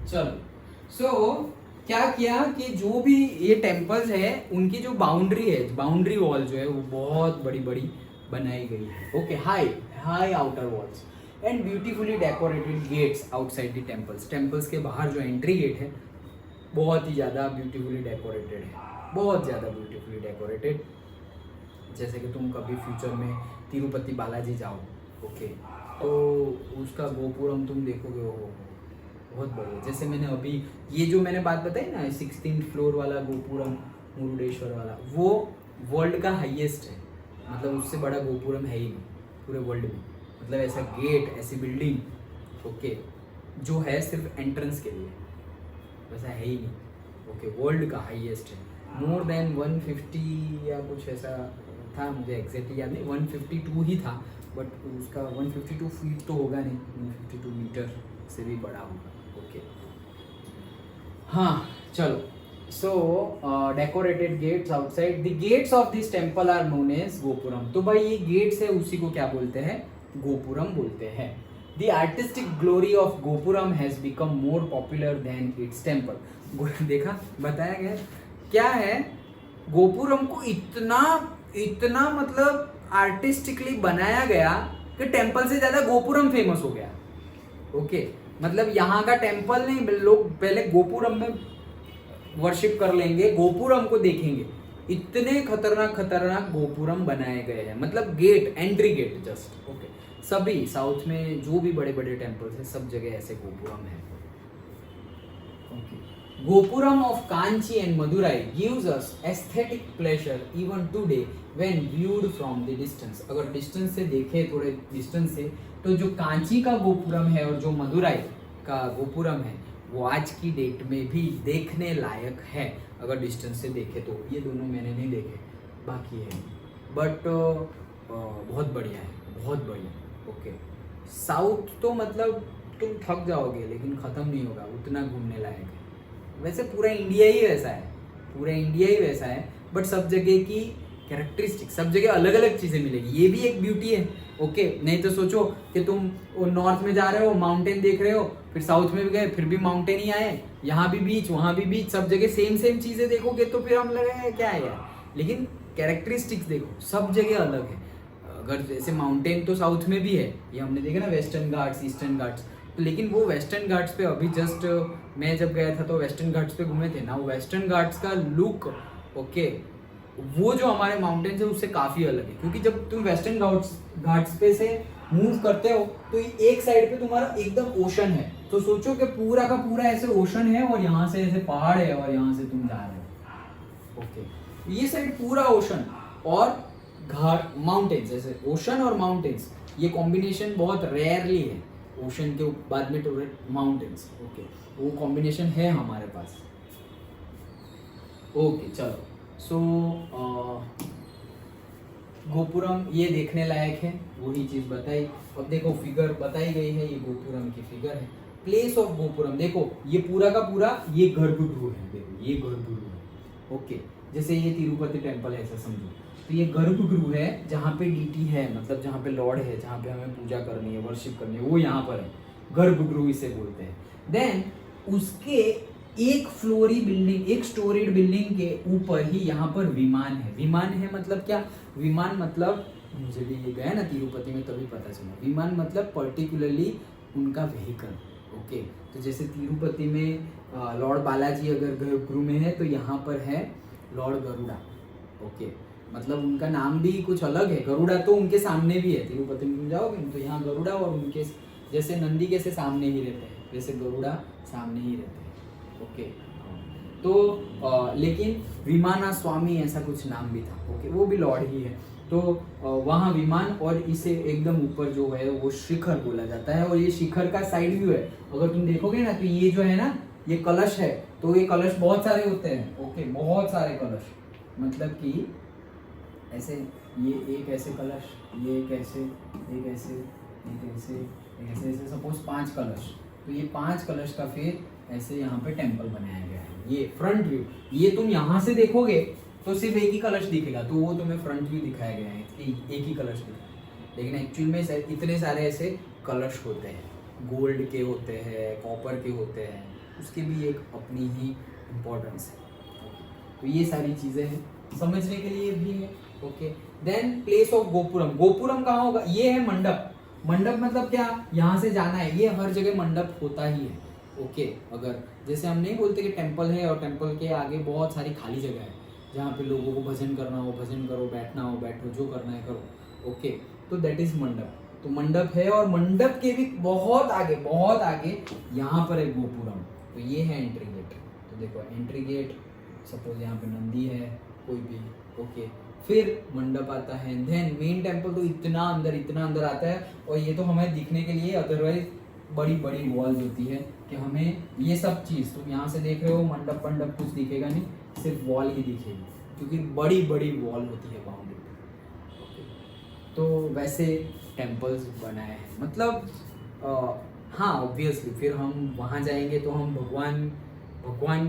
चलो, सो क्या किया कि जो भी ये टेम्पल्स है उनकी जो बाउंड्री है, बाउंड्री वॉल जो है वो बहुत बड़ी बड़ी बनाई गई है। Okay, high outer walls and beautifully decorated gates outside the temples. Temples के बाहर जो एंट्री गेट है बहुत ही ज़्यादा ब्यूटीफुली डेकोरेटेड है, बहुत ज़्यादा ब्यूटीफुली डेकोरेटेड। जैसे कि तुम कभी फ्यूचर में तिरुपति बालाजी जाओ, ओके, तो उसका गोपुरम तुम देखोगे, वो बहुत बढ़िया। जैसे मैंने अभी ये जो मैंने बात बताई ना 16th फ्लोर वाला गोपुरम मुरुडेश्वर वाला, वो वर्ल्ड का हाईएस्ट है। मतलब उससे बड़ा गोपुरम है ही नहीं पूरे वर्ल्ड में। मतलब ऐसा गेट, ऐसी बिल्डिंग, ओके, जो है सिर्फ एंट्रेंस के लिए, वैसा है ही नहीं। ओके, वर्ल्ड का हाईएस्ट है, मोर देन 150 या कुछ ऐसा था, मुझे एग्जैक्टली याद नहीं, 152 ही था, बट उसका 152 फीट तो होगा नहीं, 152 मीटर से भी बड़ा होगा। ओके, हाँ चलो। So decorated gates outside the gates of this temple are known as gopuram. तो भाई ये गेट्स है, उसी को क्या बोलते हैं? गोपुरम बोलते हैं। The artistic glory of gopuram has become more popular than its temple. देखा, बताया गया क्या है, गोपुरम को इतना इतना मतलब आर्टिस्टिकली बनाया गया कि टेम्पल से ज्यादा गोपुरम फेमस हो गया। ओके, मतलब यहाँ का टेम्पल नहीं, लोग पहले गोपुरम में वर्शिप कर लेंगे, गोपुरम को देखेंगे। इतने खतरनाक खतरनाक गोपुरम बनाए गए हैं, मतलब gate, entry gate just. Okay, सभी साउथ में जो भी बड़े बड़े टेम्पल्स हैं, सब जगह ऐसे गोपुरम है। Okay, gopuram of Kanchi and Madurai gives us aesthetic pleasure even today when viewed from the distance. अगर डिस्टेंस से देखें, थोड़े डिस्टेंस से, तो जो कांची का गोपुरम है और जो मदुराई का गोपुरम है, वो आज की डेट में भी देखने लायक है। अगर डिस्टेंस से देखे तो, ये दोनों मैंने नहीं देखे, बाकी है, बट बहुत बढ़िया है, बहुत बढ़िया। ओके, साउथ तो मतलब तुम थक जाओगे, लेकिन ख़त्म नहीं होगा, उतना घूमने लायक है। वैसे पूरा इंडिया ही वैसा है, पूरा इंडिया ही वैसा है, बट सब जगह की कैरेक्टरिस्टिक, सब जगह अलग अलग चीज़ें मिलेगी, ये भी एक ब्यूटी है। ओके, नहीं तो सोचो कि तुम नॉर्थ में जा रहे हो, माउंटेन देख रहे हो, फिर साउथ में भी गए, फिर भी माउंटेन ही आए, यहाँ भी बीच, वहाँ भी बीच, सब जगह सेम सेम चीज़ें देखोगे तो फिर हम लगे क्या है यार। लेकिन कैरेक्टरिस्टिक्स देखो, सब जगह अलग है। अगर जैसे माउंटेन तो साउथ में भी है, ये हमने देखा ना, वेस्टर्न घाट्स, ईस्टर्न घाट्स, तो लेकिन वो वेस्टर्न घाट्स पे अभी जस्ट मैं जब गया था तो वेस्टर्न घाट्स पे घूमे थे ना, वेस्टर्न घाट्स का लुक, ओके, वो जो हमारे माउंटेन है उससे काफ़ी अलग है। क्योंकि जब तुम वेस्टर्न घाट्स पे से मूव करते हो तो एक साइड पे तुम्हारा एकदम ओशन है, तो सोचो कि पूरा का पूरा ऐसे ओशन है और यहाँ से ऐसे पहाड़ है और यहाँ से तुम जा रहे हो। ओके, ये साइड पूरा ओशन और घाट, माउंटेन्स, ऐसे ओशन और माउंटेन्स, ये कॉम्बिनेशन बहुत रेयरली है। ओशन के बाद में तो माउंटेन्स, ओके, वो कॉम्बिनेशन है हमारे पास। ओके चलो, सो गोपुरम ये देखने लायक है, वही चीज़ बताई। अब देखो फिगर बताई गई है, ये गोपुरम की फिगर है। प्लेस ऑफ गोपुरम, देखो ये पूरा का पूरा ये गर्भगृह है, देखो ये गर्भगृह है। ओके, जैसे ये तिरुपति टेम्पल है ऐसा समझो, तो ये गर्भगृह है जहाँ पे डीटी है, मतलब जहाँ पे लॉर्ड है, जहाँ पे हमें पूजा करनी है, वर्शिप करनी है, वो यहाँ पर है, गर्भगृह इसे बोलते हैं। देन उसके एक फ्लोरी बिल्डिंग, एक स्टोरीड बिल्डिंग के ऊपर ही यहाँ पर विमान है। विमान है मतलब क्या? विमान मतलब, मुझे भी ये गया ना तिरुपति में तभी पता चला, विमान मतलब पर्टिकुलरली उनका व्हीकल। ओके, तो जैसे तिरुपति में लॉर्ड बालाजी अगर गर्भगृह में है तो यहाँ पर है लॉर्ड गरुड़ा। ओके, मतलब उनका नाम भी कुछ अलग है, गरुड़ा तो उनके सामने भी है, तिरुपति में जाओगे तो यहाँ गरुड़ा, और उनके जैसे नंदी कैसे सामने ही रहते हैं, वैसे गरुड़ा सामने ही रहते हैं। ओके, तो लेकिन विमाना स्वामी ऐसा कुछ नाम भी था। ओके, वो भी लॉर्ड ही है। तो वहाँ विमान, और इसे एकदम ऊपर जो है वो शिखर बोला जाता है, और ये शिखर का साइड व्यू है। अगर तुम देखोगे ना तो ये जो है ना, ये कलश है, तो ये कलश बहुत सारे होते हैं। ओके, बहुत सारे कलश, मतलब कि ऐसे, ये एक ऐसे कलश, ये एक ऐसे, एक ऐसे, एक ऐसे, एक ऐसे, ऐसे सपोज 5 कलश, तो ये 5 कलश का फिर ऐसे यहाँ पे टेम्पल बनाया गया है। ये फ्रंट व्यू, ये तुम यहाँ से देखोगे तो सिर्फ एक ही कलश दिखेगा, तो वो तुम्हें फ्रंट व्यू दिखाया गया है कि एक ही कलश दिखा है, लेकिन एक्चुअल में इतने सारे ऐसे कलश होते हैं, गोल्ड के होते हैं, कॉपर के होते हैं, उसकी भी एक अपनी ही इम्पोर्टेंस है। तो ये सारी चीज़ें हैं, समझने के लिए भी है। Okay, then place of gopuram, gopuram कहाँ होगा? ये है मंडप। मंडप मतलब क्या? यहाँ से जाना है, ये हर जगह मंडप होता ही है। ओके, अगर जैसे हम नहीं बोलते कि टेम्पल है और टेम्पल के आगे बहुत सारी खाली जगह है जहाँ पे लोगों को भजन करना हो भजन करो, बैठना हो बैठो, जो करना है करो। ओके, तो दैट इज मंडप। तो मंडप है, और मंडप के भी बहुत आगे यहाँ पर है गोपुरम। तो ये है एंट्री गेट। तो देखो एंट्री गेट, सपोज यहाँ पे नंदी है कोई भी। ओके, फिर मंडप आता है, देन मेन टेम्पल तो इतना अंदर आता है। और ये तो हमें दिखने के लिए, अदरवाइज बड़ी बड़ी वॉल्स होती है कि हमें ये सब चीज़ तुम यहाँ से देख रहे हो, मंडप कुछ दिखेगा नहीं, सिर्फ वॉल ही दिखेगी, क्योंकि बड़ी बड़ी वॉल होती है बाउंड्री पे। तो वैसे टेम्पल्स बनाए हैं, मतलब हाँ ऑब्वियसली फिर हम वहाँ जाएंगे तो हम भगवान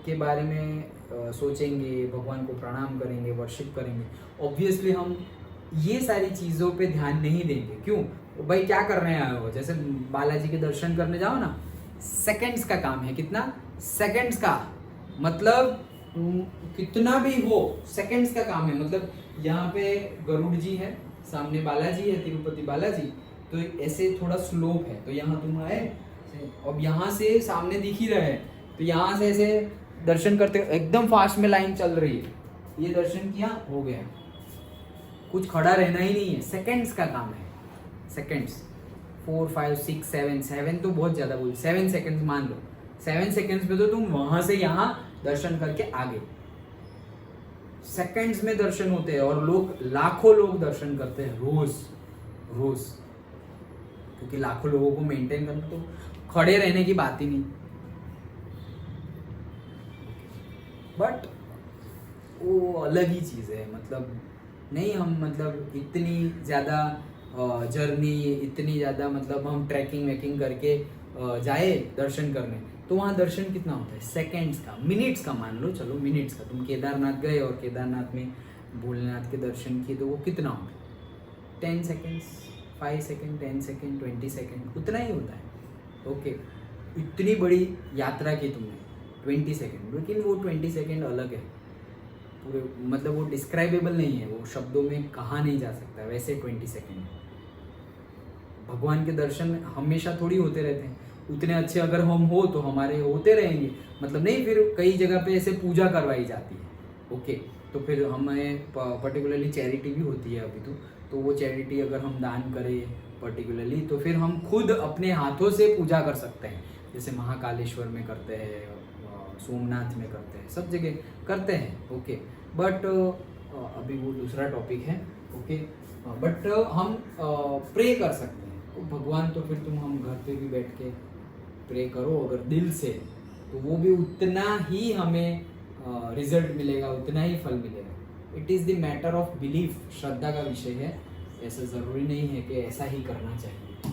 के बारे में सोचेंगे, भगवान को प्रणाम करेंगे, वर्शिप करेंगे। ऑब्वियसली हम ये सारी चीज़ों पे ध्यान नहीं देंगे। क्यों भाई, क्या करने आए हो? जैसे बालाजी के दर्शन करने जाओ ना, सेकंड्स का काम है। कितना? सेकंड्स का, मतलब कितना भी हो, सेकंड्स का काम है। मतलब यहाँ पे गरुड़ जी है, सामने बालाजी है, तिरुपति बालाजी, तो ऐसे थोड़ा स्लोप है, तो यहाँ तुम आए, अब यहाँ से सामने दिख ही रहा है, तो यहाँ से ऐसे दर्शन करते, एकदम फास्ट में लाइन चल रही है, ये दर्शन किया, हो गया, कुछ खड़ा रहना ही नहीं है। सेकंड्स का काम है, सेकंड्स। 4 5 6 7 तो बहुत ज़्यादा बोल, 7 सेकंड्स मान लो, 7 सेकंड्स में तो तुम वहाँ से यहाँ दर्शन करके आगे, सेकंड्स में दर्शन होते हैं। और लाखों लोग दर्शन करते हैं रोज, क्योंकि लाखों लोगों को मेंटेन करना, तो खड़े रहने की बात ही नहीं। बट वो अलग ही चीज़ है, मतलब नहीं, हम मतलब इतनी ज़्यादा जर्नी, इतनी ज़्यादा मतलब हम ट्रैकिंग वैकिंग करके जाए दर्शन करने, तो वहाँ दर्शन कितना होता है? सेकंड्स का, मिनट्स का मान लो, चलो मिनट्स का। तुम केदारनाथ गए और केदारनाथ में भोलेनाथ के दर्शन किए, तो वो कितना होता है? 10 सेकंड्स, 5 सेकंड, 10 सेकंड, 20 सेकंड, उतना ही होता है। ओके, इतनी बड़ी यात्रा की तुमने, 20 सेकंड, लेकिन वो 20 सेकंड अलग है पूरे, मतलब वो डिस्क्राइबेबल नहीं है, वो शब्दों में कहा नहीं जा सकता। वैसे 20 सेकंड भगवान के दर्शन हमेशा थोड़ी होते रहते हैं, उतने अच्छे अगर हम हो तो हमारे होते रहेंगे, मतलब नहीं, फिर कई जगह पे ऐसे पूजा करवाई जाती है। ओके, तो फिर हमें पर्टिकुलरली चैरिटी भी होती है अभी तो वो चैरिटी अगर हम दान करें पर्टिकुलरली, तो फिर हम खुद अपने हाथों से पूजा कर सकते हैं, जैसे महाकालेश्वर में करते हैं, सोमनाथ में करते हैं, सब जगह करते हैं। ओके, बट अभी वो दूसरा टॉपिक है। ओके, बट हम प्रे कर सकते हैं, तो भगवान तो फिर हम घर पे भी बैठ के प्रे करो अगर दिल से, तो वो भी उतना ही हमें रिजल्ट मिलेगा, उतना ही फल मिलेगा। It is the matter of belief, श्रद्धा का विषय है, ऐसा ज़रूरी नहीं है कि ऐसा ही करना चाहिए।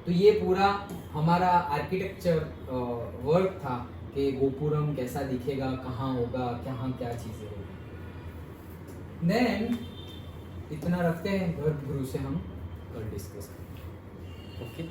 तो ये पूरा हमारा आर्किटेक्चर वर्क था कि गोपुरम कैसा दिखेगा, कहाँ होगा, कहाँ क्या चीज़ें होगी। देन इतना रखते हैं, घर गुरु से हम कल डिस्कस करेंगे। ओके।